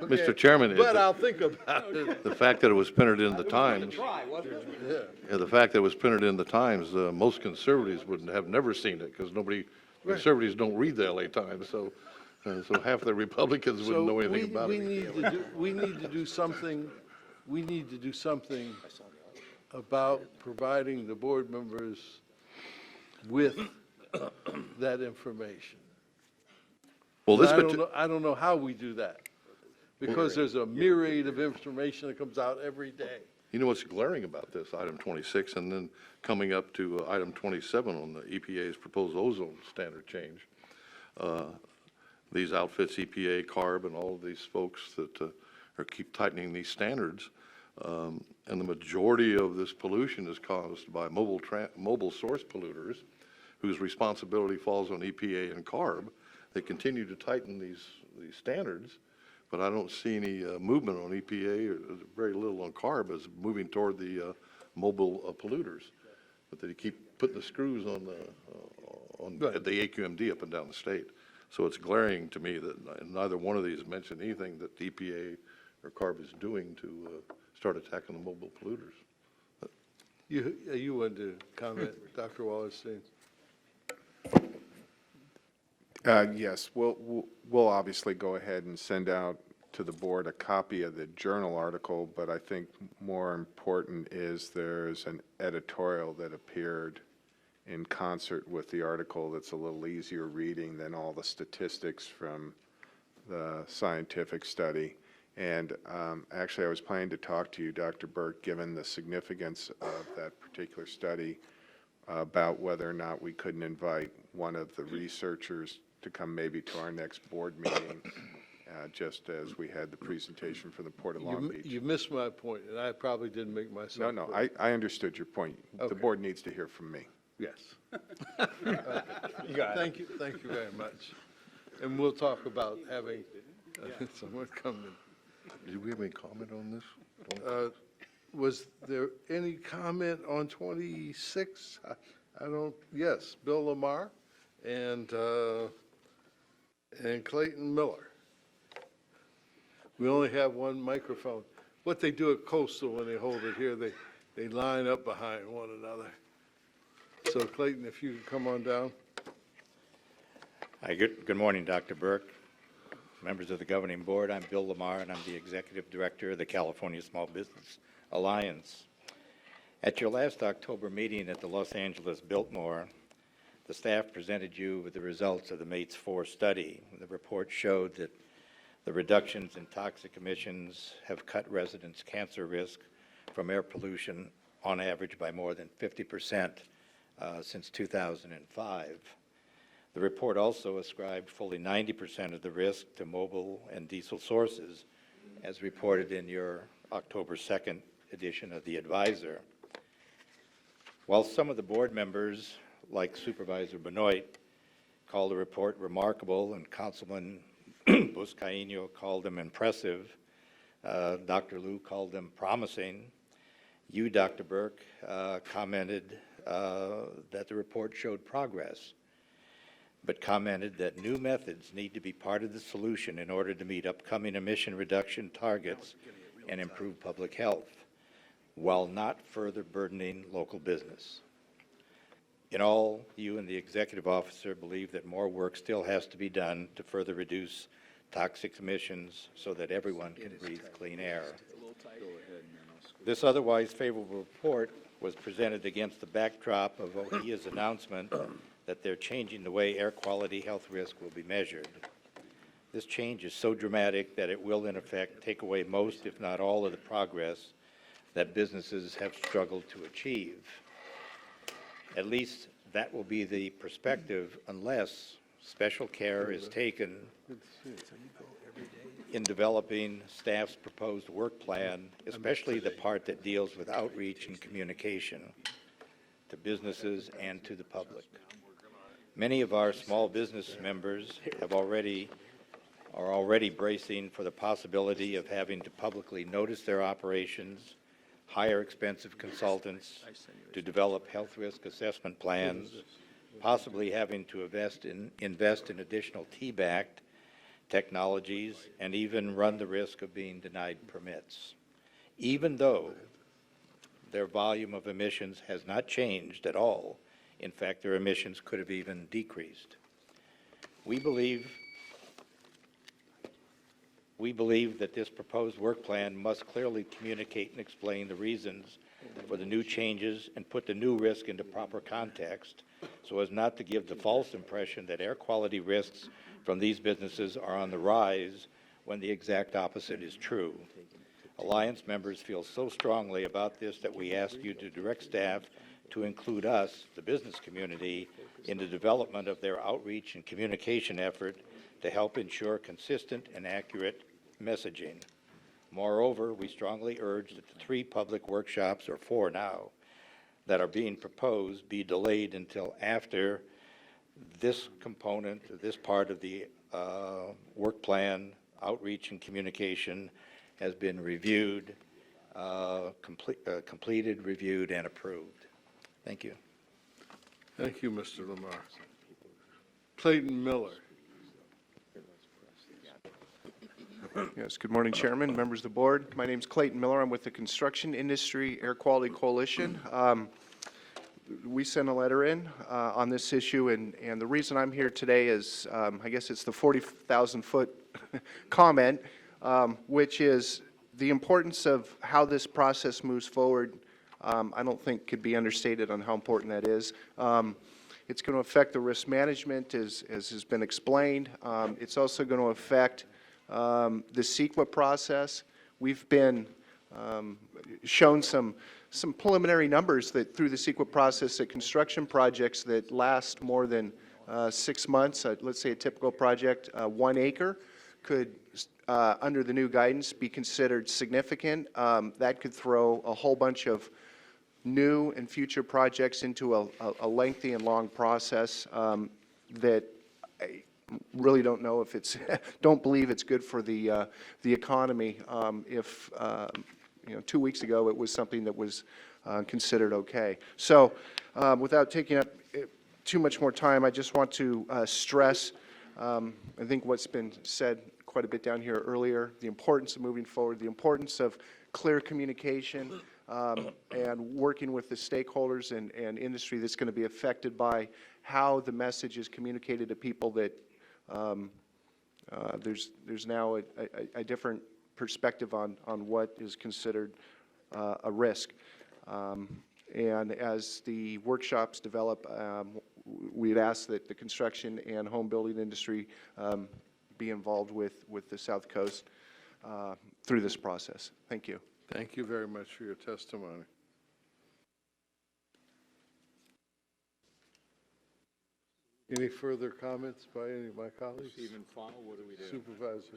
Mr. Chairman, But I'll think about it. the fact that it was printed in the Times, the fact that it was printed in the Times, most conservatives would have never seen it because conservatives don't read the LA Times, so half the Republicans wouldn't know anything about it. We need to do something. We need to do something about providing the board members with that information. Well, this I don't know how we do that, because there's a myriad of information that comes out every day. You know what's glaring about this, item 26, and then coming up to item 27 on the EPA's proposed ozone standard change. These outfits, EPA, CARB, and all of these folks that keep tightening these standards, and the majority of this pollution is caused by mobile source polluters, whose responsibility falls on EPA and CARB. They continue to tighten these standards, but I don't see any movement on EPA, or very little on CARB, as moving toward the mobile polluters. But they keep putting the screws on the SCAQMD up and down the state. So it's glaring to me that neither one of these mentioned anything that the EPA or CARB is doing to start attacking the mobile polluters. You wanted to comment, Dr. Wallerstein? Yes, we'll obviously go ahead and send out to the board a copy of the journal article, but I think more important is there's an editorial that appeared in concert with the article that's a little easier reading than all the statistics from the scientific study. And actually, I was planning to talk to you, Dr. Burke, given the significance of that particular study, about whether or not we couldn't invite one of the researchers to come maybe to our next board meeting, just as we had the presentation from the Port of Long Beach. You missed my point, and I probably didn't make myself No, clear. I understood your point. The board needs to hear from me. Yes. You got it. Thank you very much. And we'll talk about having someone come in. Did we have any comment on this? Was there any comment on 26? I don't, yes, Bill Lamar and Clayton Miller. We only have one microphone. What they do at Coastal when they hold it here, they line up behind one another. So Clayton, if you could come on down. Hi, good morning, Dr. Burke, members of the governing board. I'm Bill Lamar, and I'm the executive director of the California Small Business Alliance. At your last October meeting at the Los Angeles Biltmore, the staff presented you with the results of the MATES 4 study. The report showed that the reductions in toxic emissions have cut residents' cancer risk from air pollution on average by more than 50% since 2005. The report also ascribed fully 90% of the risk to mobile and diesel sources, as reported in your October 2nd edition of the Advisor. While some of the board members, like Supervisor Benoit, called the report remarkable and Councilman Buscaino called them impressive, Dr. Liu called them promising, you, Dr. Burke, commented that the report showed progress, but commented that new methods need to be part of the solution in order to meet upcoming emission reduction targets and improve public health, while not further burdening local business. In all, you and the executive officer believe that more work still has to be done to further reduce toxic emissions so that everyone can breathe clean air. This otherwise favorable report was presented against the backdrop of OHIA's announcement that they're changing the way air quality health risk will be measured. This change is so dramatic that it will, in effect, take away most, if not all, of the progress that businesses have struggled to achieve. At least that will be the perspective unless special care is taken in developing staff's proposed work plan, especially the part that deals with outreach and communication to businesses and to the public. Many of our small business members are already bracing for the possibility of having to publicly notice their operations, hire expensive consultants to develop health risk assessment plans, possibly having to invest in additional T-backed technologies, and even run the risk of being denied permits, even though their volume of emissions has not changed at all. In fact, their emissions could have even decreased. We believe that this proposed work plan must clearly communicate and explain the reasons for the new changes and put the new risk into proper context so as not to give the false impression that air quality risks from these businesses are on the rise when the exact opposite is true. Alliance members feel so strongly about this that we ask you to direct staff to include us, the business community, in the development of their outreach and communication effort to help ensure consistent and accurate messaging. Moreover, we strongly urge that the 3 public workshops, or 4 now, that are being proposed be delayed until after this component, this part of the work plan, outreach and communication, has been reviewed, completed, reviewed, and approved. Thank you. Thank you, Mr. Lamar. Clayton Miller. Yes, good morning, Chairman, members of the board. My name is Clayton Miller. I'm with the Construction Industry Air Quality Coalition. we sent a letter in on this issue, and the reason I'm here today is, I guess it's the 40,000-foot comment, which is the importance of how this process moves forward. I don't think could be understated on how important that is. It's going to affect the risk management, as has been explained. It's also going to affect the CEQA process. We've been shown some preliminary numbers that through the CEQA process that construction projects that last more than 6 months, let's say a typical project, 1 acre, could, under the new guidance, be considered significant. That could throw a whole bunch of new and future projects into a lengthy and long process that I really don't know if it's, don't believe it's good for the economy. If 2 weeks ago it was something that was considered okay. So without taking up too much more time, I just want to stress, I think what's been said quite a bit down here earlier, the importance of moving forward, the importance of clear communication, and working with the stakeholders and industry that's going to be affected by how the message is communicated to people, that there's now a different perspective on what is considered a risk. And as the workshops develop, we'd ask that the construction and home building industry be involved with the South Coast through this process. Thank you. Thank you very much for your testimony. Any further comments by any of my colleagues? Even final, what do we do? Supervisor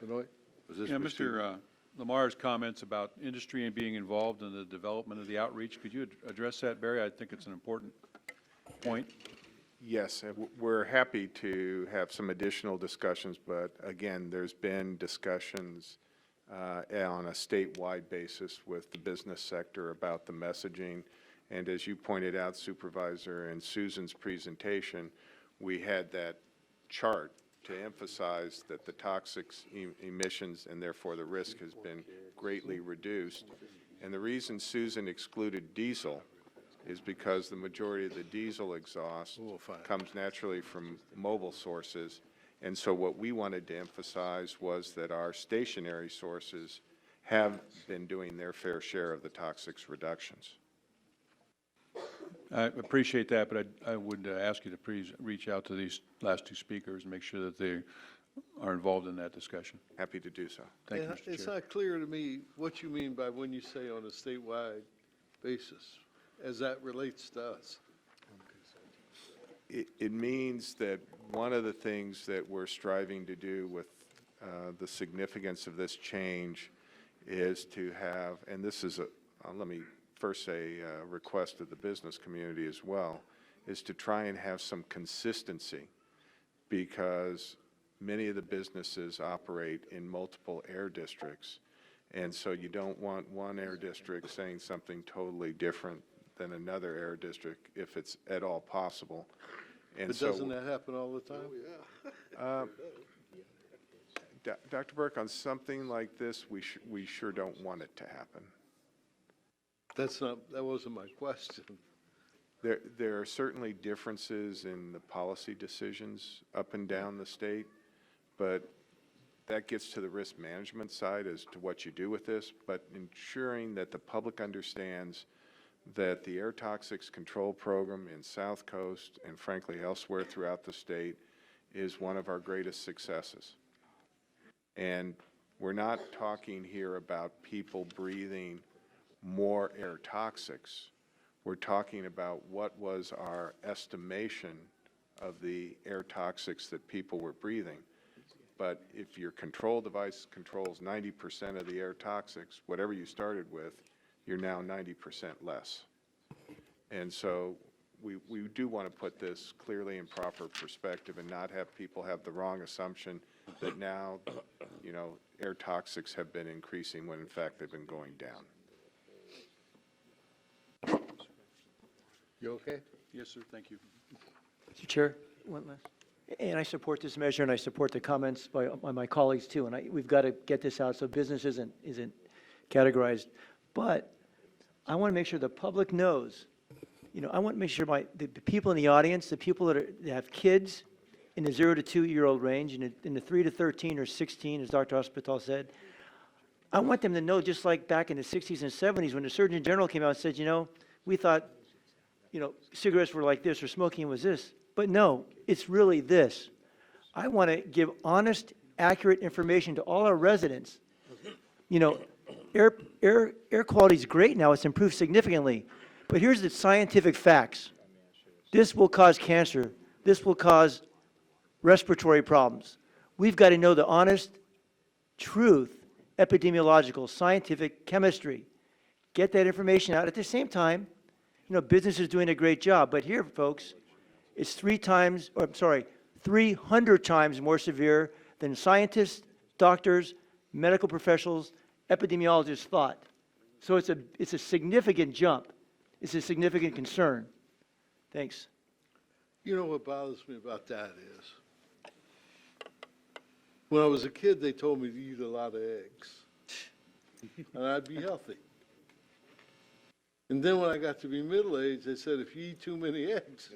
Benoit? Yeah, Mr. Lamar's comments about industry and being involved in the development of the outreach, could you address that, Barry? I think it's an important point. Yes, we're happy to have some additional discussions, but again, there's been discussions on a statewide basis with the business sector about the messaging. And as you pointed out, Supervisor, in Susan's presentation, we had that chart to emphasize that the toxic emissions and therefore the risk has been greatly reduced. And the reason Susan excluded diesel is because the majority of the diesel exhaust comes naturally from mobile sources. And so what we wanted to emphasize was that our stationary sources have been doing their fair share of the toxics reductions. I appreciate that, but I would ask you to please reach out to these last two speakers and make sure that they are involved in that discussion. Happy to do so. Thank you, Mr. It's Chair. not clear to me what you mean by when you say on a statewide basis, as that relates to us. It means that one of the things that we're striving to do with the significance of this change is to have, and this is let me first say a request of the business community as well, is to try and have some consistency, because many of the businesses operate in multiple air districts. And so you don't want one air district saying something totally different than another air district if it's at all possible. And But so, doesn't that happen all the time? Dr. Burke, on something like this, we sure don't want it to happen. That wasn't my question. There are certainly differences in the policy decisions up and down the state, but that gets to the risk management side as to what you do with this, but ensuring that the public understands that the air toxics control program in South Coast and frankly elsewhere throughout the state is one of our greatest successes. And we're not talking here about people breathing more air toxics. We're talking about what was our estimation of the air toxics that people were breathing. But if your control device controls 90% of the air toxics, whatever you started with, you're now 90% less. And so we do want to put this clearly in proper perspective and not have people have the wrong assumption that now, air toxics have been increasing when in fact they've been going down. You okay? Yes, sir. Thank you. Mr. Chair, one last. And I support this measure, and I support the comments by my colleagues too. And we've got to get this out so business isn't categorized. But I want to make sure the public knows I want to make sure the people in the audience, the people that have kids in the 0 to 2-year-old range, in the 3 to 13 or 16, as Dr. Hospital said, I want them to know, just like back in the 60s and 70s when the Surgeon General came out and said, we thought, cigarettes were like this or smoking was this. But no, it's really this. I want to give honest, accurate information to all our residents. Air quality is great now. It's improved significantly. But here's the scientific facts. This will cause cancer. This will cause respiratory problems. We've got to know the honest truth, epidemiological, scientific, chemistry. Get that information out. At the same time, business is doing a great job. But here, folks, it's 300 times more severe than scientists, doctors, medical professionals, epidemiologists thought. So it's a significant jump. It's a significant concern. Thanks. What bothers me about that is, when I was a kid, they told me to eat a lot of eggs, and I'd be healthy. And then when I got to be middle-aged, they said, if you eat too many eggs,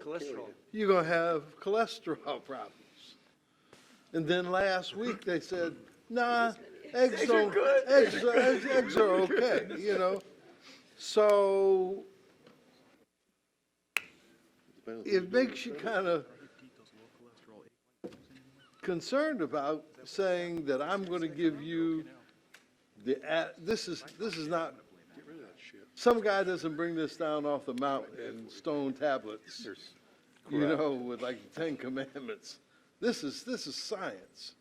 you're going to have cholesterol problems. And then last week, they said, nah, eggs don't, eggs are okay, So it makes you kind of concerned about saying that I'm going to give you this is not, some guy doesn't bring this down off the mountain in stone tablets, with like the 10 Commandments. This is science.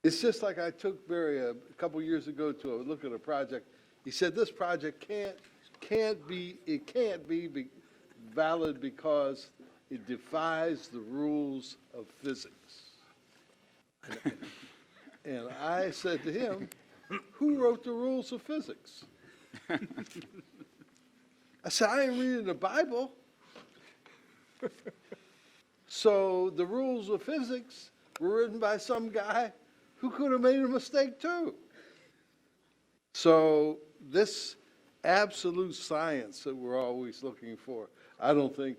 It's just like I took Barry a couple years ago to look at a project. He said this project can't be valid because it defies the rules of physics. And I said to him, who wrote the rules of physics? I said, I ain't reading the Bible. So the rules of physics were written by some guy who could have made a mistake too. So this absolute science that we're always looking for, I don't think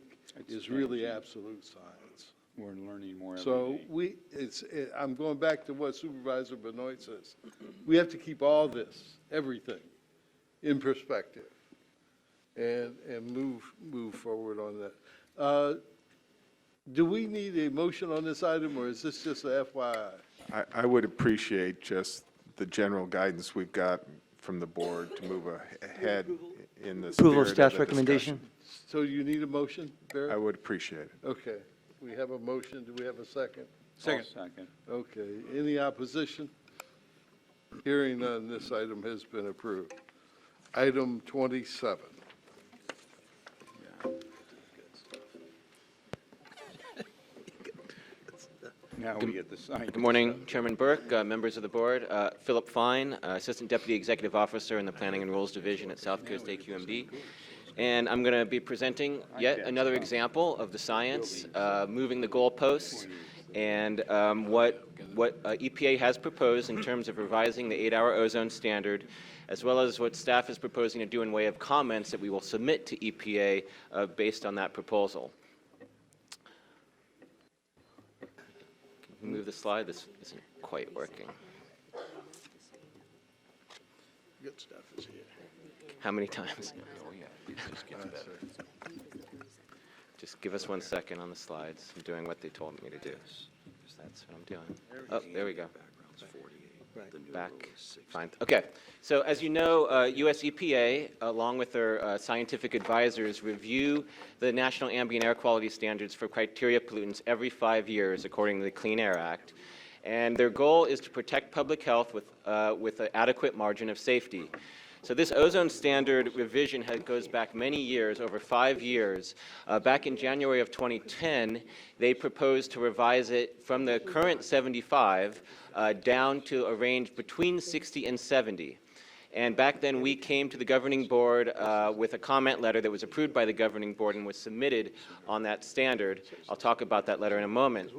is really absolute science. We're learning more every So I'm going back to what Supervisor Benoit says. We have to keep all this, everything, in perspective and move forward on that. Do we need a motion on this item, or is this just a FYI? I would appreciate just the general guidance we've got from the board to move ahead in the Approval of spirit of staff's the recommendation? discussion. So you need a motion, Barry? I would appreciate it. Okay. We have a motion. Do we have a second? Second. Second. Okay. Any opposition? Hearing none, this item has been approved. Item 27. Now we get the sign. Good morning, Chairman Burke, members of the board. Philip Fine, Assistant Deputy Executive Officer in the Planning and Rules Division at South Coast SCAQMD. And I'm going to be presenting yet another example of the science moving the goalposts and what EPA has proposed in terms of revising the 8-hour ozone standard, as well as what staff is proposing to do in way of comments that we will submit to EPA based on that proposal. Can we move the slide? This isn't quite working. Good stuff is here. How many times? Oh, yeah. It just gets better. Just give us 1 second on the slides. I'm doing what they told me to do. That's what I'm doing. Oh, there we go. Back. Fine. Okay. So as you know, US EPA, along with their scientific advisors, review the National Ambient Air Quality Standards for criteria pollutants every 5 years, according to the Clean Air Act. And their goal is to protect public health with an adequate margin of safety. So this ozone standard revision goes back many years, over 5 years. Back in January of 2010, they proposed to revise it from the current 75 down to a range between 60 and 70. And back then, we came to the governing board with a comment letter that was approved by the governing board and was submitted on that standard. I'll talk about that letter in a moment.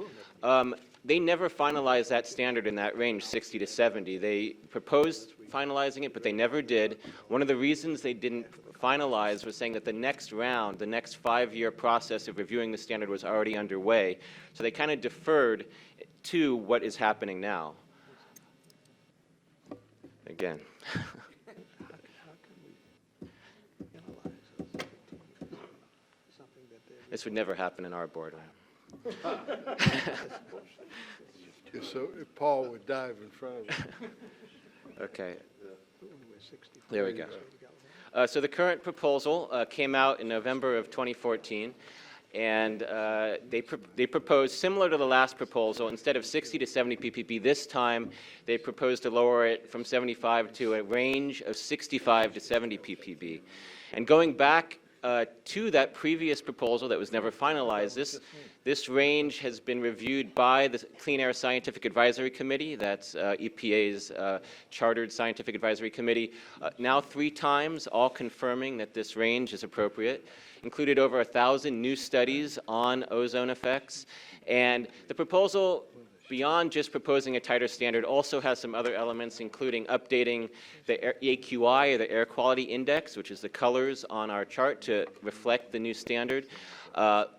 They never finalized that standard in that range, 60 to 70. They proposed finalizing it, but they never did. One of the reasons they didn't finalize was saying that the next round, the next 5-year process of reviewing the standard was already underway. So they kind of deferred to what is happening now. Again. This would never happen in our boardroom. So if Paul would dive in front of him. Okay. There we go. So the current proposal came out in November of 2014, and they proposed, similar to the last proposal, instead of 60 to 70 ppb, this time they proposed to lower it from 75 to a range of 65 to 70 ppb. And going back to that previous proposal that was never finalized, this range has been reviewed by the Clean Air Scientific Advisory Committee, that's EPA's chartered scientific advisory committee, now 3 times, all confirming that this range is appropriate. Included over 1,000 new studies on ozone effects. And the proposal, beyond just proposing a tighter standard, also has some other elements, including updating the AQI, or the Air Quality Index, which is the colors on our chart, to reflect the new standard.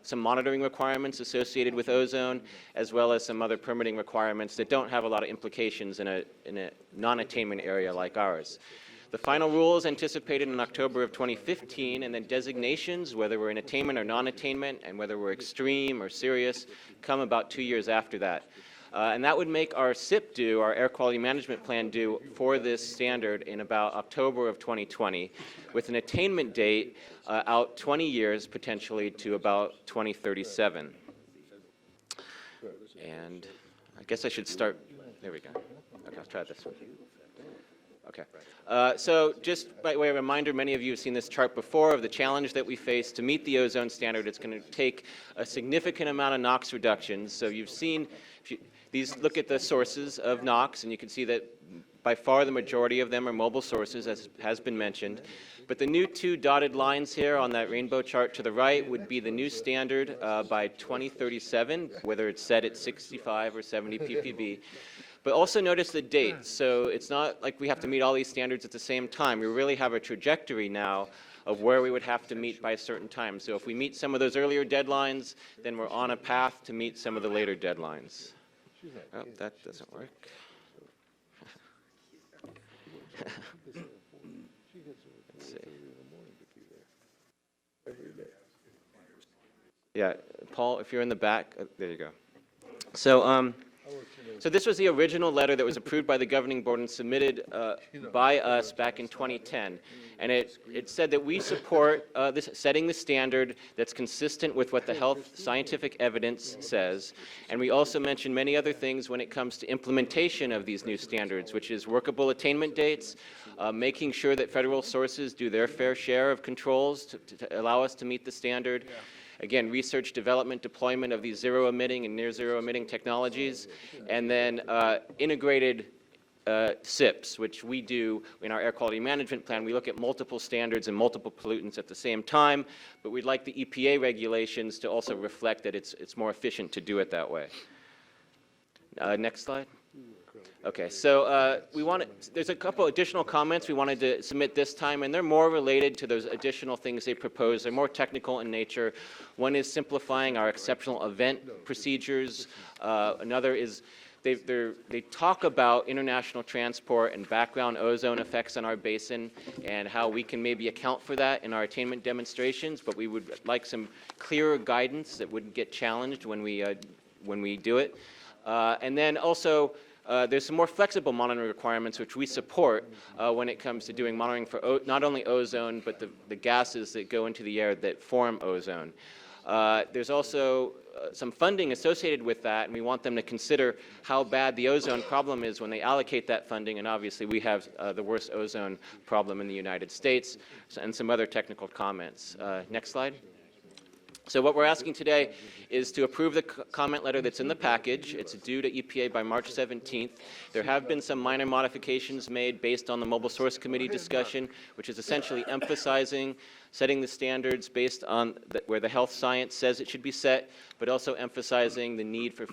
Some monitoring requirements associated with ozone, as well as some other permitting requirements that don't have a lot of implications in a non-attainment area like ours. The final rule is anticipated in October of 2015, and then designations, whether we're in attainment or non-attainment, and whether we're extreme or serious, come about 2 years after that. And that would make our SIP due, our Air Quality Management Plan due for this standard in about October of 2020, with an attainment date out 20 years, potentially, to about 2037. And I guess I should start, there we go. Okay, I'll try this one. Okay. So just by way of reminder, many of you have seen this chart before of the challenge that we face to meet the ozone standard. It's going to take a significant amount of NOx reductions. So you've seen, these look at the sources of NOx, and you can see that by far the majority of them are mobile sources, as has been mentioned. But the new 2 dotted lines here on that rainbow chart to the right would be the new standard by 2037, whether it's set at 65 or 70 ppb. But also notice the dates. So it's not like we have to meet all these standards at the same time. We really have a trajectory now of where we would have to meet by a certain time. So if we meet some of those earlier deadlines, then we're on a path to meet some of the later deadlines. Oh, that doesn't work. Let's see. Yeah, Paul, if you're in the back, there you go. So this was the original letter that was approved by the governing board and submitted by us back in 2010. And it said that we support setting the standard that's consistent with what the health scientific evidence says. And we also mentioned many other things when it comes to implementation of these new standards, which is workable attainment dates, making sure that federal sources do their fair share of controls to allow us to meet the standard. Again, research, development, deployment of these zero-emitting and near-zero-emitting technologies, and then integrated SIPs, which we do in our air quality management plan. We look at multiple standards and multiple pollutants at the same time, but we'd like the EPA regulations to also reflect that it's more efficient to do it that way. Next slide. Okay, so there's a couple additional comments we wanted to submit this time, and they're more related to those additional things they propose. They're more technical in nature. One is simplifying our exceptional event procedures. Another is they talk about international transport and background ozone effects on our basin and how we can maybe account for that in our attainment demonstrations, but we would like some clearer guidance that wouldn't get challenged when we do it. And then also, there's some more flexible monitoring requirements which we support when it comes to doing monitoring for not only ozone, but the gases that go into the air that form ozone. There's also some funding associated with that, and we want them to consider how bad the ozone problem is when they allocate that funding, and obviously we have the worst ozone problem in the United States, and some other technical comments. Next slide. So what we're asking today is to approve the comment letter that's in the package. It's due to EPA by March 17th. There have been some minor modifications made based on the Mobile Source Committee discussion, which is essentially emphasizing setting the standards based on where the health science says it should be set, but also emphasizing the need for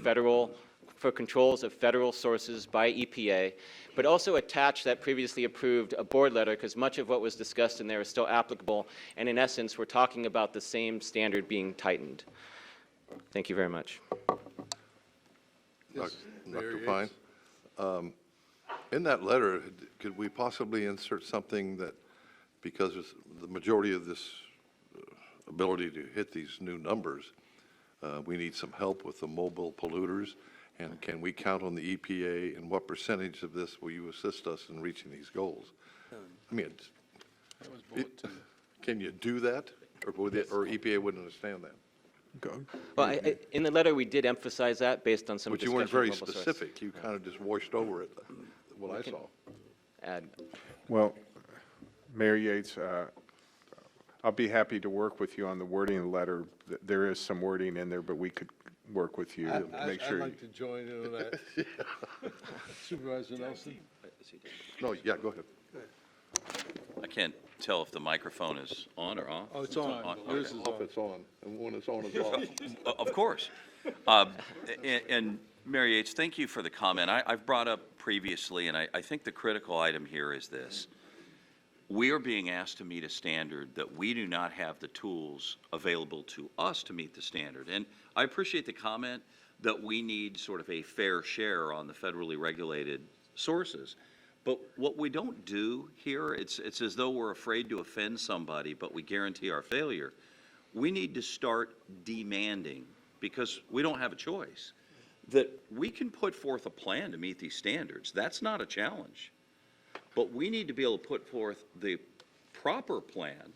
controls of federal sources by EPA, but also attach that previously approved board letter, because much of what was discussed in there is still applicable, and in essence, we're talking about the same standard being tightened. Thank you very much. Dr. Fine, in that letter, could we possibly insert something that, because the majority of this ability to hit these new numbers, we need some help with the mobile polluters? And can we count on the EPA, and what percentage of this will you assist us in reaching these goals? I mean, can you do that, or EPA wouldn't understand that? Well, in the letter, we did emphasize that based on some But you discussion weren't very of mobile source. specific. You kind of just washed over it, what I saw. Add. Well, Mayor Yates, I'll be happy to work with you on the wording of the letter. There is some wording in there, but we could work with you to make sure. I'd like to join in on that. Supervisor Nelson? No, yeah, go ahead. I can't tell if the microphone is on or off. Oh, it's on. Yours is Off, it's on, and when it's on, it's off. Of course. And Mary Yates, thank you for the comment. I've brought up previously, and I think the critical item here is this. We are being asked to meet a standard that we do not have the tools available to us to meet the standard. And I appreciate the comment that we need sort of a fair share on the federally regulated sources. But what we don't do here, it's as though we're afraid to offend somebody, but we guarantee our failure. We need to start demanding, because we don't have a choice, that we can put forth a plan to meet these standards. That's not a challenge. But we need to be able to put forth the proper plan.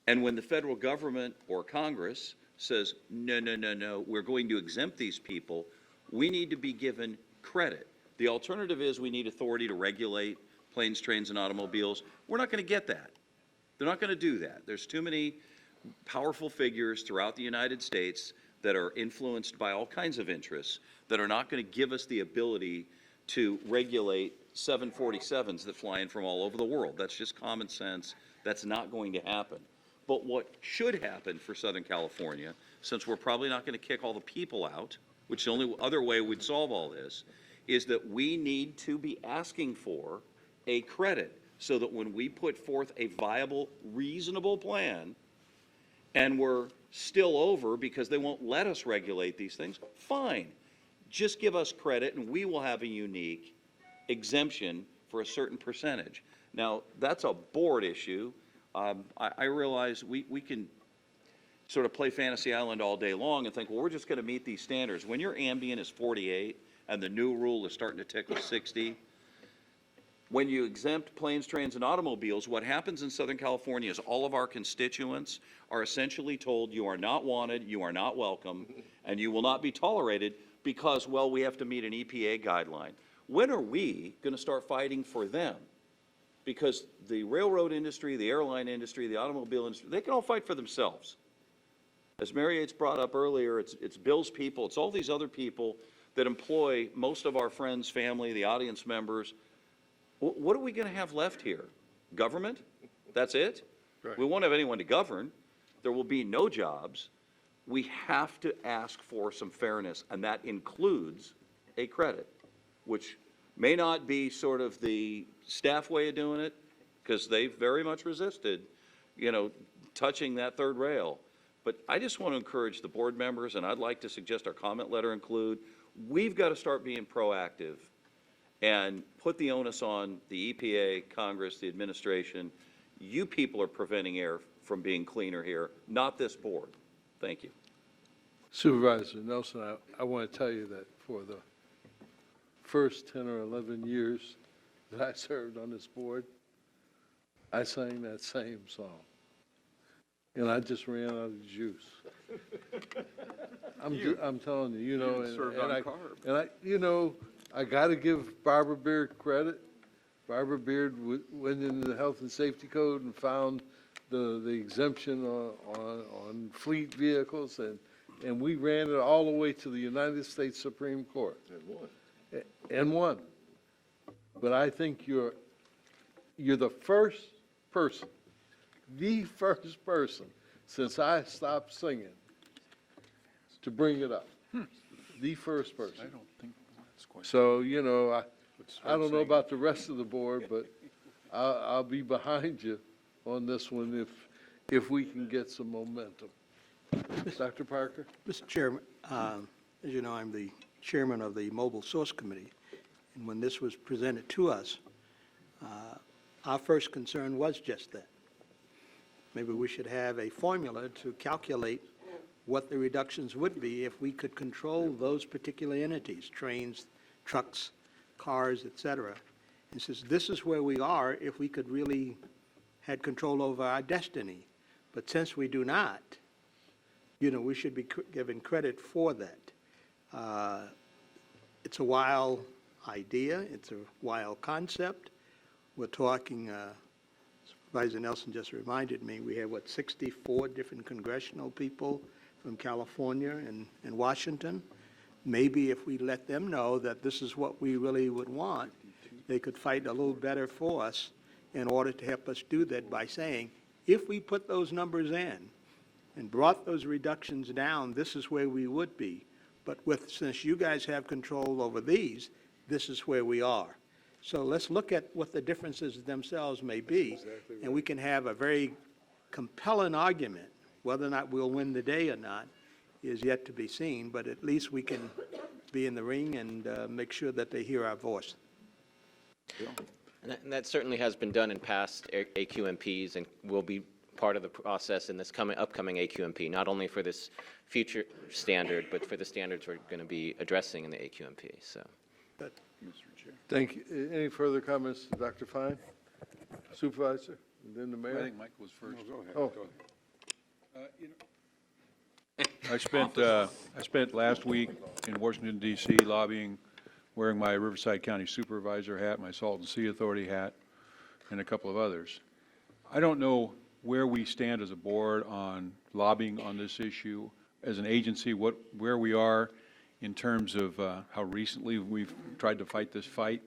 And when the federal government or Congress says, no, no, no, no, we're going to exempt these people, we need to be given credit. The alternative is we need authority to regulate planes, trains, and automobiles. We're not going to get that. They're not going to do that. There's too many powerful figures throughout the United States that are influenced by all kinds of interests that are not going to give us the ability to regulate 747s that fly in from all over the world. That's just common sense. That's not going to happen. But what should happen for Southern California, since we're probably not going to kick all the people out, which the only other way we'd solve all this, is that we need to be asking for a credit so that when we put forth a viable, reasonable plan, and we're still over because they won't let us regulate these things, fine. Just give us credit and we will have a unique exemption for a certain percentage. Now, that's a board issue. I realize we can sort of play Fantasy Island all day long and think, well, we're just going to meet these standards. When your ambient is 48 and the new rule is starting to tickle 60, when you exempt planes, trains, and automobiles, what happens in Southern California is all of our constituents are essentially told you are not wanted, you are not welcome, and you will not be tolerated because, well, we have to meet an EPA guideline. When are we going to start fighting for them? Because the railroad industry, the airline industry, the automobile industry, they can all fight for themselves. As Mary Yates brought up earlier, it's Bill's people, it's all these other people that employ most of our friends, family, the audience members. What are we going to have left here? Government? That's it? Right. We won't have anyone to govern. There will be no jobs. We have to ask for some fairness, and that includes a credit, which may not be sort of the staff way of doing it, because they've very much resisted, touching that third rail. But I just want to encourage the board members, and I'd like to suggest our comment letter include, we've got to start being proactive and put the onus on the EPA, Congress, the administration. You people are preventing air from being cleaner here, not this board. Thank you. Supervisor Nelson, I want to tell you that for the first 10 or 11 years that I served on this board, I sang that same song. And I just ran out of juice. I'm telling you, I got to give Barbara Beard credit. Barbara Beard went into the Health and Safety Code and found the exemption on fleet vehicles, and we ran it all the way to the United States Supreme Court. And won. But I think you're the first person, since I stopped singing, to bring it up. The first person. I don't think that's quite. So, you know, I don't know about the rest of the board, but I'll be behind you on this one if we can get some momentum. Dr. Parker? Mr. Chairman, as you know, I'm the chairman of the Mobile Source Committee, and when this was presented to us, our first concern was just that. Maybe we should have a formula to calculate what the reductions would be if we could control those particular entities, trains, trucks, cars, et cetera. And says, this is where we are if we could really had control over our destiny. But since we do not, you know, we should be given credit for that. It's a wild idea. It's a wild concept. We're talking, Supervisor Nelson just reminded me, we have, 64 different congressional people from California and Washington. Maybe if we let them know that this is what we really would want, they could fight a little better for us in order to help us do that by saying, if we put those numbers in and brought those reductions down, this is where we would be. But since you guys have control over these, this is where we are. So let's look at what the differences themselves may be, and we can have a very compelling argument. Whether or not we'll win the day or not is yet to be seen, but at least we can be in the ring and make sure that they hear our voice. And that certainly has been done in past AQMPs and will be part of the process in this upcoming AQMP, not only for this future standard, but for the standards we're going to be addressing in the AQMP. So, Thank you. Any further comments, Dr. Fine? Supervisor, and then the mayor? I think Mike was first. Oh. I spent last week in Washington, D.C. lobbying, wearing my Riverside County Supervisor hat, my Salton Sea Authority hat, and a couple of others. I don't know where we stand as a board on lobbying on this issue, as an agency, where we are in terms of how recently we've tried to fight this fight,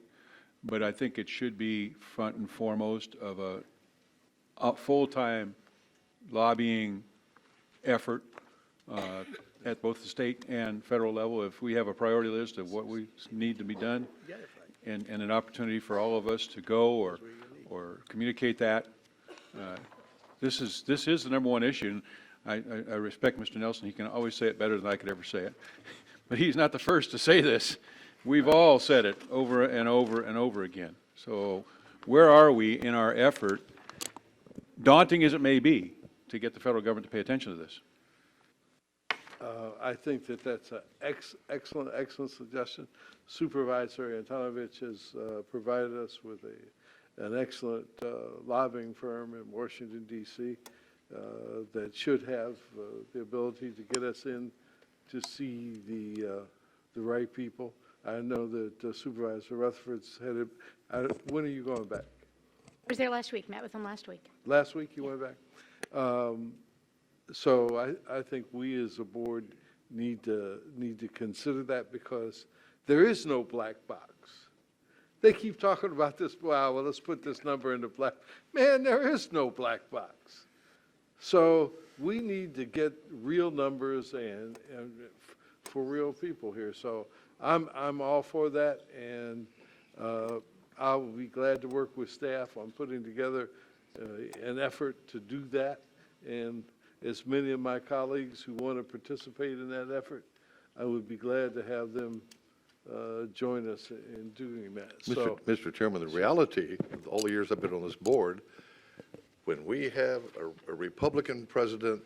but I think it should be front and foremost of a full-time lobbying effort at both the state and federal level. If we have a priority list of what we need to be done and an opportunity for all of us to go or communicate that, this is the number one issue. And I respect Mr. Nelson. He can always say it better than I could ever say it. But he's not the first to say this. We've all said it over and over and over again. So where are we in our effort, daunting as it may be, to get the federal government to pay attention to this? I think that's an excellent suggestion. Supervisor Antonovich has provided us with an excellent lobbying firm in Washington, D.C. That should have the ability to get us in to see the right people. I know that Supervisor Rutherford's headed. When are you going back? I was there last week, met with them last week. Last week you went back? So I think we as a board need to consider that, because there is no black box. They keep talking about this, well, let's put this number in the black. Man, there is no black box. So we need to get real numbers and for real people here. So I'm all for that, and I will be glad to work with staff on putting together an effort to do that. And as many of my colleagues who want to participate in that effort, I would be glad to have them join us in doing that. So, Mr. Chairman, the reality, of all the years I've been on this board, when we have a Republican president,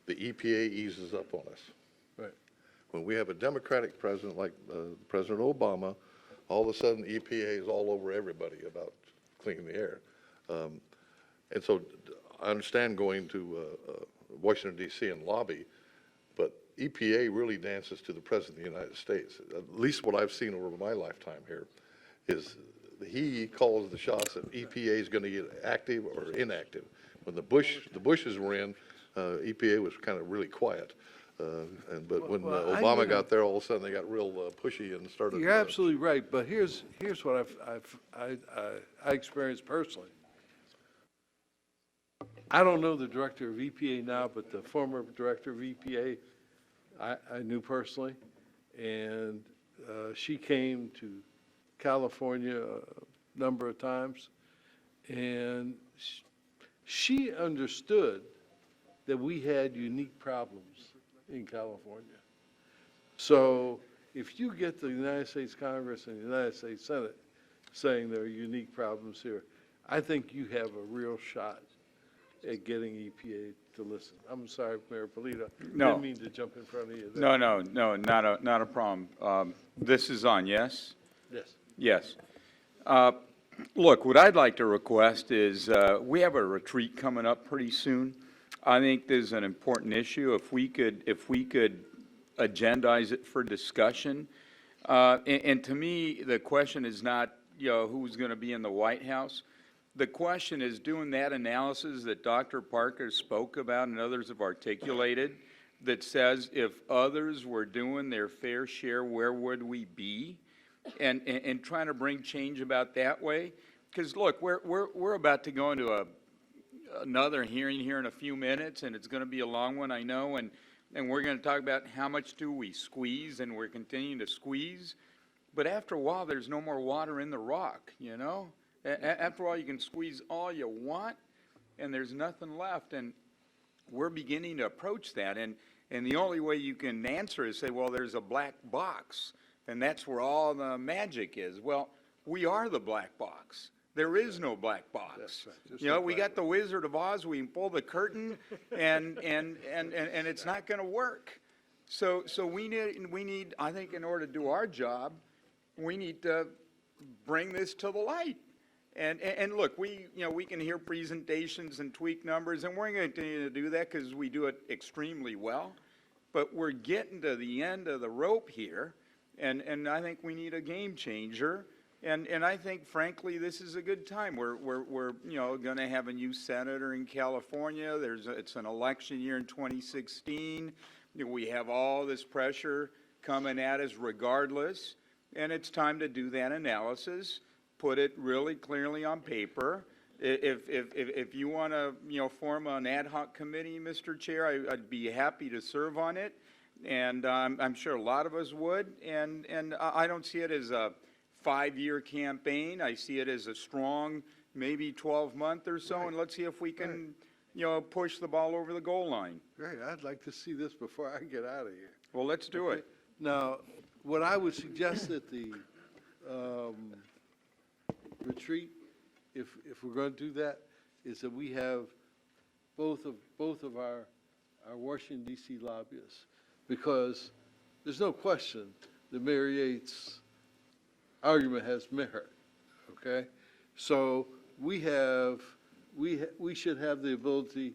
the EPA eases up on us. right. When we have a Democratic president like President Obama, all of a sudden EPA is all over everybody about cleaning the air. And so I understand going to Washington, D.C. and lobby, but EPA really dances to the President of the United States. At least what I've seen over my lifetime here is he calls the shots if EPA is going to get active or inactive. when the Bushes were in, EPA was kind of really quiet. But when Well, Obama got there, all of a sudden they got real pushy and started. You're absolutely right, but here's what I experienced personally. I don't know the director of EPA now, but the former director of EPA, I knew personally, and she came to California a number of times, and she understood that we had unique problems in California. So if you get the United States Congress and the United States Senate saying there are unique problems here, I think you have a real shot at getting EPA to listen. I'm sorry, Mayor Polito. No. Didn't mean to jump in front of you there. No, not a problem. This is on, yes? Yes. Yes. Look, what I'd like to request is, we have a retreat coming up pretty soon. I think there's an important issue. If we could agendize it for discussion. And to me, the question is not, who's going to be in the White House. The question is doing that analysis that Dr. Parker spoke about and others have articulated that says if others were doing their fair share, where would we be? And trying to bring change about that way. Because look, we're about to go into another hearing here in a few minutes, and it's going to be a long one, I know, and we're going to talk about how much do we squeeze, and we're continuing to squeeze. But after a while, there's no more water in the rock, you know? After all, you can squeeze all you want, and there's nothing left. And we're beginning to approach that. And the only way you can answer is say, well, there's a black box, and that's where all the magic is. Well, we are the black box. There is no black box. Right. You know, we got the Wizard of Oz. We can pull the curtain, and it's not going to work. So we need. I think in order to do our job, we need to bring this to the light. And look, we can hear presentations and tweak numbers, and we're going to continue to do that because we do it extremely well. But we're getting to the end of the rope here, and I think we need a game changer. And I think, frankly, this is a good time. We're going to have a new senator in California. It's an election year in 2016. We have all this pressure coming at us regardless, and it's time to do that analysis. Put it really clearly on paper. If you want to, form an ad hoc committee, Mr. Chair, I'd be happy to serve on it, and I'm sure a lot of us would. And I don't see it as a 5-year campaign. I see it as a strong, maybe 12-month or so, and let's see if we can, push the ball over the goal line. Great. I'd like to see this before I get out of here. Well, let's do it. Now, what I would suggest at the retreat, if we're going to do that, is that we have both of our Washington, D.C. lobbyists, because there's no question that Mayor Yates' argument has merit, okay? So we should have the ability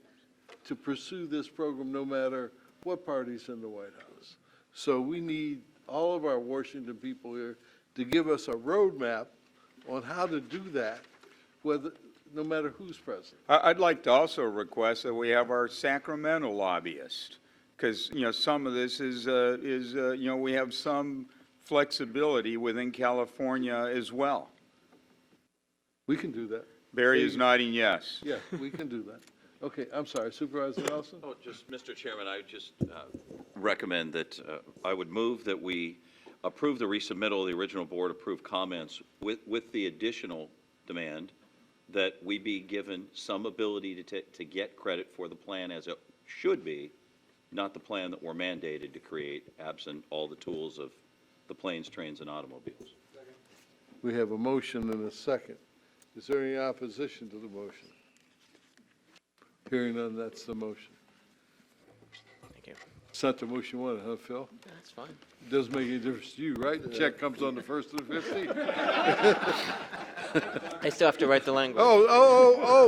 to pursue this program no matter what party's in the White House. So we need all of our Washington people here to give us a roadmap on how to do that, no matter who's president. I'd like to also request that we have our Sacramento lobbyist, because, some of this is we have some flexibility within California as well. We can do that. Barry is nodding yes. Yeah, we can do that. Okay, I'm sorry, Supervisor Nelson? Oh, just, Mr. Chairman, I just recommend that I would move that we approve the resubmittal of the original board-approved comments with the additional demand that we be given some ability to get credit for the plan as it should be, not the plan that we're mandated to create, absent all the tools of the planes, trains, and automobiles. We have a motion and a second. Is there any opposition to the motion? Hearing none, that's the motion. Thank you. It's not the motion you wanted, huh, Phil? That's fine. It doesn't make any difference to you, right? The check comes on the 1st of the 15th. I still have to write the language.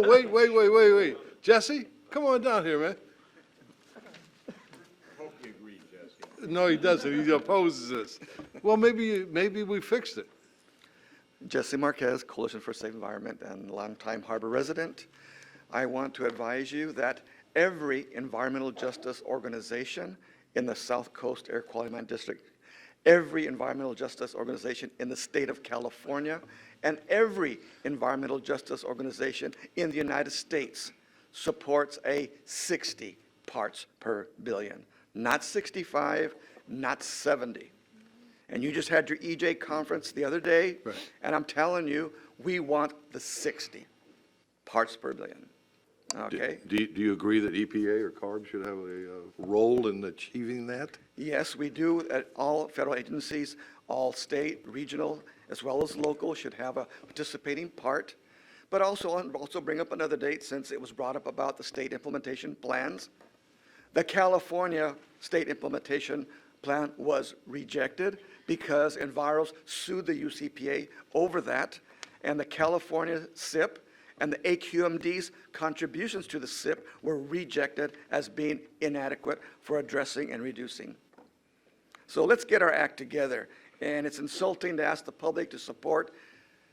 Wait. Jesse, come on down here, man. Hope you agree, Jesse. No, he doesn't. He opposes this. Well, maybe we fixed it. Jesse Marquez, Coalition for a Safe Environment, and longtime harbor resident. I want to advise you that every environmental justice organization in the South Coast Air Quality Management District, every environmental justice organization in the state of California, and every environmental justice organization in the United States supports a 60 parts per billion, not 65, not 70. And you just had your EJ conference the other day, and I'm telling you, we want the 60 parts per billion. Okay? Do you agree that EPA or CARB should have a role in achieving that? Yes, we do. All federal agencies, all state, regional, as well as local, should have a participating part. But also bring up another date, since it was brought up about the state implementation plans. The California state implementation plan was rejected because Enviros sued the UCPA over that, and the California SIP and the AQMD's contributions to the SIP were rejected as being inadequate for addressing and reducing. So let's get our act together. And it's insulting to ask the public to support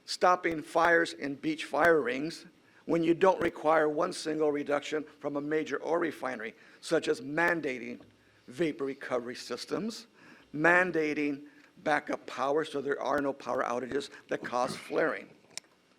stopping fires in beach fire rings when you don't require one single reduction from a major oil refinery, such as mandating vapor recovery systems, mandating backup power so there are no power outages that cause flaring.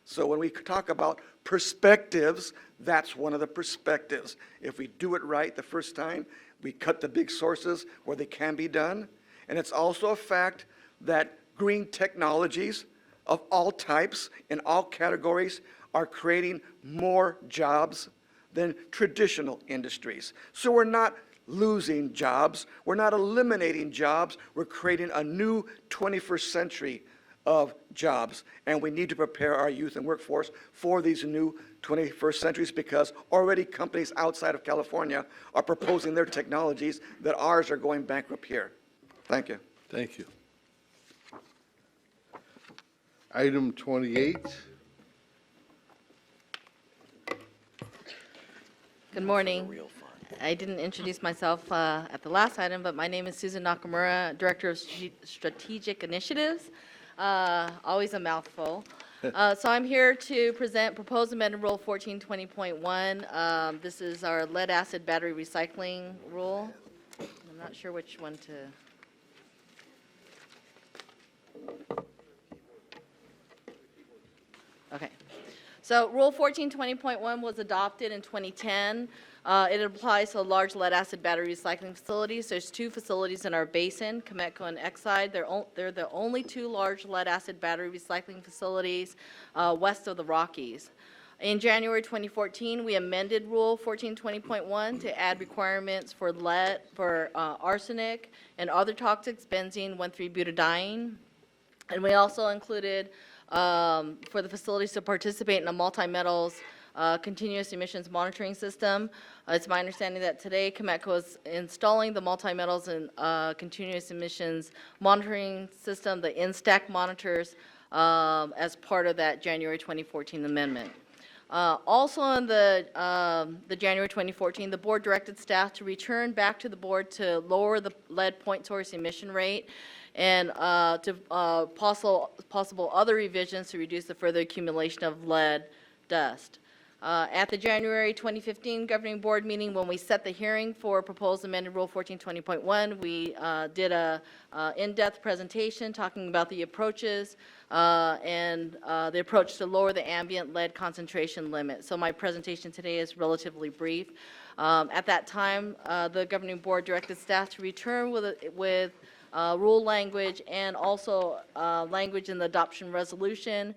So when we talk about perspectives, that's one of the perspectives. If we do it right the first time, we cut the big sources where they can be done. And it's also a fact that green technologies of all types in all categories are creating more jobs than traditional industries. So we're not losing jobs. We're not eliminating jobs. We're creating a new 21st century of jobs. And we need to prepare our youth and workforce for these new 21st centuries, because already companies outside of California are proposing their technologies that ours are going bankrupt here. Thank you. Thank you. Item 28. Good morning. I didn't introduce myself at the last item, but my name is Susan Nakamura, Director of Strategic Initiatives. Always a mouthful. So I'm here to present proposed amended rule 1420.1. This is our lead acid battery recycling rule. I'm not sure which one to. Okay. So Rule 1420.1 was adopted in 2010. It applies to large lead acid battery recycling facilities. There's two facilities in our basin, Cometco and Exide. They're the only two large lead acid battery recycling facilities west of the Rockies. In January 2014, we amended Rule 1420.1 to add requirements for lead, arsenic, and other toxics, benzene, 1,3-butadiene. And we also included for the facilities to participate in a multi-metals continuous emissions monitoring system. It's my understanding that today Cometco is installing the multi-metals and continuous emissions monitoring system, the INSTAC monitors, as part of that January 2014 amendment. Also in the January 2014, the board directed staff to return back to the board to lower the lead point source emission rate and to possible other revisions to reduce the further accumulation of lead dust. At the January 2015 governing board meeting, when we set the hearing for proposed amended rule 1420.1, we did a in-depth presentation talking about the approaches and the approach to lower the ambient lead concentration limit. So my presentation today is relatively brief. At that time, the governing board directed staff to return with rule language and also language in the adoption resolution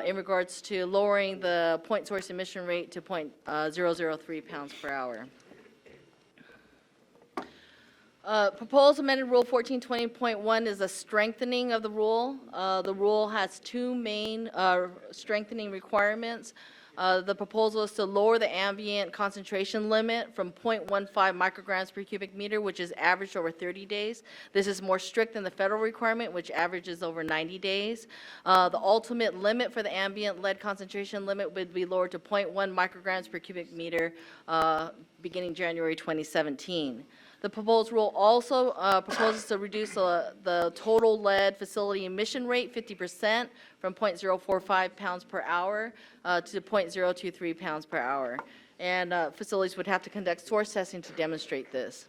in regards to lowering the point source emission rate to 0.003 pounds per hour. Proposed amended Rule 1420.1 is a strengthening of the rule. The rule has two main strengthening requirements. The proposal is to lower the ambient concentration limit from 0.15 micrograms per cubic meter, which is averaged over 30 days. This is more strict than the federal requirement, which averages over 90 days. The ultimate limit for the ambient lead concentration limit would be lowered to 0.1 micrograms per cubic meter beginning January 2017. The proposed rule also proposes to reduce the total lead facility emission rate 50% from 0.045 pounds per hour to 0.023 pounds per hour. And facilities would have to conduct source testing to demonstrate this.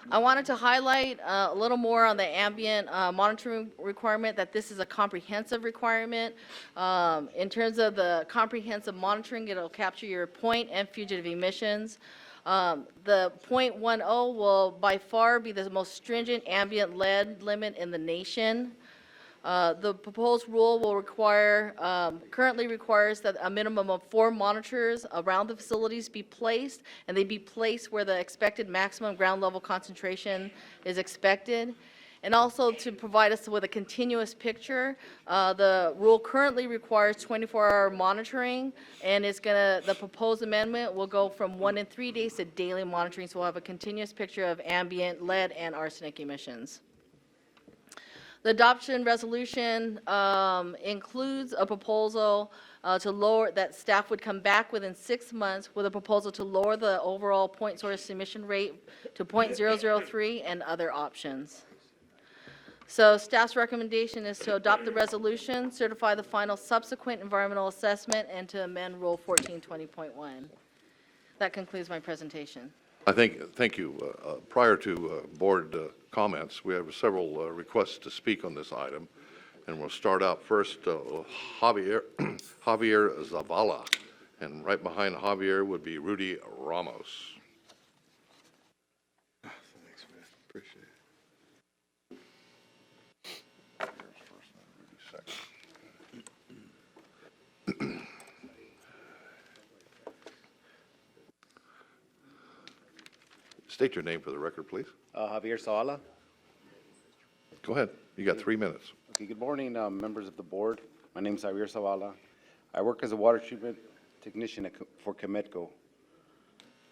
I wanted to highlight a little more on the ambient monitoring requirement, that this is a comprehensive requirement. In terms of the comprehensive monitoring, it'll capture your point and fugitive emissions. The 0.10 will by far be the most stringent ambient lead limit in the nation. The proposed rule will require, currently requires that a minimum of 4 monitors around the facilities be placed, and they be placed where the expected maximum ground level concentration is expected. And also to provide us with a continuous picture, the rule currently requires 24-hour monitoring, and the proposed amendment will go from 1 and 3 days to daily monitoring, so we'll have a continuous picture of ambient lead and arsenic emissions. The adoption resolution includes a proposal to lower, that staff would come back within 6 months with a proposal to lower the overall point source emission rate to 0.003 and other options. So staff's recommendation is to adopt the resolution, certify the final subsequent environmental assessment, and to amend Rule 1420.1. That concludes my presentation. Thank you. Prior to board comments, we have several requests to speak on this item, and we'll start out first, Javier Zavala, and right behind Javier would be Rudy Ramos. Thanks, man. Appreciate it. State your name for the record, please. Javier Zavala. Go ahead. You got 3 minutes. Okay, good morning, members of the board. My name is Javier Zavala. I work as a water treatment technician for Comedco.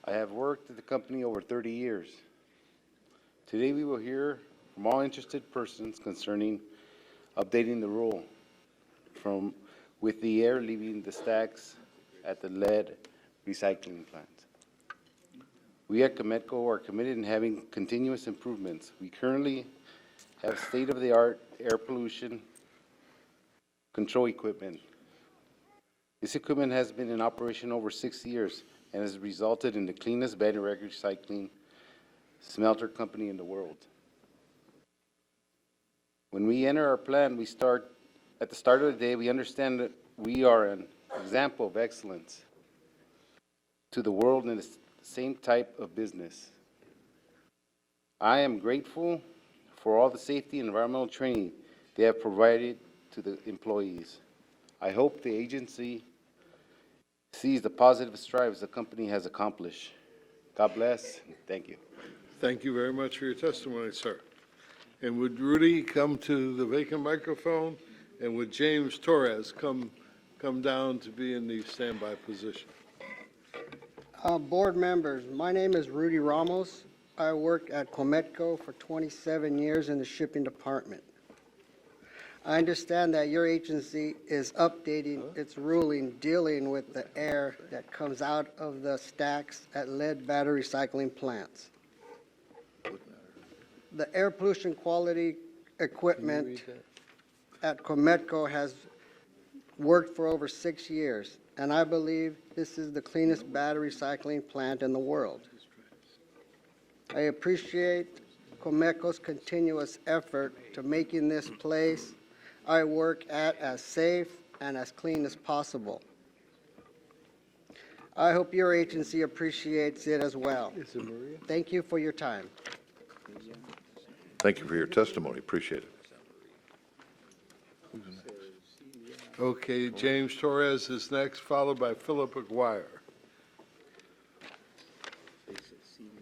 I have worked at the company over 30 years. Today we will hear from all interested persons concerning updating the rule with the air leaving the stacks at the lead recycling plant. We at Comedco are committed in having continuous improvements. We currently have state-of-the-art air pollution control equipment. This equipment has been in operation over 6 years and has resulted in the cleanest battery recycling smelter company in the world. When we enter our plant, at the start of the day, we understand that we are an example of excellence to the world in the same type of business. I am grateful for all the safety and environmental training they have provided to the employees. I hope the agency sees the positive strides the company has accomplished. God bless, and thank you. Thank you very much for your testimony, sir. And would Rudy come to the vacant microphone? And would James Torres come down to be in the standby position? Board members, my name is Rudy Ramos. I worked at Comedco for 27 years in the shipping department. I understand that your agency is updating its ruling dealing with the air that comes out of the stacks at lead battery recycling plants. The air pollution quality equipment at Comedco has worked for over 6 years, and I believe this is the cleanest battery recycling plant in the world. I appreciate Comedco's continuous effort to making this place I work at as safe and as clean as possible. I hope your agency appreciates it as well. Thank you for your time. Thank you for your testimony. Appreciate it. Okay, James Torres is next, followed by Philip Aguirre.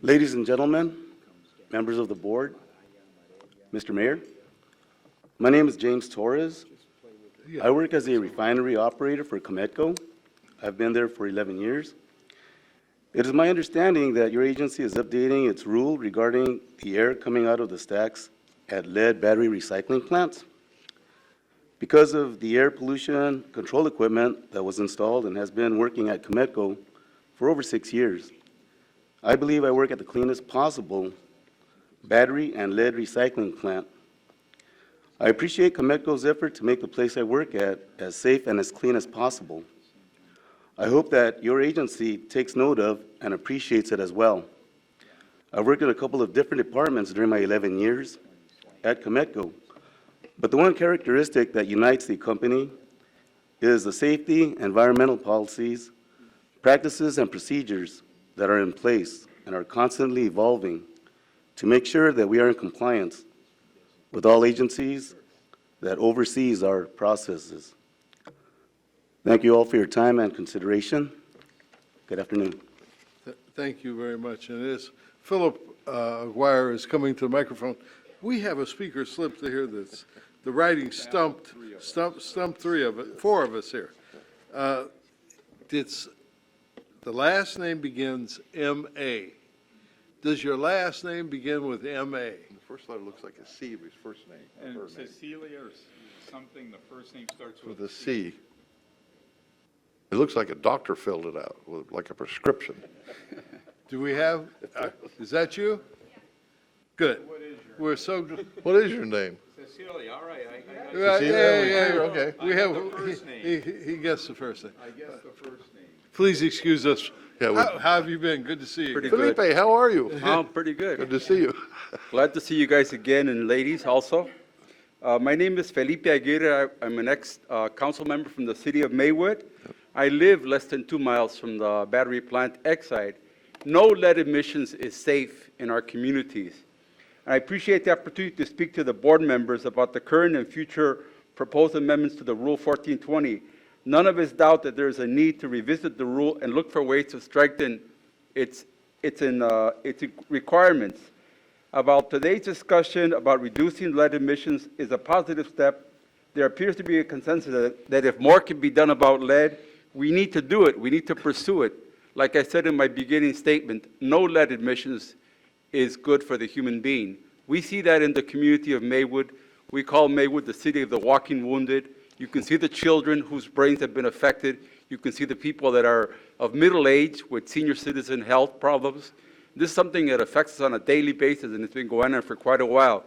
Ladies and gentlemen, members of the board, Mr. Mayor, my name is James Torres. I work as a refinery operator for Comedco. I've been there for 11 years. It is my understanding that your agency is updating its rule regarding the air coming out of the stacks at lead battery recycling plants. Because of the air pollution control equipment that was installed and has been working at Comedco for over 6 years, I believe I work at the cleanest possible battery and lead recycling plant. I appreciate Comedco's effort to make the place I work at as safe and as clean as possible. I hope that your agency takes note of and appreciates it as well. I've worked in a couple of different departments during my 11 years at Comedco, but the one characteristic that unites the company is the safety, environmental policies, practices, and procedures that are in place and are constantly evolving to make sure that we are in compliance with all agencies that oversees our processes. Thank you all for your time and consideration. Good afternoon. Thank you very much. And as Philip Aguirre is coming to the microphone, we have a speaker slip here that's the writing stumped four of us here. It's the last name begins M.A. Does your last name begin with M.A.? The first letter looks like a C of his first name. And Cecilia or something, the first name starts With a C. It looks like a doctor filled it out, with like a prescription. Do we have, is that you? Good. We're so, What is your name? Cecilia, all right. Right, yeah, okay. We have, the first name. he gets the first name. I guess the first name. Please excuse us. Yeah, How have you been? Good to see you. Pretty again. good. Felipe, how are you? I'm pretty good. Good to see you. Glad to see you guys again, and ladies also. My name is Felipe Aguirre. I'm an ex-council member from the city of Maywood. I live less than 2 miles from the battery plant Exide. No lead emissions is safe in our communities. And I appreciate the opportunity to speak to the board members about the current and future proposed amendments to the Rule 1420. None of us doubt that there is a need to revisit the rule and look for ways to strengthen its requirements. About today's discussion about reducing lead emissions is a positive step. There appears to be a consensus that if more can be done about lead, we need to do it. We need to pursue it. Like I said in my beginning statement, no lead emissions is good for the human being. We see that in the community of Maywood. We call Maywood the city of the walking wounded. You can see the children whose brains have been affected. You can see the people that are of middle age with senior citizen health problems. This is something that affects us on a daily basis, and it's been going on for quite a while.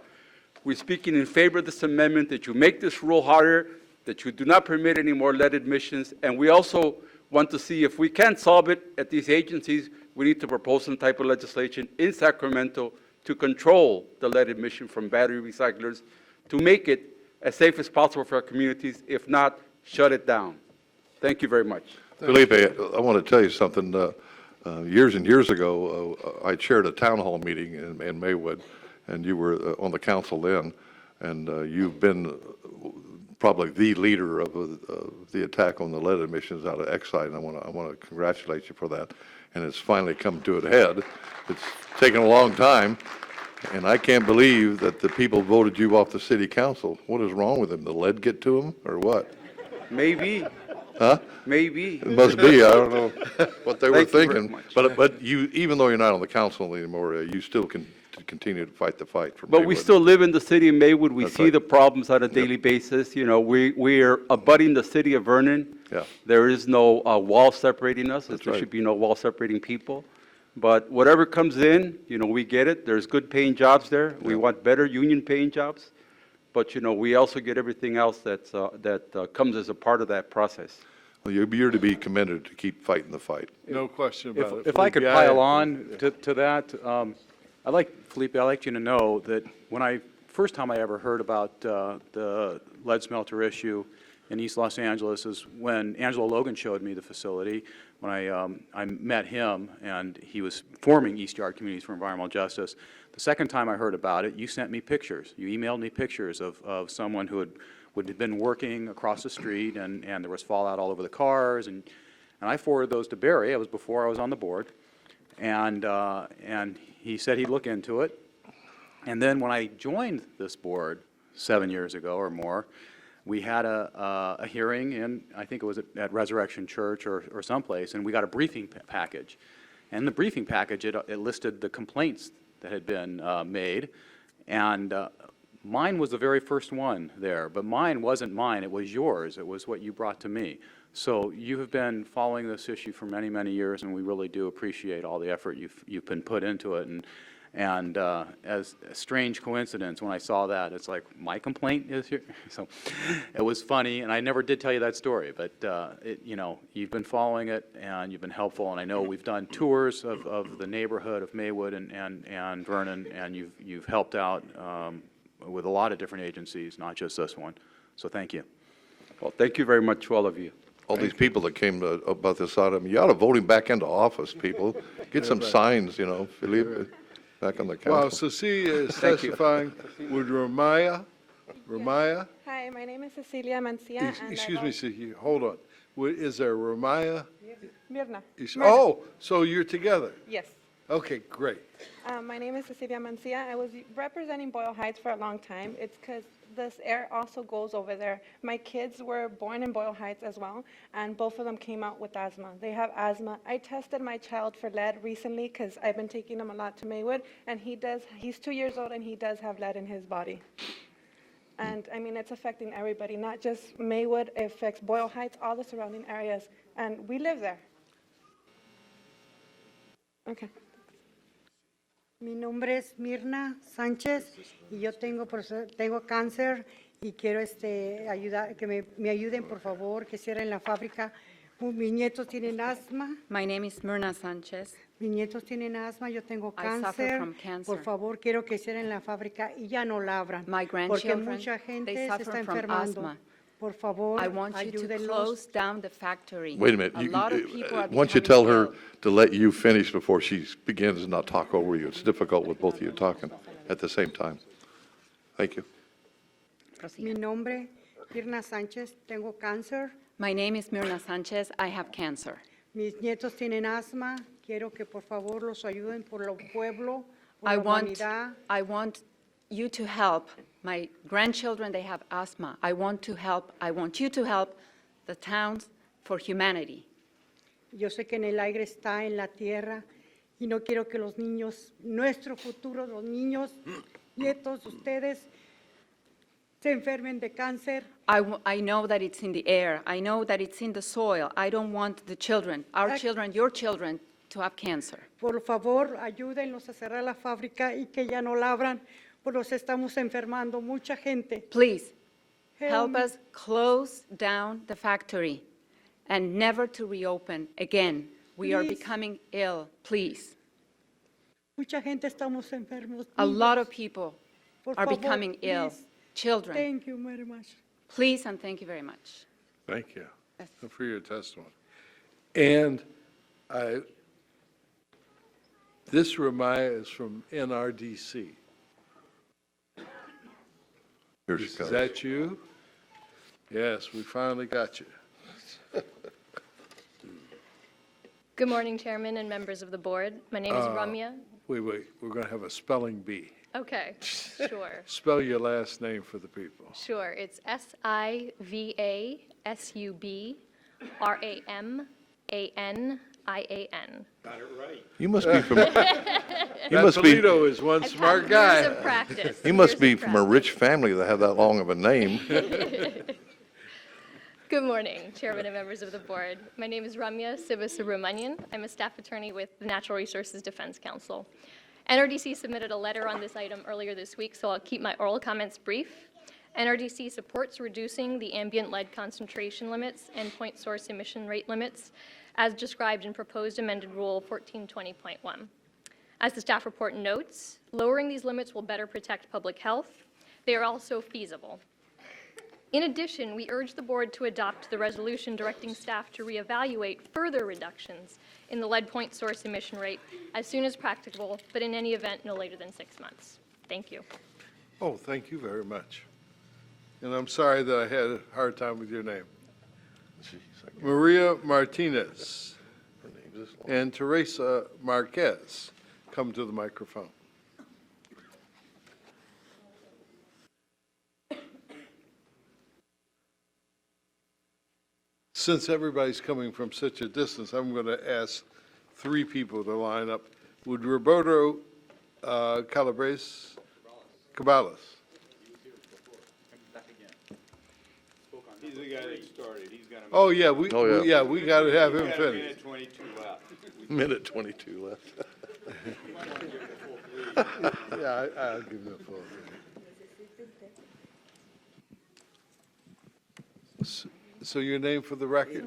We're speaking in favor of this amendment, that you make this rule harder, that you do not permit any more lead emissions, and we also want to see if we can't solve it at these agencies, we need to propose some type of legislation in Sacramento to control the lead emission from battery recyclers, to make it as safe as possible for our communities. If not, shut it down. Thank you very much. Felipe, I want to tell you something. Years and years ago, I chaired a town hall meeting in Maywood, and you were on the council then, and you've been probably the leader of the attack on the lead emissions out of Exide, and I want to congratulate you for that. And it's finally come to a head. It's taken a long time, and I can't believe that the people voted you off the city council. What is wrong with them? The lead get to them, or what? Maybe. Huh? Maybe. It must be. I don't know what they were Thank you very thinking. much. But you, even though you're not on the council anymore, you still can continue to fight the fight for But we Maywood. still live in the city of Maywood. We That's see right. the problems on a daily basis. You know, we are abutting the city of Vernon. Yeah. There is no wall separating us. That's There right. should be no wall separating people. But whatever comes in, you know, we get it. There's good paying jobs there. We want better union paying jobs. But, you know, we also get everything else that comes as a part of that process. Well, you're to be commended to keep fighting the fight. No question about it. If I could Felipe, pile on to that, Felipe, I'd like you to know that when first time I ever heard about the lead smelter issue in East Los Angeles is when Angelo Logan showed me the facility, when I met him, and he was forming East Yard Communities for Environmental Justice. The second time I heard about it, you sent me pictures. You emailed me pictures of someone who would have been working across the street, and there was fallout all over the cars, and I forwarded those to Barry. It was before I was on the board, and he said he'd look into it. And then when I joined this board 7 years ago or more, we had a hearing in, I think it was at Resurrection Church or someplace, and we got a briefing package. And the briefing package, it listed the complaints that had been made, and Mine was the very first one there, but mine wasn't mine, it was yours. It was what you brought to me. So you have been following this issue for many, many years, and we really do appreciate all the effort you've been put into it. And as a strange coincidence, when I saw that, it's like, my complaint is here? So it was funny, and I never did tell you that story, but you know, you've been following it, and you've been helpful, and I know we've done tours of the neighborhood of Maywood and Vernon, and you've helped out with a lot of different agencies, not just this one. So thank you. Well, thank you very much to all of you. All these people that came about this item, you ought to vote him back into office, people. Get some signs, you know, Felipe, back on the council. While Cecilia is testifying, would Ramaya? Hi, my name is Cecilia Mancia. and Excuse me, Cecilia, hold on. Is there Ramaya? Mirna. Oh, so you're together? Yes. Okay, great. My name is Cecilia Mancia. I was representing Boyle Heights for a long time. It's because this air also goes over there. My kids were born in Boyle Heights as well, and both of them came out with asthma. They have asthma. I tested my child for lead recently because I've been taking him a lot to Maywood, and he's 2 years old and he does have lead in his body. And I mean, it's affecting everybody, not just Maywood. It affects Boyle Heights, all the surrounding areas, and we live there. Okay. Mi nombre es Mirna Sánchez y yo tengo cáncer y quiero ayudar, que me ayuden por favor, que cierren la fábrica. Mis nietos tienen asma. My name is Myrna Sanchez. Mis nietos tienen asma, yo tengo I suffer cáncer. from cancer. Por favor, quiero que cierren la fábrica y ya no la abran. My Porque grandchildren, mucha gente they se suffer está from enfermando. asthma. Por favor, I want you to ayúdenlos. close down the factory. Wait a minute. A lot of people are Why don't you becoming tell her ill. to let you finish before she begins and not talk over you? It's difficult with both of you talking at the same time. Thank you. Mi nombre, Mirna Sánchez, tengo cáncer. My name is Myrna Sanchez. I have cancer. Mis nietos tienen asma. Quiero que por favor los ayuden por el pueblo, por I la want humanidad. you to help. My grandchildren, they have asthma. I want you to help the towns for humanity. Yo sé que en el aire está en la tierra y no quiero que los niños, nuestro futuro, los niños, nietos, ustedes, se enfermen de cáncer. I know that it's in the air. I know that it's in the soil. I don't want the children, our children, your children, to have cancer. Por favor, ayúdenlos a cerrar la fábrica y que ya no la abran, pues nos estamos enfermando, mucha gente. Please, help me. us close down the factory and never to reopen again. We are Please. becoming ill, please. Mucha gente estamos enfermos. A lot niños. of people Por are favor, becoming ill, please. children. Thank you very much. Please and thank you very much. Thank you for your testimony. And this Ramaya is from NRDC. Here she Is comes. that you? Yes, we finally got you. Good morning, Chairman and members of the board. My name is Ramya. Wait, we're going to have a spelling bee. Okay, sure. Spell your last name for the people. Sure, it's SIVASUBRAMANIAN. Got it right. You must be from. Toledo is one I've smart had guy. years of practice. You must years be of from a rich family that have that long of a name. Good morning, Chairman and members of the board. My name is Ramya Sivasubramanian. I'm a staff attorney with the Natural Resources Defense Council. NRDC submitted a letter on this item earlier this week, so I'll keep my oral comments brief. NRDC supports reducing the ambient lead concentration limits and point source emission rate limits as described in proposed amended Rule 1420.1. As the staff report notes, lowering these limits will better protect public health. They are also feasible. In addition, we urge the board to adopt the resolution directing staff to reevaluate further reductions in the lead point source emission rate as soon as practicable, but in any event, no later than 6 months. Thank you. Oh, thank you very much. And I'm sorry that I had a hard time with your name. Maria Martinez and Teresa Marquez, come to the microphone. Since everybody's coming from such a distance, I'm going to ask three people to line up. Would Roberto Cabales He's the guy that started. He's gonna. Oh, yeah, Oh, yeah. we got to have him Got a finish. minute 22 left. Minute 22 left. Yeah, I'll give him a full thing. So your name for the record?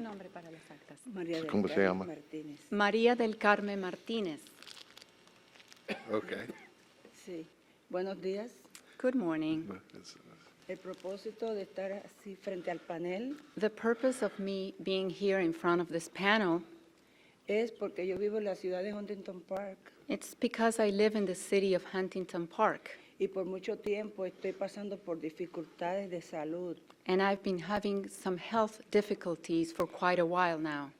¿Cómo se llama? María del Carmen Martínez. Okay. Sí, buenos días. Good morning. El propósito de estar así frente al panel The purpose of me being here in front of this panel, es porque yo vivo en la ciudad de Huntington Park it's because I live in the city of Huntington Park, y por mucho tiempo estoy pasando por dificultades de salud. and I've been having some health difficulties for quite a while now.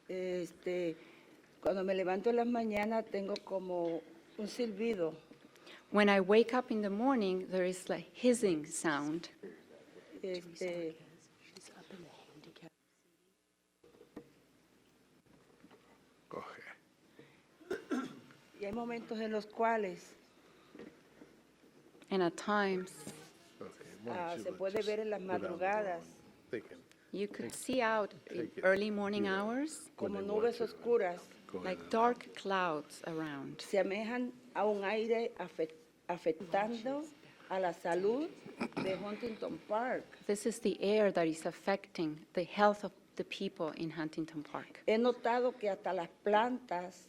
Cuando me levanto en las mañanas tengo como un silbido. When I wake up in the morning, there is like hissing sound. Este, y hay momentos en los cuales And at times, se puede ver en las madrugadas you could see out in early morning hours, como nubes oscuras like dark clouds around. se asemejan a un aire afectando a la salud de Huntington Park. This is the air that is affecting the health of the people in Huntington Park. He notado que hasta las plantas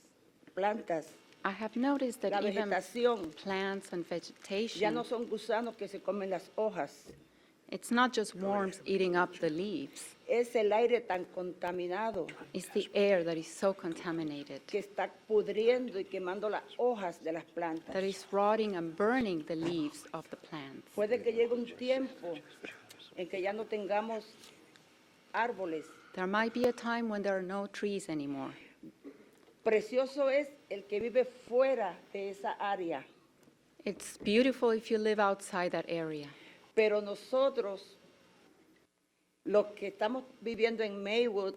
I have noticed that la even vegetación plants and ya vegetation, no son gusanos que se comen las hojas. it's not just worms eating up the leaves. Es el aire tan contaminado It's the air that is so contaminated, que está pudriendo y quemando las hojas de las plantas. that is rotting and burning the leaves of the plants. Puede que llegue un tiempo en que ya no tengamos árboles. There might be a time when there are no trees anymore. Precioso es el que vive fuera de esa área, It's beautiful if you live outside that area. pero nosotros, los que estamos viviendo en Maywood,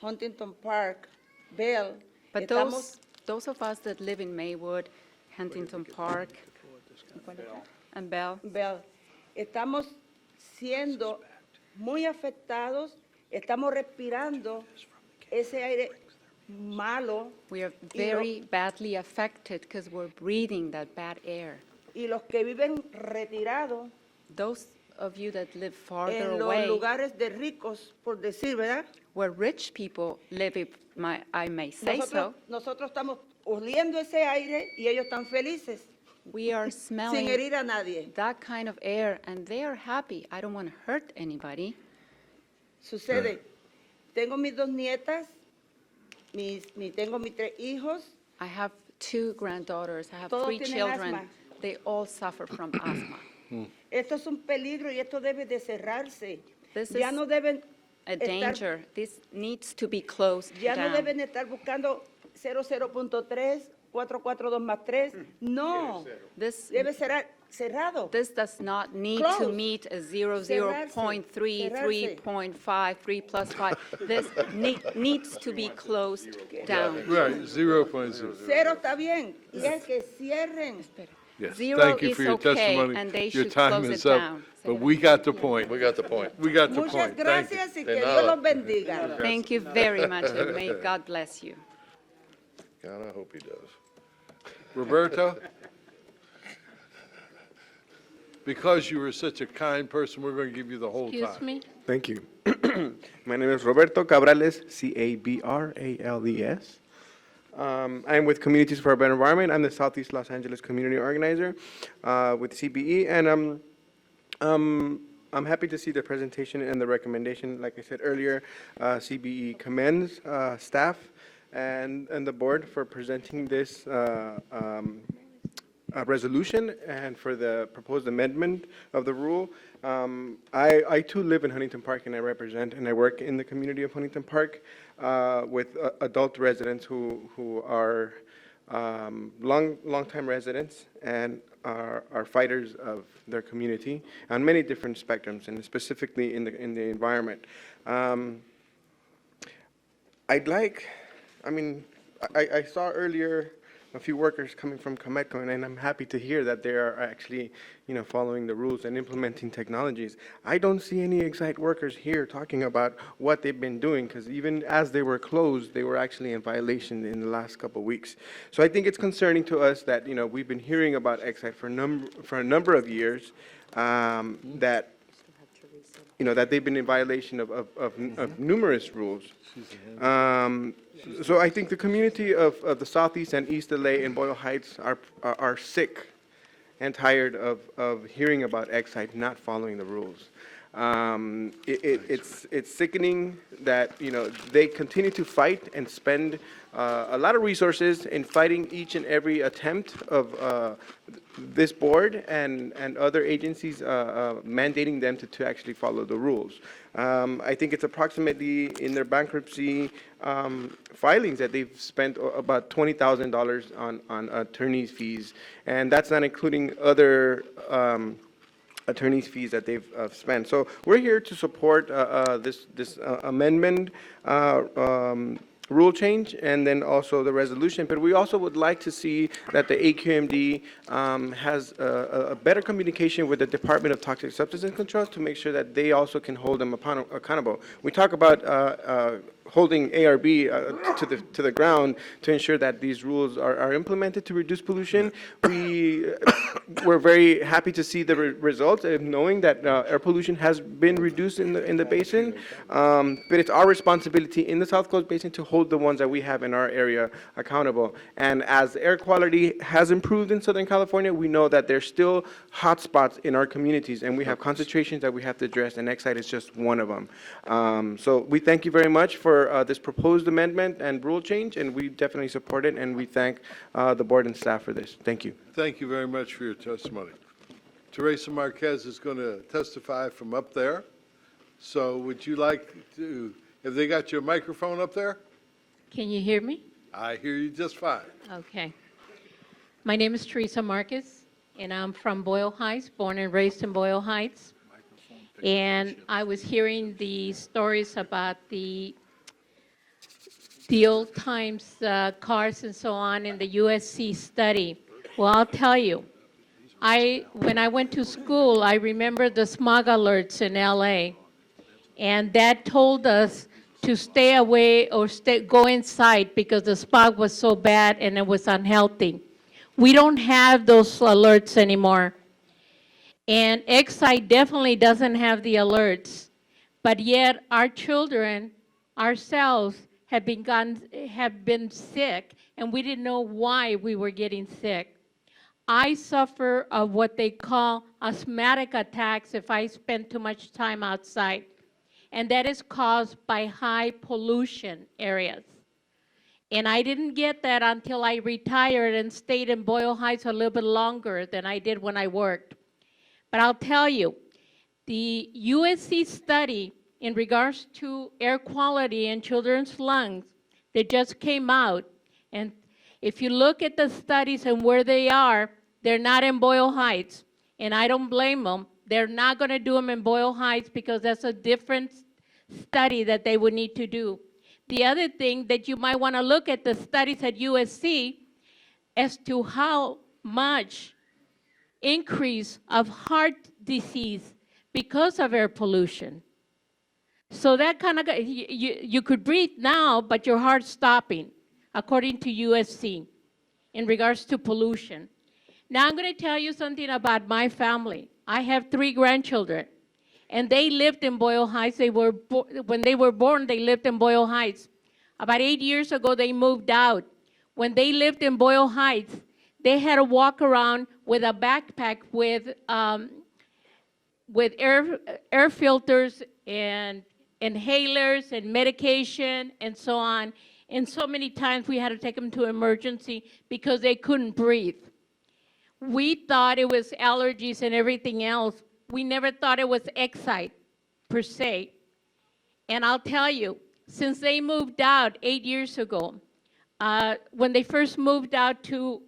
Huntington Park, Bell, But estamos those of us that live in Maywood, Huntington Park, and Bell, estamos siendo muy afectados, estamos respirando ese aire malo. we are very badly affected because we're breathing that bad air. Y los que viven retirados Those of you that live farther en los away, lugares de ricos, por decir, ¿verdad? where rich people live, if I may say so, Nosotros estamos oliendo ese aire y ellos están felices, we are sin smelling herir a nadie. that kind of air, and they are happy. I don't want to hurt anybody. Sucede, tengo mis dos nietas, tengo mis tres hijos, I have 2 granddaughters. I have Todos 3 tienen children. asma. They all suffer from asthma. esto es un peligro y esto debe de cerrarse. This Ya is no deben a estar, danger. This needs to be closed ya no down. deben estar buscando 00.3, 442 más 3. No, This, debe ser cerrado. this does not need to Close. meet a 0, Cerrarse. 0.3, Cerrarse. 3.5, 3 plus 5. This needs to be closed down. Right, 0.0. Cero está bien, y es que cierren. Yes, Zero thank you is for your okay, testimony. and they Your should time close is it up, down. but we got the point. We got the point. We got the Muchas point. Thank you. gracias y De que Dios nada. los bendiga. Thank you very much, and may God bless you. God, I hope he does. Roberto? Because you were such a kind person, we're going to give you the whole time. Excuse me? Thank you. My name is Roberto Cabrales, Cabrales. I'm with Communities for a Better Environment. I'm the Southeast Los Angeles Community Organizer with CBE, and I'm happy to see the presentation and the recommendation. Like I said earlier, CBE commends staff and the board for presenting this resolution and for the proposed amendment of the rule. I too live in Huntington Park, and I represent and I work in the community of Huntington Park with adult residents who are long-time residents and are fighters of their community on many different spectrums, and specifically in the environment. I saw earlier a few workers coming from Cometco, and I'm happy to hear that they are actually, following the rules and implementing technologies. I don't see any Excite workers here talking about what they've been doing, because even as they were closed, they were actually in violation in the last couple of weeks. So I think it's concerning to us that, we've been hearing about Excite for a number of years, that they've been in violation of numerous rules. So I think the community of the Southeast and East LA and Boyle Heights are sick and tired of hearing about Excite not following the rules. It's sickening that, they continue to fight and spend a lot of resources in fighting each and every attempt of this board and other agencies mandating them to actually follow the rules. I think it's approximately in their bankruptcy filings that they've spent about $20,000 on attorney's fees, and that's not including other attorney's fees that they've spent. So we're here to support this amendment, rule change, and then also the resolution. But we also would like to see that the AQMD has a better communication with the Department of Toxic Substances Control to make sure that they also can hold them accountable. We talk about holding ARB to the ground to ensure that these rules are implemented to reduce pollution. We're very happy to see the results of knowing that air pollution has been reduced in the basin, but it's our responsibility in the South Coast Basin to hold the ones that we have in our area accountable. And as air quality has improved in Southern California, we know that there's still hot spots in our communities, and we have concentrations that we have to address, and Excite is just one of them. So we thank you very much for this proposed amendment and rule change, and we definitely support it, and we thank the board and staff for this. Thank you. Thank you very much for your testimony. Teresa Marquez is going to testify from up there. So would you like to, have they got your microphone up there? Can you hear me? I hear you just fine. Okay. My name is Teresa Marcus, and I'm from Boyle Heights, born and raised in Boyle Heights. And I was hearing the stories about the old times cars and so on in the USC study. Well, I'll tell you, when I went to school, I remember the smog alerts in LA, and that told us to stay away or go inside because the smog was so bad and it was unhealthy. We don't have those alerts anymore. And Excite definitely doesn't have the alerts, but yet our children, ourselves, have been sick, and we didn't know why we were getting sick. I suffer of what they call asthmatic attacks if I spend too much time outside, and that is caused by high pollution areas. And I didn't get that until I retired and stayed in Boyle Heights a little bit longer than I did when I worked. But I'll tell you, the USC study in regards to air quality in children's lungs that just came out, and if you look at the studies and where they are, they're not in Boyle Heights, and I don't blame them. They're not going to do them in Boyle Heights because that's a different study that they would need to do. The other thing that you might want to look at the studies at USC as to how much increase of heart disease because of air pollution. So that kind of, you could breathe now, but your heart's stopping, according to USC, in regards to pollution. Now I'm going to tell you something about my family. I have 3 grandchildren, and they lived in Boyle Heights. When they were born, they lived in Boyle Heights. About 8 years ago, they moved out. When they lived in Boyle Heights, they had to walk around with a backpack with air filters and inhalers and medication and so on. And so many times we had to take them to emergency because they couldn't breathe. We thought it was allergies and everything else. We never thought it was Excite per se. And I'll tell you, since they moved out 8 years ago, when they first moved out to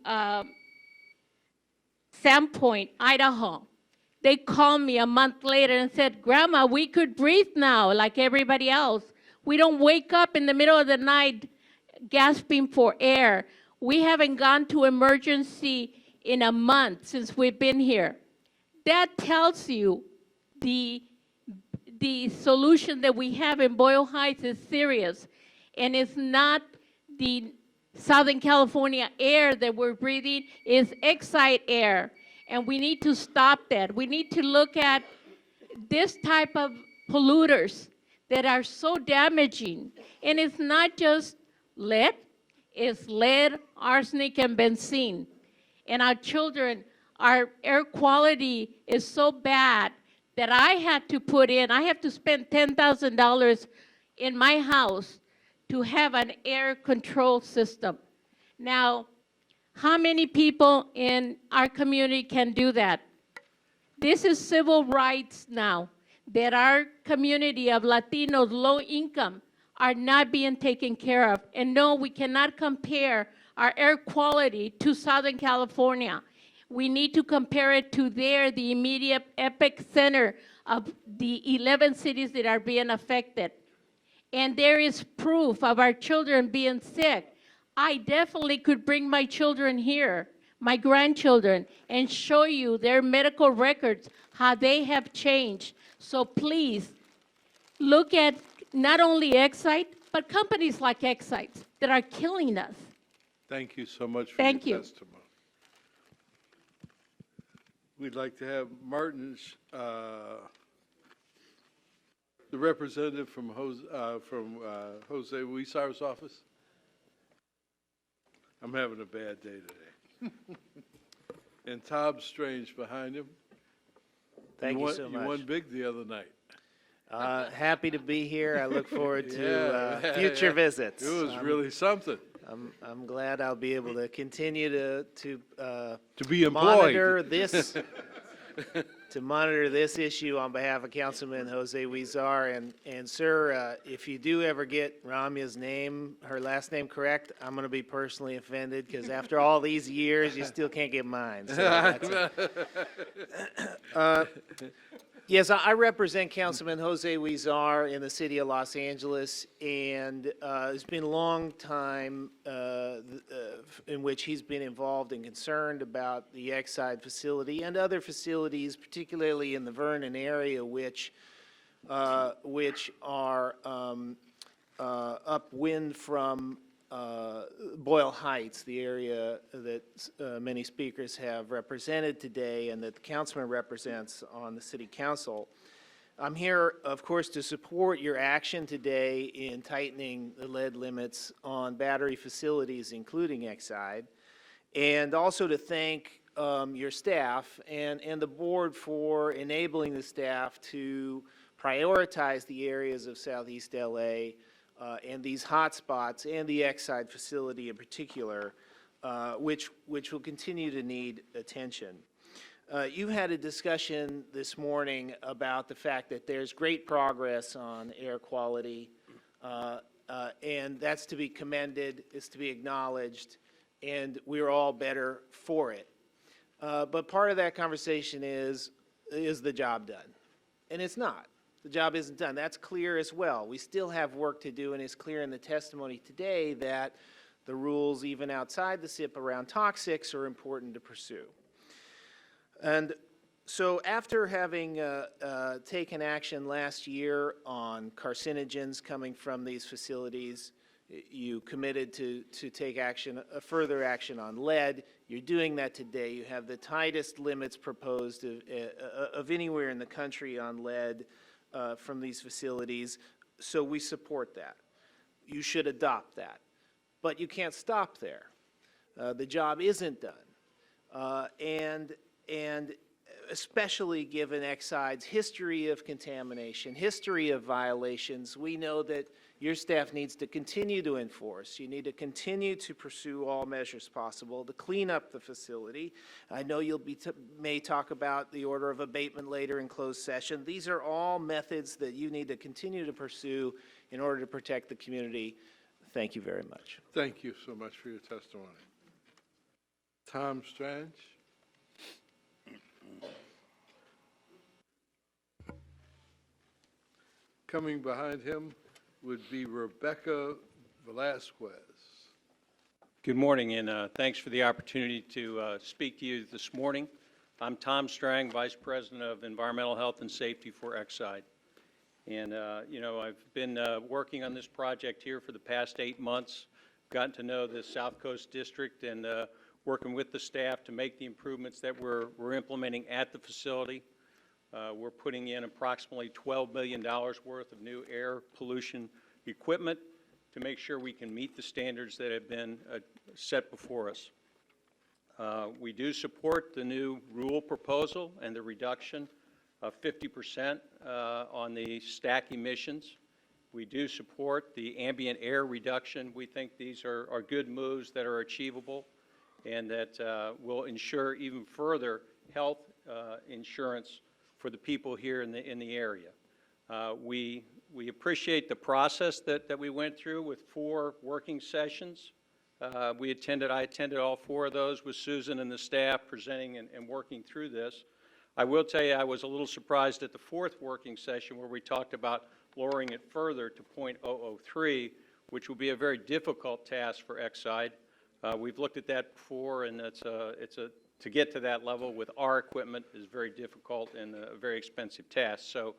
Sandpoint, Idaho, they called me a month later and said, "Grandma, we could breathe now like everybody else. We don't wake up in the middle of the night gasping for air. We haven't gone to emergency in a month since we've been here. That tells you the solution that we have in Boyle Heights is serious, and it's not the Southern California air that we're breathing, it's Exide air, and we need to stop that. We need to look at this type of polluters that are so damaging, and it's not just lead, it's lead, arsenic, and benzene. And our children, our air quality is so bad that I have to spend $10,000 in my house to have an air control system. Now, how many people in our community can do that? This is civil rights now, that our community of Latinos, low income, are not being taken care of. And no, we cannot compare our air quality to Southern California. We need to compare it to the immediate epicenter of the 11 cities that are being affected. And there is proof of our children being sick. I definitely could bring my children here, my grandchildren, and show you their medical records, how they have changed. So please, look at not only Exide, but companies like Exide that are killing us. Thank you so much for Thank your you. testimony. We'd like to have Martin, the representative from Jose Huizar's office. I'm having a bad day today. And Tom Strange behind him. Thank you so much. You won big the other night. Happy to be here. I look forward to Yeah, future yeah. visits. It was really something. I'm glad I'll be able to continue to be employed. monitor this to monitor this issue on behalf of Councilman Jose Huizar. And sir, if you do ever get Ramia's name, her last name correct, I'm going to be personally offended because after all these years, you still can't get mine. So that's yes, I represent Councilman Jose Huizar in the city of Los Angeles, and it's been a long time in which he's been involved and concerned about the Exide facility and other facilities, particularly in the Vernon area, which are upwind from Boyle Heights, the area that many speakers have represented today and that the councilman represents on the city council. I'm here, of course, to support your action today in tightening the lead limits on battery facilities, including Exide, and also to thank your staff and the board for enabling the staff to prioritize the areas of Southeast LA and these hotspots and the Exide facility in particular, which will continue to need attention. You had a discussion this morning about the fact that there's great progress on air quality, and that's to be commended, it's to be acknowledged, and we're all better for it. But part of that conversation is the job done? And it's not. The job isn't done. That's clear as well. We still have work to do, and it's clear in the testimony today that the rules, even outside the SIP around toxics, are important to pursue. And so after having taken action last year on carcinogens coming from these facilities, you committed to take action, further action on lead. You're doing that today. You have the tightest limits proposed of anywhere in the country on lead from these facilities, so we support that. You should adopt that. But you can't stop there. The job isn't done. And especially given Exide's history of contamination, history of violations, we know that your staff needs to continue to enforce. You need to continue to pursue all measures possible to clean up the facility. I know you'll may talk about the order of abatement later in closed session. These are all methods that you need to continue to pursue in order to protect the community. Thank you very much. Thank you so much for your testimony. Tom Strange. Coming behind him would be Rebecca Velasquez. Good morning, and thanks for the opportunity to speak to you this morning. I'm Tom Strang, Vice President of Environmental Health and Safety for Exide. And, you know, I've been working on this project here for the past 8 months, gotten to know the South Coast District and working with the staff to make the improvements that we're implementing at the facility. We're putting in approximately $12 million worth of new air pollution equipment to make sure we can meet the standards that have been set before us. We do support the new rule proposal and the reduction of 50% on the stack emissions. We do support the ambient air reduction. We think these are good moves that are achievable and that will ensure even further health insurance for the people here in the area. We appreciate the process that we went through with 4 working sessions. I attended all 4 of those with Susan and the staff presenting and working through this. I will tell you I was a little surprised at the 4th working session where we talked about lowering it further to .003, which will be a very difficult task for Exide. We've looked at that before, and to get to that level with our equipment is very difficult and a very expensive task. So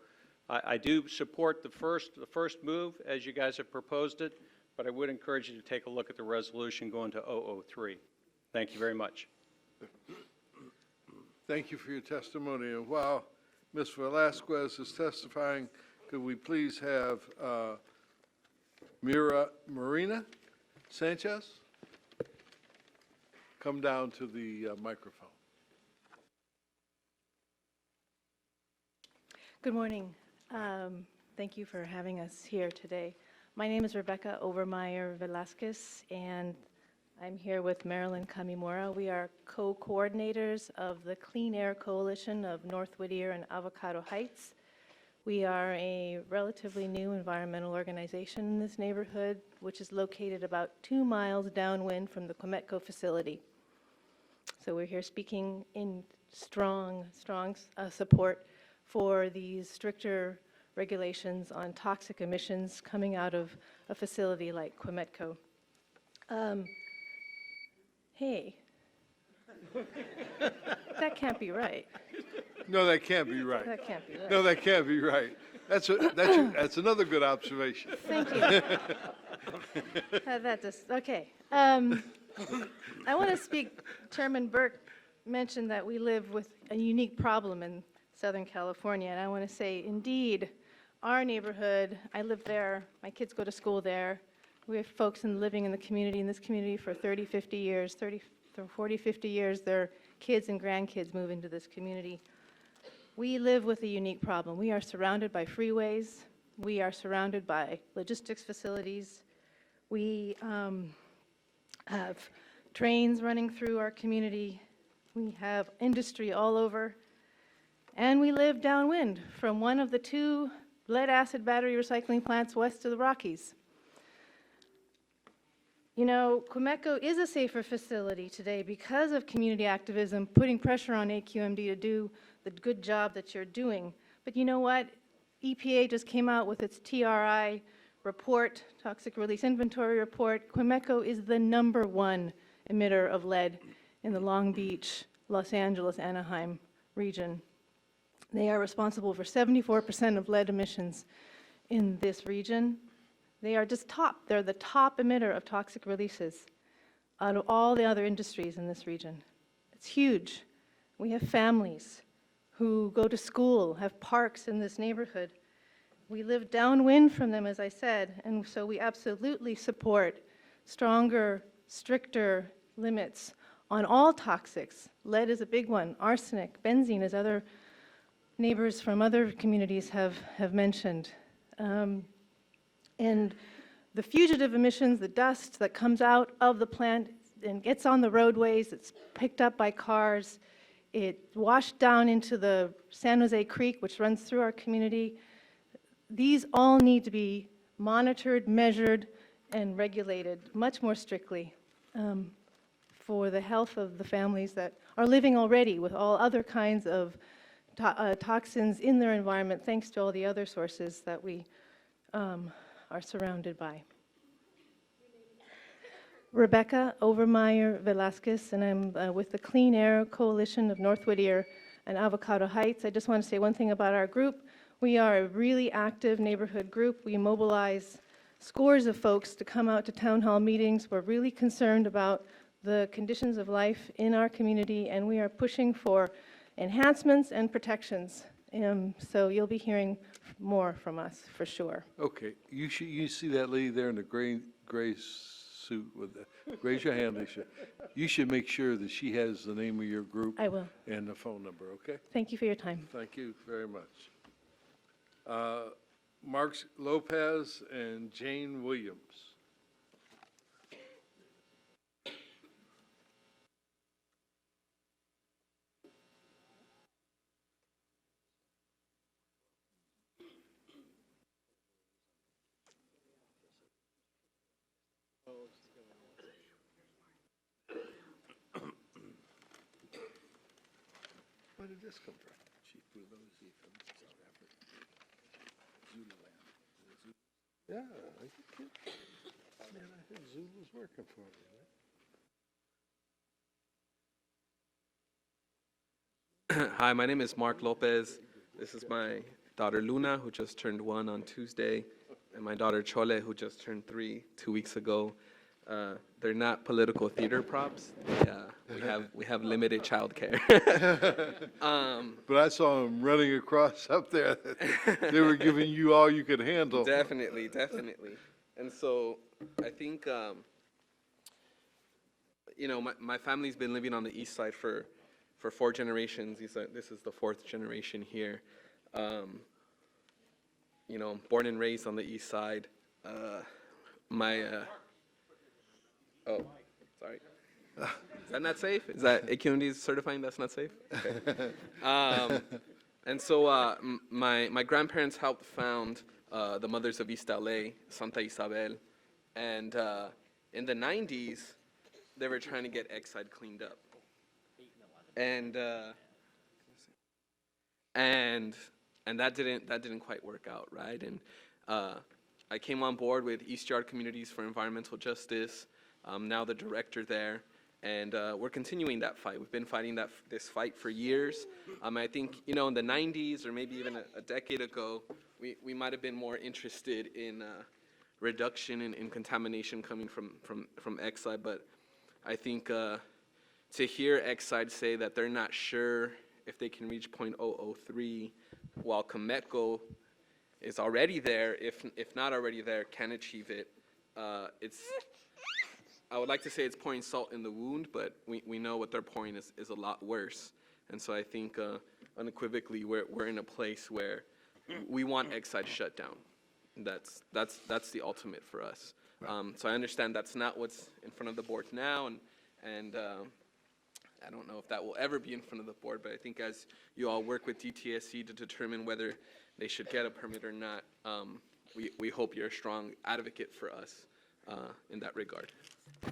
I do support the first move as you guys have proposed it, but I would encourage you to take a look at the resolution going to 003. Thank you very much. Thank you for your testimony. And while Ms. Velasquez is testifying, could we please have Marina Sanchez come down to the microphone? Good morning. Thank you for having us here today. My name is Rebecca Overmeyer Velasquez, and I'm here with Marilyn Kamimura. We are co-coordinators of the Clean Air Coalition of North Whittier and Avocado Heights. We are a relatively new environmental organization in this neighborhood, which is located about 2 miles downwind from the Quemetco facility. So we're here speaking in strong support for these stricter regulations on toxic emissions coming out of a facility like Quemetco. Hey, that can't be right. No, that can't be right. That can't be right. No, that can't be right. That's another good observation. Thank you. Okay. I want to speak, Chairman Burke mentioned that we live with a unique problem in Southern California, and I want to say, indeed, our neighborhood, I live there, my kids go to school there. We have folks living in this community for 30, 50 years, 40, 50 years. Their kids and grandkids move into this community. We live with a unique problem. We are surrounded by freeways. We are surrounded by logistics facilities. We have trains running through our community. We have industry all over. And we live downwind from one of the 2 lead-acid battery recycling plants west of the Rockies. You know, Quemetco is a safer facility today because of community activism, putting pressure on SCAQMD to do the good job that you're doing. But you know what? EPA just came out with its TRI report, Toxic Release Inventory report. Quemetco is the #1 emitter of lead in the Long Beach, Los Angeles, Anaheim region. They are responsible for 74% of lead emissions in this region. They are just top. They're the top emitter of toxic releases out of all the other industries in this region. It's huge. We have families who go to school, have parks in this neighborhood. We live downwind from them, as I said, and so we absolutely support stronger, stricter limits on all toxics. Lead is a big one, arsenic, benzene, as other neighbors from other communities have mentioned. And the fugitive emissions, the dust that comes out of the plant and gets on the roadways, it's picked up by cars, it washed down into the San Jose Creek, which runs through our community. These all need to be monitored, measured, and regulated much more strictly for the health of the families that are living already with all other kinds of toxins in their environment, thanks to all the other sources that we are surrounded by. Rebecca Overmeyer Velasquez, and I'm with the Clean Air Coalition of North Whittier and Avocado Heights. I just want to say one thing about our group. We are a really active neighborhood group. We mobilize scores of folks to come out to town hall meetings. We're really concerned about the conditions of life in our community, and we are pushing for enhancements and protections. So you'll be hearing more from us for sure. Okay, you see that lady there in the gray suit with the, raise your hand, Alicia. You should make sure that she has the name of your group. I will. And the phone number, okay? Thank you for your time. Thank you very much. Mark Lopez and Jane Williams. Where did this come from? Chief Bulozi from South Africa. Zululand. Yeah, I think man, I heard Zulu's working for me. Hi, my name is Mark Lopez. This is my daughter Luna, who just turned 1 on Tuesday, and my daughter Chole, who just turned 3 2 weeks ago. They're not political theater props. We have limited childcare. But I saw them running across up there. They were giving you all you could handle. Definitely. And so I think, my family's been living on the east side for 4 generations. This is the 4th generation here. Born and raised on the east side. Oh, sorry. Is that not safe? Is that SCAQMD certifying that's not safe? Okay. And so my grandparents helped found the Mothers of East LA, Santa Isabel, and in the 90s, they were trying to get Exide cleaned up. And that didn't quite work out, right? And I came on board with East Yard Communities for Environmental Justice. I'm now the director there, and we're continuing that fight. We've been fighting this fight for years. I think, in the 90s or maybe even a decade ago, we might have been more interested in reduction in contamination coming from Exide, but I think to hear Exide say that they're not sure if they can reach 0.003, while Cometco is already there, if not already there, can achieve it, I would like to say it's pouring salt in the wound, but we know what they're pouring is a lot worse. And so I think unequivocally we're in a place where we want Exide shut down. That's the ultimate for us. So I understand that's not what's in front of the board now, and I don't know if that will ever be in front of the board, but I think as you all work with DTSC to determine whether they should get a permit or not, we hope you're a strong advocate for us in that regard.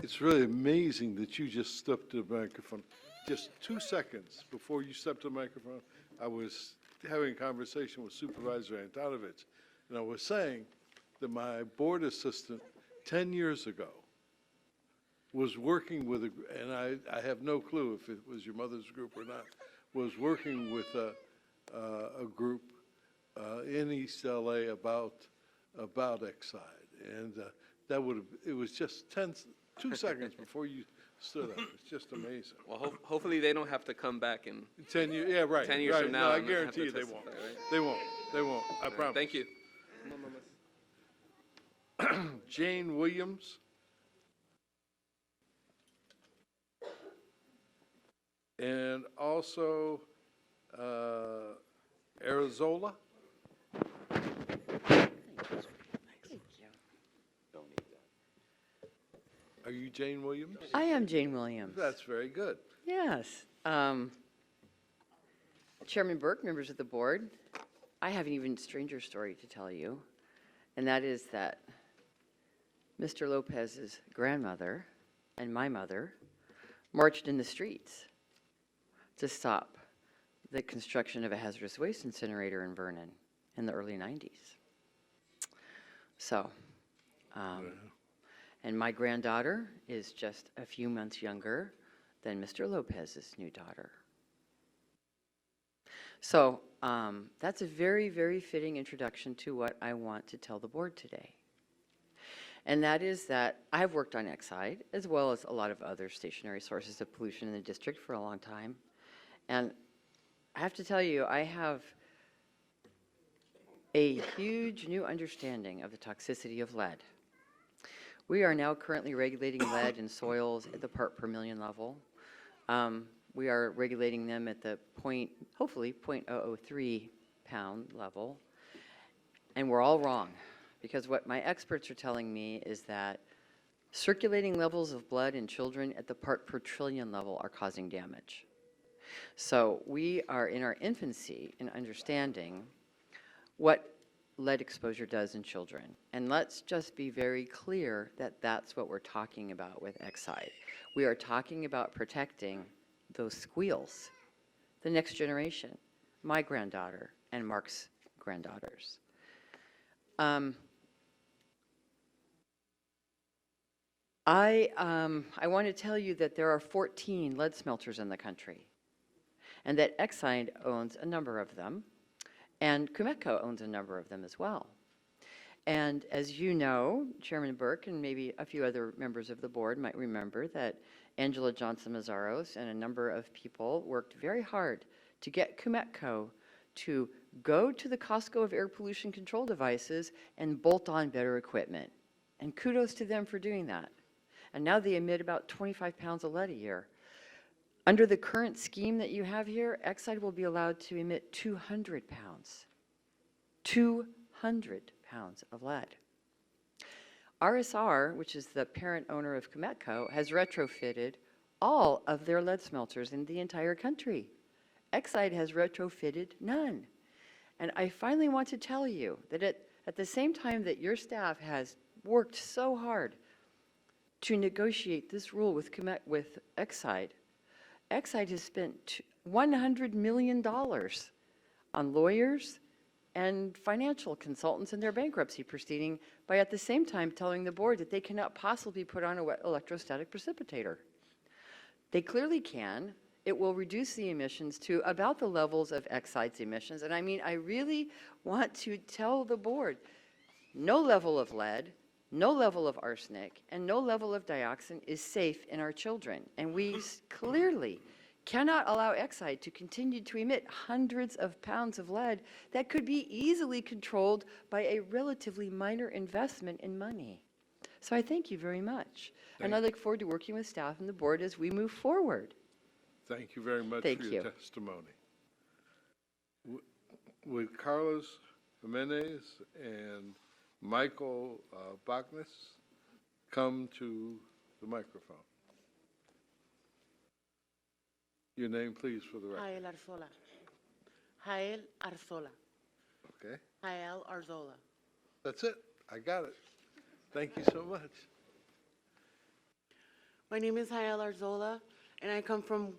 It's really amazing that you just stepped to the microphone. Just 2 seconds before you stepped to the microphone, I was having a conversation with Supervisor Antonovich, and I was saying that my board assistant 10 years ago was working with, and I have no clue if it was your mother's group or not, was working with a group in East LA about Exide. And it was just 2 seconds before you stood up. It's just amazing. Well, hopefully they don't have to come back in 10 years, yeah, right. 10 years right. from now. No, I and have guarantee to you they testify, won't. right? They won't, I promise. Thank you. Jane Williams. And also Arizola. Are you Jane Williams? I am Jane Williams. That's very good. Yes. Chairman Burke, members of the board, I have an even stranger story to tell you, and that is that Mr. Lopez's grandmother and my mother marched in the streets to stop the construction of a hazardous waste incinerator in Vernon in the early 90s. So, And my granddaughter is just a few months younger than Mr. Lopez's new daughter. So that's a very, very fitting introduction to what I want to tell the board today. And that is that I've worked on Exide, as well as a lot of other stationary sources of pollution in the district for a long time. And I have to tell you, I have a huge new understanding of the toxicity of lead. We are now currently regulating lead in soils at the part per million level. We are regulating them at the hopefully 0.003 pound level. And we're all wrong, because what my experts are telling me is that circulating levels of blood in children at the part per trillion level are causing damage. So we are in our infancy in understanding what lead exposure does in children. And let's just be very clear that that's what we're talking about with Exide. We are talking about protecting those squeals, the next generation, my granddaughter and Mark's granddaughters. I want to tell you that there are 14 lead smelters in the country, and that Exide owns a number of them, and Cumetco owns a number of them as well. And as you know, Chairman Burke and maybe a few other members of the board might remember that Angela Johnson-Mazzaros and a number of people worked very hard to get Cumetco to go to the Costco of air pollution control devices and bolt on better equipment. And kudos to them for doing that. And now they emit about 25 pounds of lead a year. Under the current scheme that you have here, Exide will be allowed to emit 200 pounds. 200 pounds of lead. RSR, which is the parent owner of Cumetco, has retrofitted all of their lead smelters in the entire country. Exide has retrofitted none. And I finally want to tell you that at the same time that your staff has worked so hard to negotiate this rule with Exide, Exide has spent $100 million on lawyers and financial consultants in their bankruptcy proceeding by at the same time telling the board that they cannot possibly put on an electrostatic precipitator. They clearly can. It will reduce the emissions to about the levels of Exide's emissions. And I mean, I really want to tell the board, no level of lead, no level of arsenic, and no level of dioxin is safe in our children. And we clearly cannot allow Exide to continue to emit hundreds of pounds of lead that could be easily controlled by a relatively minor investment in money. So I thank you very much. And I look forward to working with staff and the board as we move forward. Thank you very much Thank for your you. testimony. Would Carlos Jimenez and Michael Bachnes come to the microphone? Your name, please, for the record. Jael Arzola. Jael Arzola. Okay, Jael Arzola. that's it. I got it. Thank you so much. My name is Jael Arzola, and I come from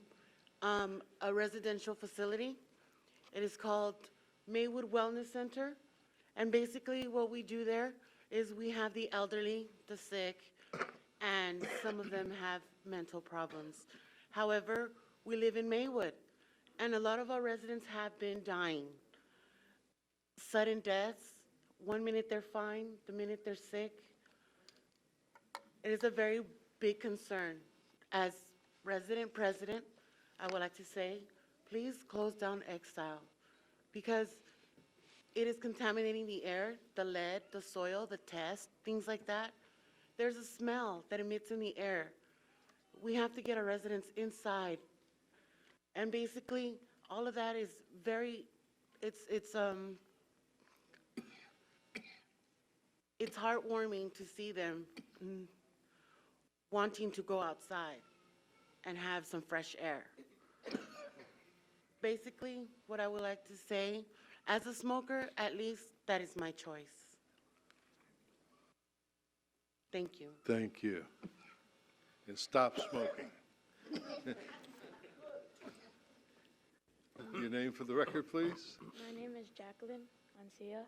a residential facility. It is called Maywood Wellness Center. And basically what we do there is we have the elderly, the sick, and some of them have mental problems. However, we live in Maywood, and a lot of our residents have been dying. Sudden deaths, 1 minute they're fine, the minute they're sick. It is a very big concern. As resident president, I would like to say, please close down Exile, because it is contaminating the air, the lead, the soil, the test, things like that. There's a smell that emits in the air. We have to get our residents inside. And basically, all of that is very, it's heartwarming to see them wanting to go outside and have some fresh air. Basically, what I would like to say, as a smoker, at least that is my choice. Thank you. Thank you. And stop smoking. Your name for the record, please? My name is Jacqueline Ancia.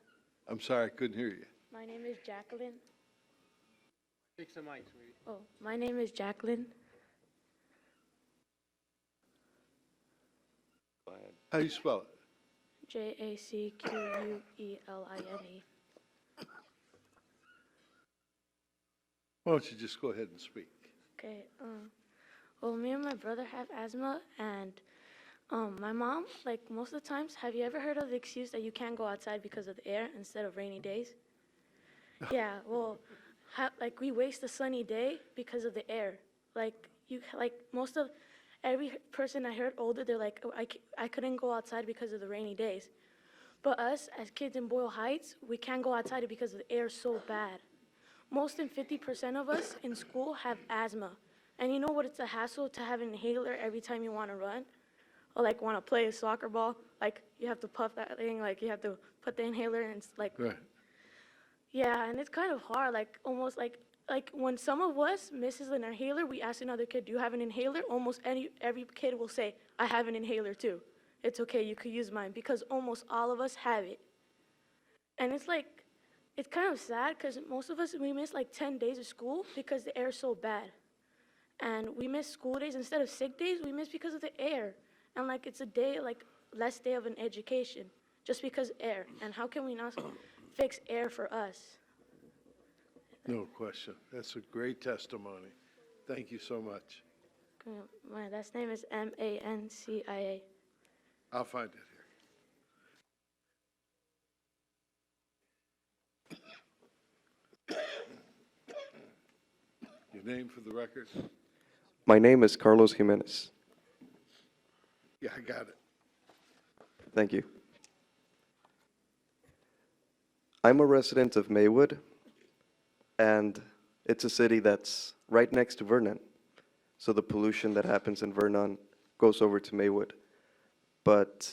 I'm sorry, I couldn't hear you. My name is Jacqueline. Take some mic, sweetie. Oh, my name is Jacqueline. How do you spell it? JACQUELINE. Why don't you just go ahead and speak? Okay. Well, me and my brother have asthma, and my mom, like most of the times, have you ever heard of the excuse that you can't go outside because of the air instead of rainy days? Yeah. Well, like we waste a sunny day because of the air. Like most of every person I heard older, they're like, oh, I couldn't go outside because of the rainy days. But us, as kids in Boyle Heights, we can't go outside because the air is so bad. Most than 50% of us in school have asthma. And you know what, it's a hassle to have an inhaler every time you want to run? Or like want to play a soccer ball, like you have to puff that thing, like you have to put the inhaler in, and it's like, Right. yeah, and it's kind of hard, like almost like when some of us misses an inhaler, we ask another kid, do you have an inhaler? Almost every kid will say, I have an inhaler too. It's okay, you could use mine, because almost all of us have it. And it's like, it's kind of sad because most of us, we miss like 10 days of school because the air is so bad. And we miss school days instead of sick days, we miss because of the air. And like it's a day, like less day of an education just because air. And how can we not fix air for us? No question. That's a great testimony. Thank you so much. My last name is MANCIA. I'll find it here. Your name for the record? My name is Carlos Jimenez. Yeah, I got it. Thank you. I'm a resident of Maywood, and it's a city that's right next to Vernon. So the pollution that happens in Vernon goes over to Maywood. But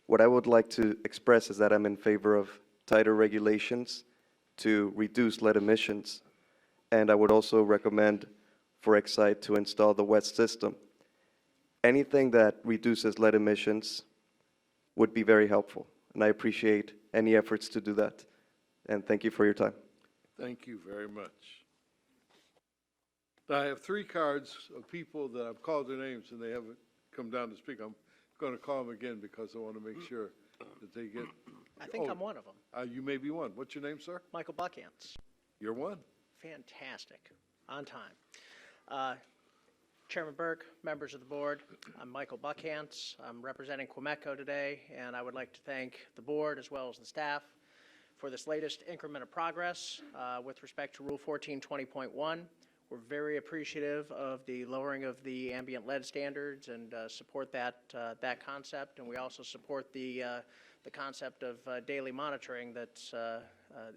what I would like to express is that I'm in favor of tighter regulations to reduce lead emissions. And I would also recommend for Exide to install the WET system. Anything that reduces lead emissions would be very helpful, and I appreciate any efforts to do that. And thank you for your time. Thank you very much. Now, I have 3 cards of people that I've called their names and they haven't come down to speak. I'm going to call them again because I want to make sure that they get. I think I'm one of them. You may be one. What's your name, sir? Michael Buckhands. You're one. Fantastic. On time. Chairman Burke, members of the board, I'm Michael Buckhands. I'm representing Quemeco today, and I would like to thank the board as well as the staff for this latest increment of progress with respect to Rule 1420.1. We're very appreciative of the lowering of the ambient lead standards and support that concept, and we also support the concept of daily monitoring that's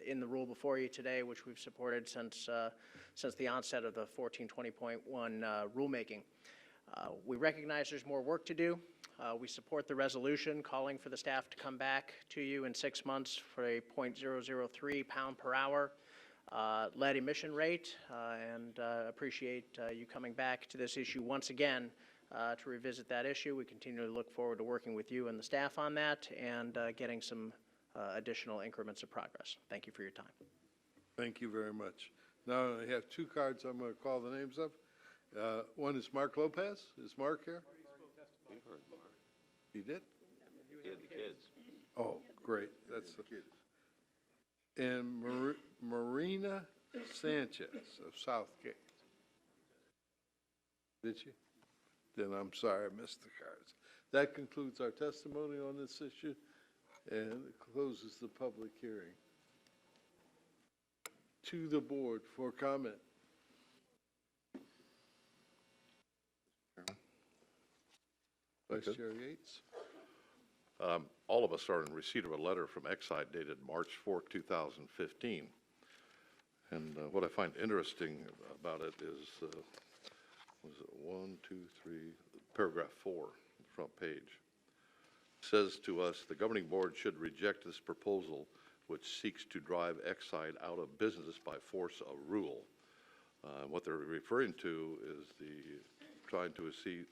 in the rule before you today, which we've supported since the onset of the 1420.1 rulemaking. We recognize there's more work to do. We support the resolution calling for the staff to come back to you in 6 months for a .003 pound per hour lead emission rate, and appreciate you coming back to this issue once again to revisit that issue. We continue to look forward to working with you and the staff on that and getting some additional increments of progress. Thank you for your time. Thank you very much. Now, I have 2 cards I'm going to call the names of. One is Mark Lopez. Is Mark here? He did? He had the kids. Oh, great. That's the kids. And Marina Sanchez of Southgate. Did you? Then I'm sorry I missed the cards. That concludes our testimony on this issue, and it closes the public hearing. To the board for comment. Vice Chair Yates. All of us are in receipt of a letter from Exide dated March 4, 2015. And what I find interesting about it is, was it 1, 2, 3, paragraph 4, front page. Says to us, the governing board should reject this proposal which seeks to drive Exide out of business by force of rule. What they're referring to is trying to achieve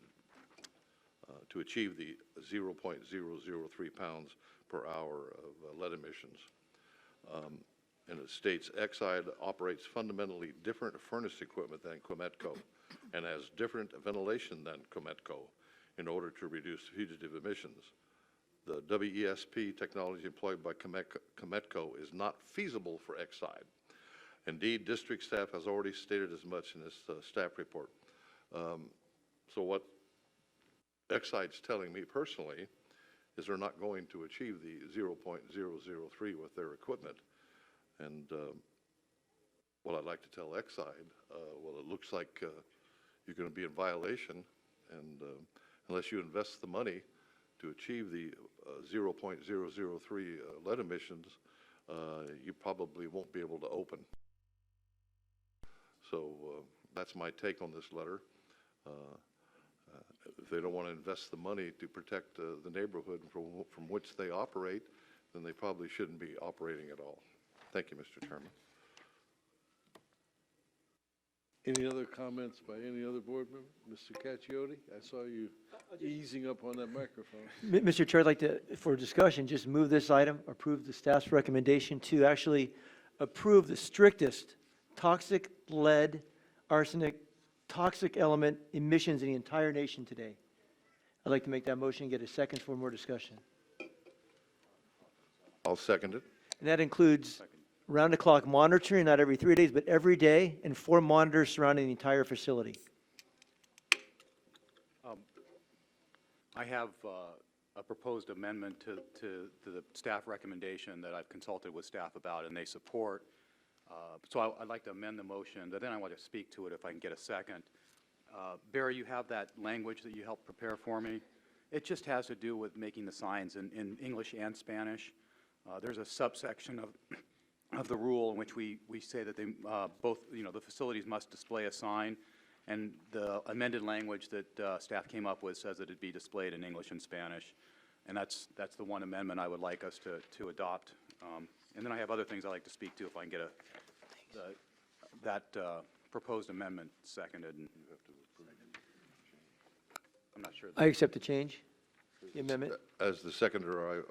the 0.003 pounds per hour of lead emissions. And it states Exide operates fundamentally different furnace equipment than Quometco and has different ventilation than Quometco in order to reduce fugitive emissions. The WESP technology employed by Quometco is not feasible for Exide. Indeed, district staff has already stated as much in this staff report. So what Exide's telling me personally is they're not going to achieve the 0.003 with their equipment. And what I'd like to tell Exide, well, it looks like you're going to be in violation, and unless you invest the money to achieve the 0.003 lead emissions, you probably won't be able to open. So that's my take on this letter. If they don't want to invest the money to protect the neighborhood from which they operate, then they probably shouldn't be operating at all. Thank you, Mr. Chairman. Any other comments by any other board member? Mr. Cacchiotti, I saw you easing up on that microphone. Mr. Chair, I'd like to, for discussion, just move this item, approve the staff's recommendation to actually approve the strictest toxic lead, arsenic, toxic element emissions in the entire nation today. I'd like to make that motion and get a second for more discussion. I'll second it. And that includes round-the-clock monitoring, not every 3 days, but every day, and 4 monitors surrounding the entire facility. I have a proposed amendment to the staff recommendation that I've consulted with staff about, and they support. So I'd like to amend the motion, but then I want to speak to it if I can get a second. Barry, you have that language that you helped prepare for me. It just has to do with making the signs in English and Spanish. There's a subsection of the rule in which we say that they both, the facilities must display a sign, and the amended language that staff came up with says that it be displayed in English and Spanish, and that's the one amendment I would like us to adopt. And then I have other things I'd like to speak to if I can get that proposed amendment seconded. And I'm not sure. I accept the change, the amendment. As the seconder,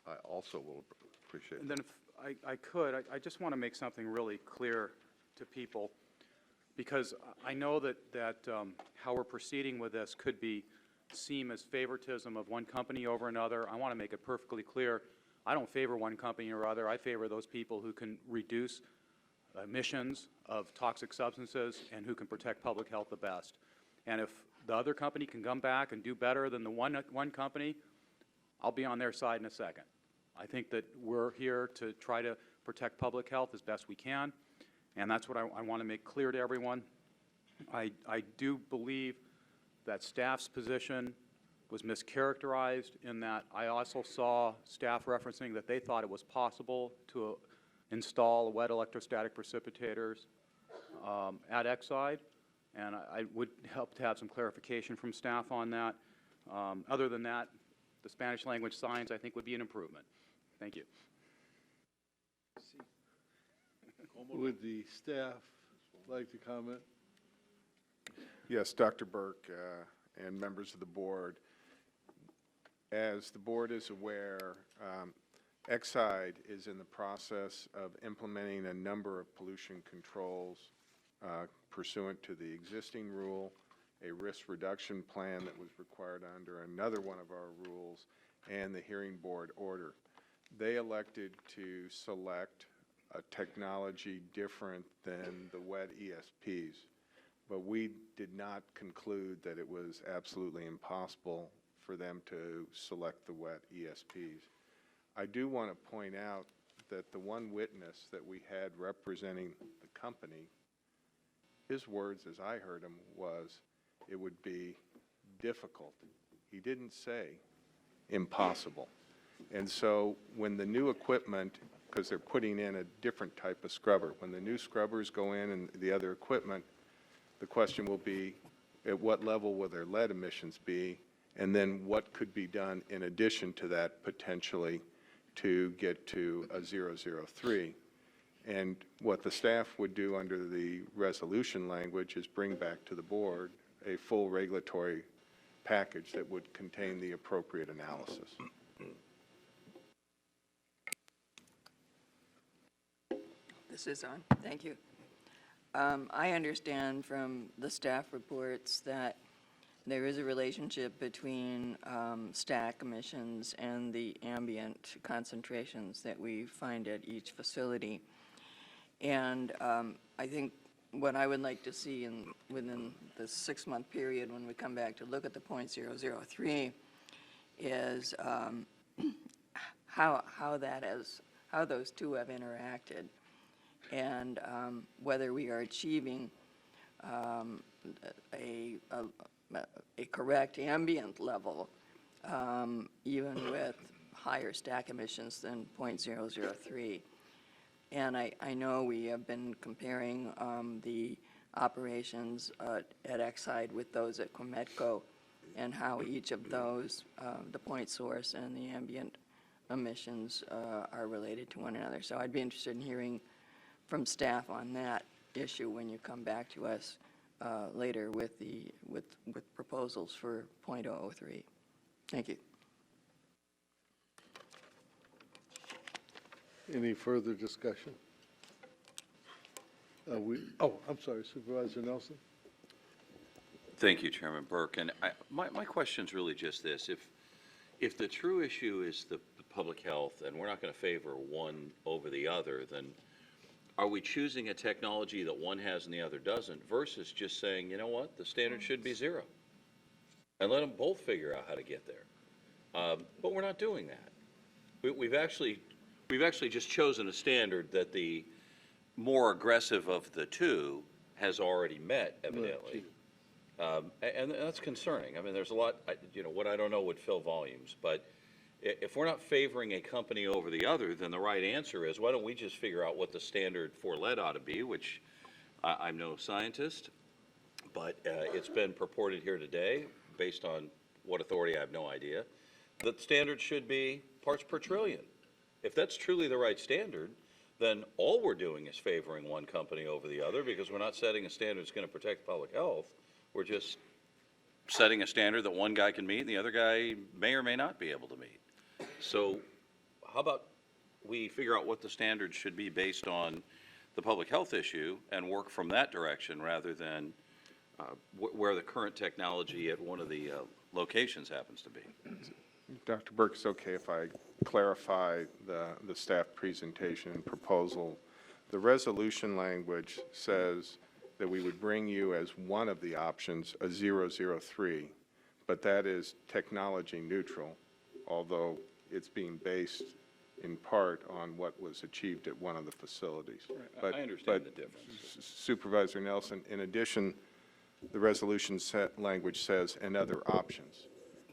I also will appreciate it. And then if I could, I just want to make something really clear to people, because I know that how we're proceeding with this could seem as favoritism of one company over another. I want to make it perfectly clear. I don't favor one company or other. I favor those people who can reduce emissions of toxic substances and who can protect public health the best. And if the other company can come back and do better than the one company, I'll be on their side in a second. I think that we're here to try to protect public health as best we can, and that's what I want to make clear to everyone. I do believe that staff's position was mischaracterized in that I also saw staff referencing that they thought it was possible to install wet electrostatic precipitators at Exide, and I would help to have some clarification from staff on that. Other than that, the Spanish language signs I think would be an improvement. Thank you. Would the staff like to comment? Yes, Dr. Burke and members of the board. As the board is aware, Exide is in the process of implementing a number of pollution controls pursuant to the existing rule, a risk reduction plan that was required under another one of our rules, and the hearing board order. They elected to select a technology different than the wet ESPs, but we did not conclude that it was absolutely impossible for them to select the wet ESPs. I do want to point out that the one witness that we had representing the company, his words as I heard him was, it would be difficult. He didn't say impossible. And so when the new equipment, because they're putting in a different type of scrubber, when the new scrubbers go in and the other equipment, the question will be, at what level will their lead emissions be, and then what could be done in addition to that potentially to get to a 003. And what the staff would do under the resolution language is bring back to the board a full regulatory package that would contain the appropriate analysis. This is on. Thank you. I understand from the staff reports that there is a relationship between stack emissions and the ambient concentrations that we find at each facility. And I think what I would like to see within the 6-month period when we come back to look at the .003 is how those two have interacted, and whether we are achieving a correct ambient level, even with higher stack emissions than .003. And I know we have been comparing the operations at Exide with those at Quemetco, and how each of those, the point source and the ambient emissions, are related to one another. So I'd be interested in hearing from staff on that issue when you come back to us later with proposals for .003. Thank you. Any further discussion? I'm sorry, Supervisor Nelson? Thank you, Chairman Burke. And my question's really just this. If the true issue is the public health, and we're not going to favor one over the other, then are we choosing a technology that one has and the other doesn't, versus just saying, you know what, the standard should be 0, and let them both figure out how to get there? But we're not doing that. We've actually just chosen a standard that the more aggressive of the two has already met, evidently. And that's concerning. I mean, there's a lot, what I don't know would fill volumes. But if we're not favoring a company over the other, then the right answer is, why don't we just figure out what the standard for lead ought to be, which I'm no scientist, but it's been purported here today, based on what authority, I have no idea, that the standard should be parts per trillion. If that's truly the right standard, then all we're doing is favoring one company over the other, because we're not setting a standard that's going to protect public health. We're just setting a standard that one guy can meet and the other guy may or may not be able to meet. So how about we figure out what the standards should be based on the public health issue and work from that direction, rather than where the current technology at one of the locations happens to be. Dr. Burke, it's okay if I clarify the staff presentation and proposal. The resolution language says that we would bring you as one of the options a 003, but that is technology neutral, although it's being based in part on what was achieved at one of the facilities. I understand the difference. Supervisor Nelson, in addition, the resolution language says and other options.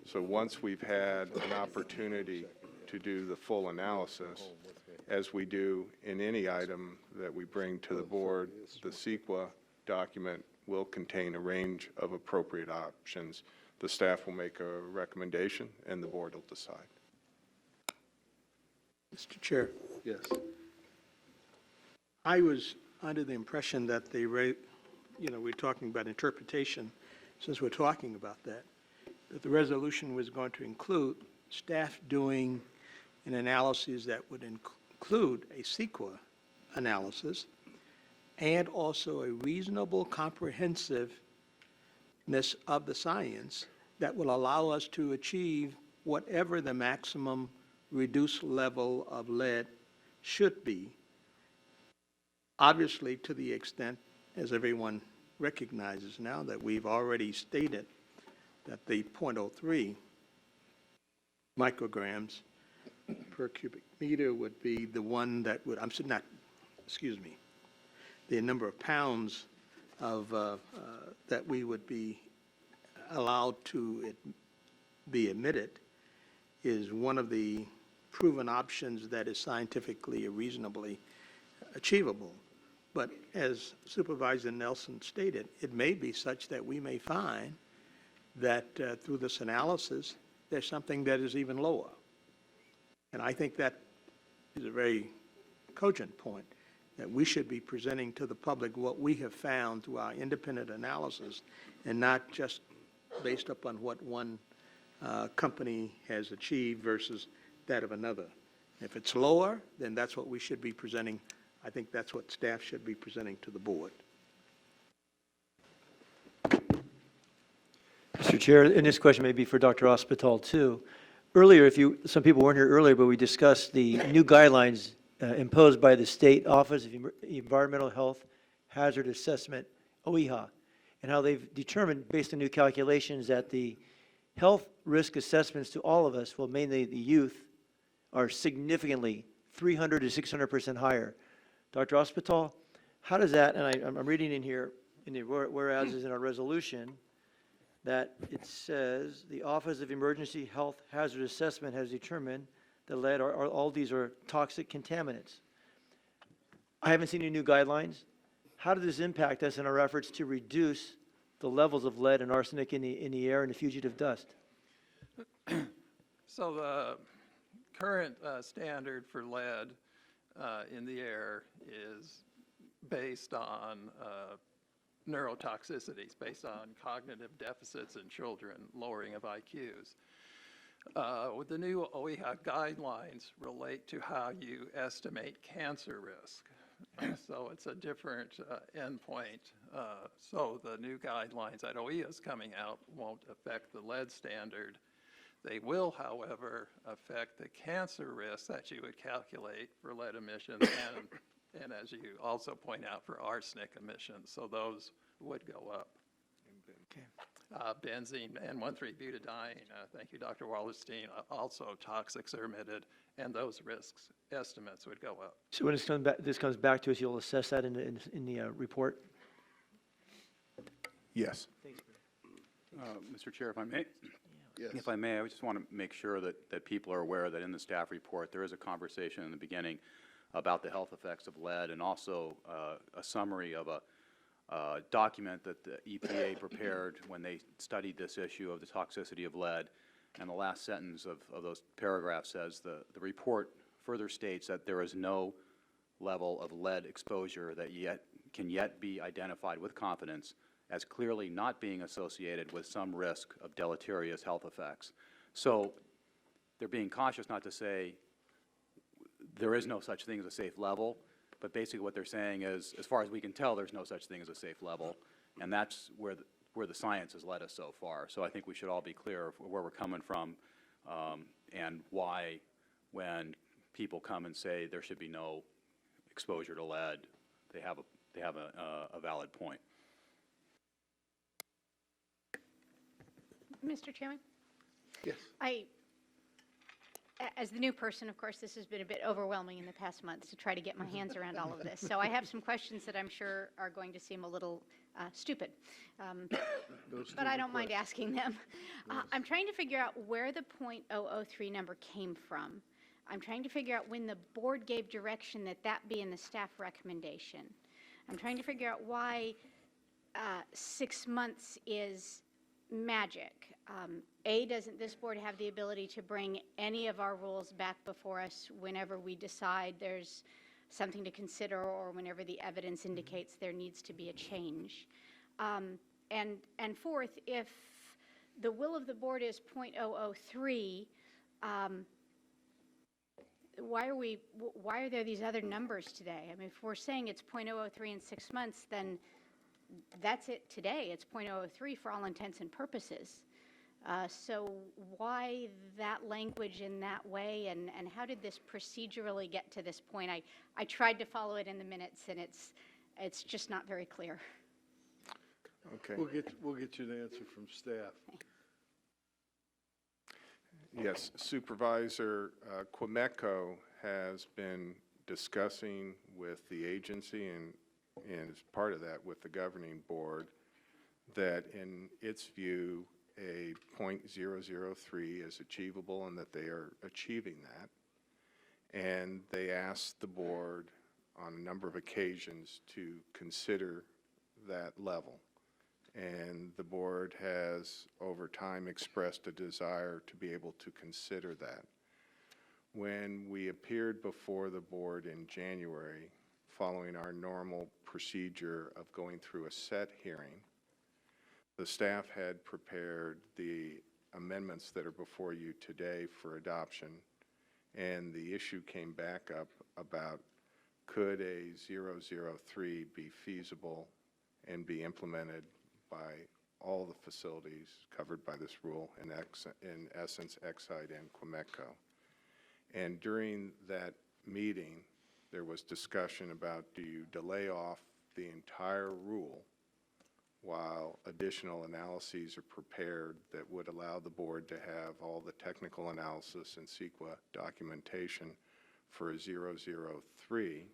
So once we've had an opportunity to do the full analysis, as we do in any item that we bring to the board, the CEQA document will contain a range of appropriate options. The staff will make a recommendation and the board will decide. Mr. Chair, Yes. I was under the impression that we're talking about interpretation, since we're talking about that the resolution was going to include staff doing an analysis that would include a CEQA analysis and also a reasonable comprehensiveness of the science that will allow us to achieve whatever the maximum reduced level of lead should be. Obviously, to the extent, as everyone recognizes now, that we've already stated that the .03 micrograms per cubic meter would be the one that would, the number of pounds of, that we would be allowed to be emitted is one of the proven options that is scientifically reasonably achievable. But as Supervisor Nelson stated, it may be such that we may find that through this analysis, there's something that is even lower. And I think that is a very cogent point, that we should be presenting to the public what we have found through our independent analysis, and not just based upon what one company has achieved versus that of another. If it's lower, then that's what we should be presenting I think that's what staff should be presenting to the board. Mr. Chair, and this question may be for Dr. Ospital too. Earlier, some people weren't here earlier, but we discussed the new guidelines imposed by the State Office of Environmental Health Hazard Assessment, OEHA, and how they've determined, based on new calculations, that the health risk assessments to all of us, well, mainly the youth, are significantly 300 to 600% higher. Dr. Ospital, how does that, and I'm reading in here, in the whereas is in our resolution, that it says the Office of Emergency Health Hazard Assessment has determined that lead, all these are toxic contaminants. I haven't seen any new guidelines. How does this impact us in our efforts to reduce the levels of lead and arsenic in the air and the fugitive dust? So the current standard for lead in the air is based on neurotoxicities, based on cognitive deficits in children, lowering of IQs. With the new OEHA guidelines relate to how you estimate cancer risk. So it's a different endpoint. So the new guidelines that OEHA is coming out won't affect the lead standard. They will, however, affect the cancer risk that you would calculate for lead emissions and as you also point out, for arsenic emissions. So those would go up. Benzene and 1,3-butadiene, thank you, Dr. Wallerstein, also toxics are emitted, and those risks estimates would go up. So when this comes back to us, you'll assess that in the report? Yes. Thanks, Mr. Chair, if I may. Yes. If I may, I just want to make sure that people are aware that in the staff report, there is a conversation in the beginning about the health effects of lead and also a summary of a document that the EPA prepared when they studied this issue of the toxicity of lead. And the last sentence of those paragraphs says the report further states that there is no level of lead exposure that can yet be identified with confidence as clearly not being associated with some risk of deleterious health effects. So they're being cautious not to say there is no such thing as a safe level, but basically what they're saying is, as far as we can tell, there's no such thing as a safe level, and that's where the science has led us so far. So I think we should all be clear of where we're coming from and why, when people come and say there should be no exposure to lead, they have a valid point. Mr. Chairman? Yes. As the new person, of course, this has been a bit overwhelming in the past months to try to get my hands around all of this. So I have some questions that I'm sure are going to seem a little stupid, but I don't mind asking them. I'm trying to figure out where the .003 number came from. I'm trying to figure out when the board gave direction that that be in the staff recommendation. I'm trying to figure out why 6 months is magic. Doesn't this board have the ability to bring any of our rules back before us whenever we decide there's something to consider or whenever the evidence indicates there needs to be a change? And fourth, if the will of the board is .003, why are there these other numbers today? I mean, if we're saying it's .003 in 6 months, then that's it today. It's .003 for all intents and purposes. So why that language in that way, and how did this procedurally get to this point? I tried to follow it in the minutes, and it's just not very clear. Okay. We'll get you an answer from staff. Yes, Supervisor Quimeco has been discussing with the agency and as part of that with the governing board that in its view a .003 is achievable and that they are achieving that. And they asked the board on a number of occasions to consider that level. And the board has over time expressed a desire to be able to consider that. When we appeared before the board in January, following our normal procedure of going through a set hearing, the staff had prepared the amendments that are before you today for adoption, and the issue came back up about could a 003 be feasible and be implemented by all the facilities covered by this rule, in essence, Exide and Quemeco. And during that meeting, there was discussion about, do you delay off the entire rule while additional analyses are prepared that would allow the board to have all the technical analysis and CEQA documentation for a 003.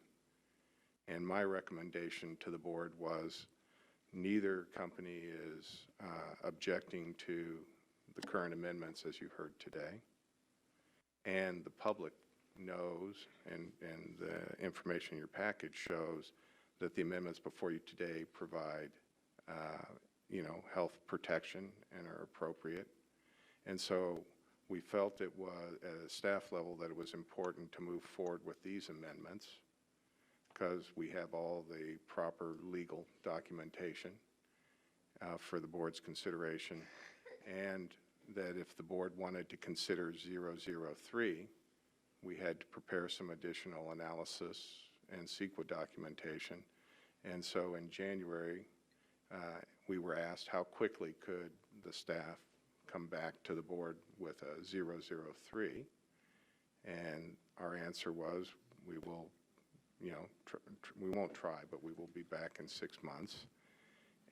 And my recommendation to the board was neither company is objecting to the current amendments as you heard today. And the public knows, and the information in your package shows, that the amendments before you today provide health protection and are appropriate. And so we felt it was, at a staff level, that it was important to move forward with these amendments because we have all the proper legal documentation for the board's consideration, and that if the board wanted to consider 003, we had to prepare some additional analysis and CEQA documentation. And so in January, we were asked how quickly could the staff come back to the board with a 003, and our answer was we will, we won't try, but we will be back in 6 months,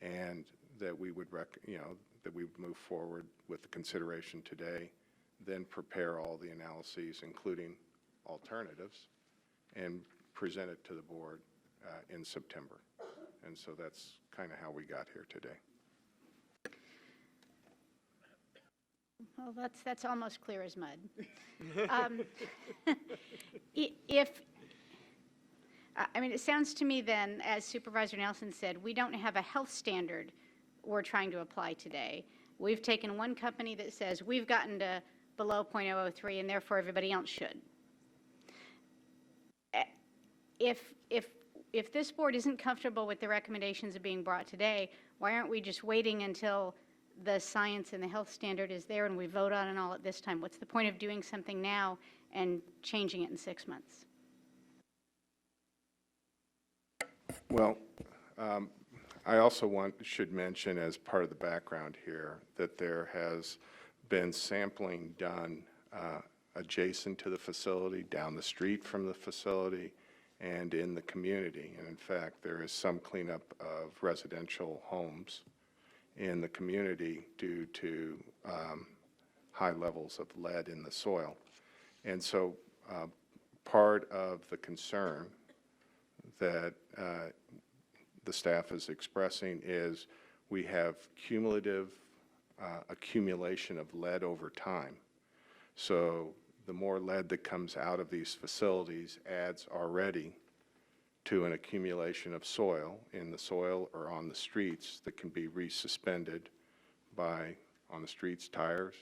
and that we would that we would move forward with the consideration today, then prepare all the analyses, including alternatives, and present it to the board in September. And so that's kind of how we got here today. Well, that's almost clear as mud. It sounds to me then, as Supervisor Nelson said, we don't have a health standard we're trying to apply today. We've taken one company that says we've gotten to below 0.003 and therefore everybody else should. If this board isn't comfortable with the recommendations that are being brought today, why aren't we just waiting until the science and the health standard is there and we vote on it all at this time? What's the point of doing something now and changing it in 6 months? Well, I also should mention as part of the background here that there has been sampling done adjacent to the facility, down the street from the facility, and in the community. And in fact, there is some cleanup of residential homes in the community due to high levels of lead in the soil. And so part of the concern that the staff is expressing is we have cumulative accumulation of lead over time. So the more lead that comes out of these facilities adds already to an accumulation of soil in the soil or on the streets that can be resuspended by, on the streets, tires,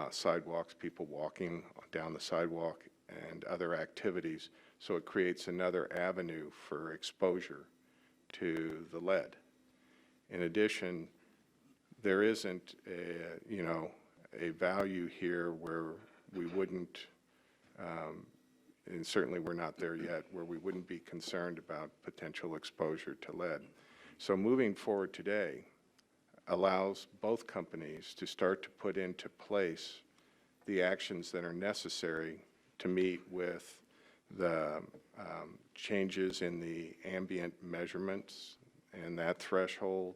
sidewalks, people walking down the sidewalk, and other activities. So it creates another avenue for exposure to the lead. In addition, there isn't a value here where we wouldn't, and certainly we're not there yet, where we wouldn't be concerned about potential exposure to lead. So moving forward today allows both companies to start to put into place the actions that are necessary to meet with the changes in the ambient measurements and that threshold,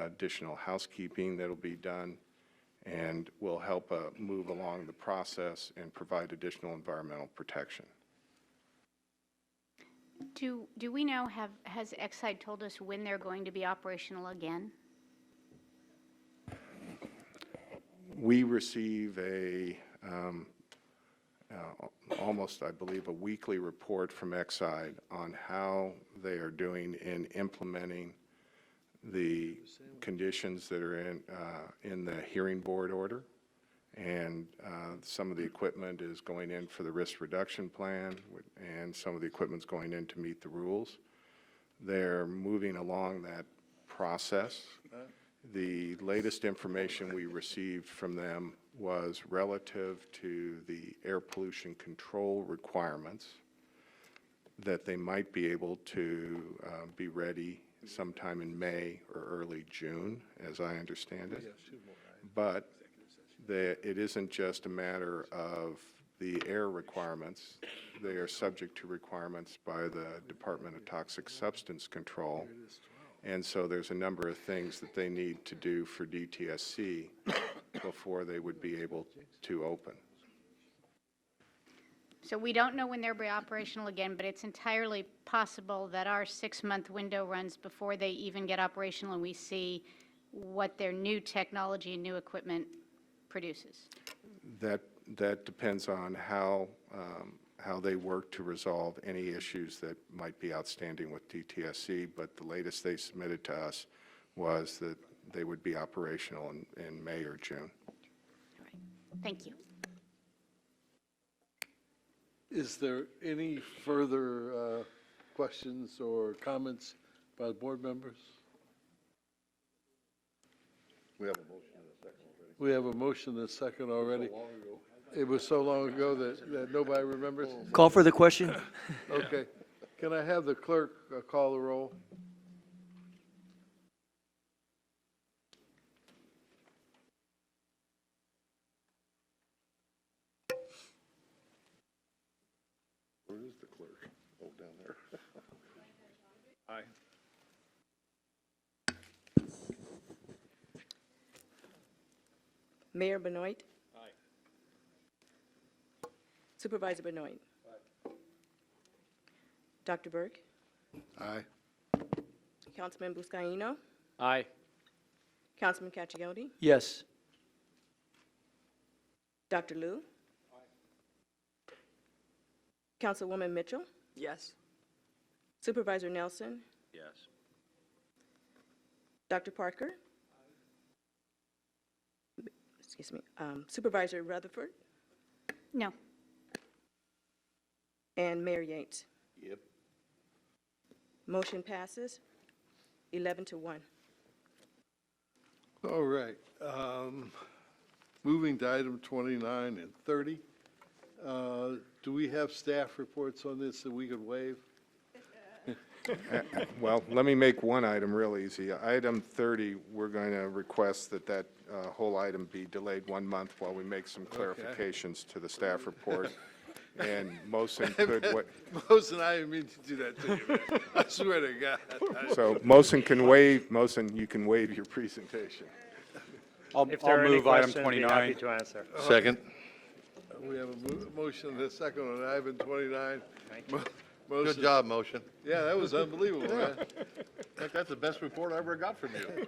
additional housekeeping that will be done, and will help move along the process and provide additional environmental protection. Do we know, has Exide told us when they're going to be operational again? We receive almost, I believe, a weekly report from Exide on how they are doing in implementing the conditions that are in the hearing board order. And some of the equipment is going in for the risk reduction plan, and some of the equipment's going in to meet the rules. They're moving along that process. The latest information we received from them was relative to the air pollution control requirements. that they might be able to be ready sometime in May or early June, as I understand it. But it isn't just a matter of the air requirements. They are subject to requirements by the Department of Toxic Substance Control. And so there's a number of things that they need to do for DTSC before they would be able to open. So we don't know when they'll be operational again, but it's entirely possible that our 6-month window runs before they even get operational and we see what their new technology and new equipment produces. That depends on how they work to resolve any issues that might be outstanding with DTSC, but the latest they submitted to us was that they would be operational in May or June. Thank you. Is there any further questions or comments by the board members? We have a motion and a second already. We have a motion and a second already. It was so long ago that nobody remembers? Call for the question? Okay. Can I have the clerk call the roll? Where is the clerk? Oh, down there. Aye. Mayor Benoit. Aye. Supervisor Benoit. Aye. Dr. Burke. Aye. Councilman Buscaino. Aye. Councilman Caccione. Yes. Dr. Liu. Aye. Councilwoman Mitchell. Yes. Supervisor Nelson. Yes. Dr. Parker. Excuse me. Supervisor Rutherford. No. And Mayor Yates. Yep. Motion passes 11-1. All right. Moving to item 29 and 30. Do we have staff reports on this that we could waive? Well, let me make one item real easy. Item 30, we're going to request that whole item be delayed 1 month while we make some clarifications to the staff report. And Mosen could wait. Mosen, I didn't mean to do that to you, man. I swear to God. So Mosen can waive, Mosen, you can waive your presentation. I'll move item 29. Second. We have a motion and a second on item 29. Good job, motion. Yeah, that was unbelievable, man. I think that's the best report I ever got from you.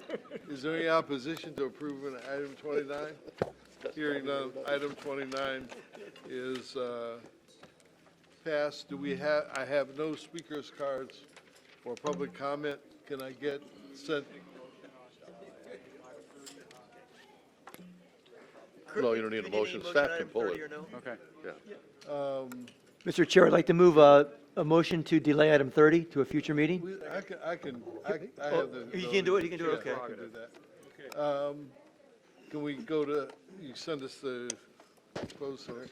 Is there any opposition to approving item 29? Hearing none, item 29 is passed. Do we have, I have no speakers cards for public comment. Can I get sent? No, you don't need a motion. Staff can pull it. Okay. Yeah. Mr. Chair, I'd like to move a motion to delay item 30 to a future meeting. I have the. You can do it, you can do it, Yeah, okay. I can do that. Can we go to, you send us the closed session?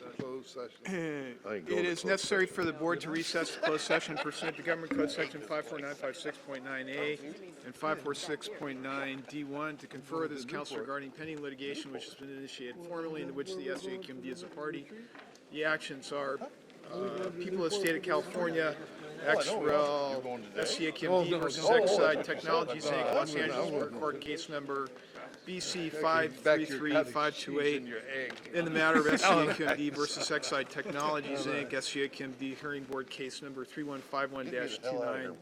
It is necessary for the board to recess the closed session pursuant to Government Code Section 54956.9A and 546.9D1 to confer with this council regarding pending litigation which has been initiated formally and to which the SCAQMD is a party. The actions are people of the state of California, XREL, SCAQMD versus Exide Technologies, Inc., Los Angeles, Supreme Court, case number BC 533528, in the matter of SCAQMD versus Exide Technologies, Inc., SCAQMD hearing board case number 3151-29.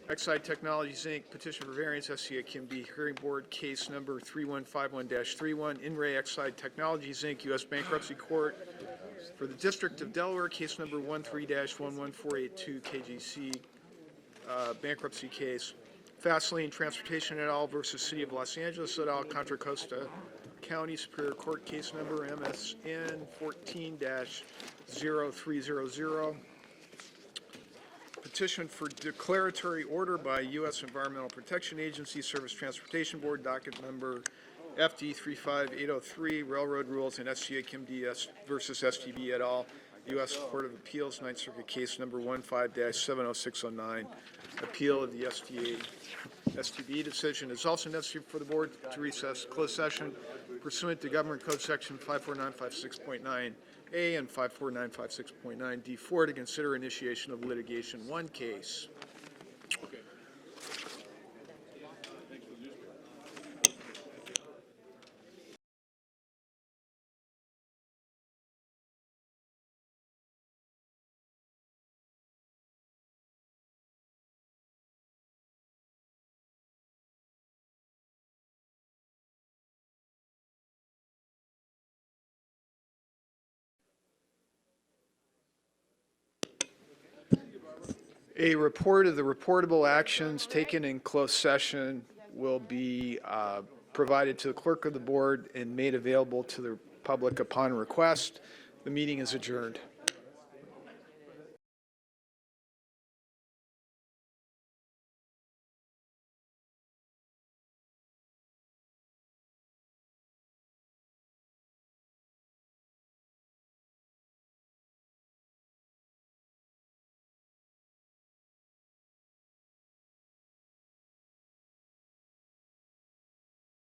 Exide Technologies, Inc., petition for variance, SCAQMD hearing board case number 3151-31. In re Exide Technologies, Inc., U.S. Bankruptcy Court for the District of Delaware, case number 13-11482, KGC bankruptcy case. Fastlane Transportation et al. Versus City of Los Angeles et al. Contra Costa County Superior Court case number MSN 14-0300. Petition for declaratory order by U.S. Environmental Protection Agency Surface Transportation Board, docket number FD 35803, Railroad Rules and SCAQMD versus STB et al. U.S. Court of Appeals, Ninth Circuit Case Number 15-70609, appeal of the STB decision. It's also necessary for the board to recess closed session pursuant to Government Code Section 54956.9A and 54956.9D4 to consider initiation of litigation. One case. A report of the reportable actions taken in closed session will be provided to the clerk of the board and made available to the public upon request. The meeting is adjourned.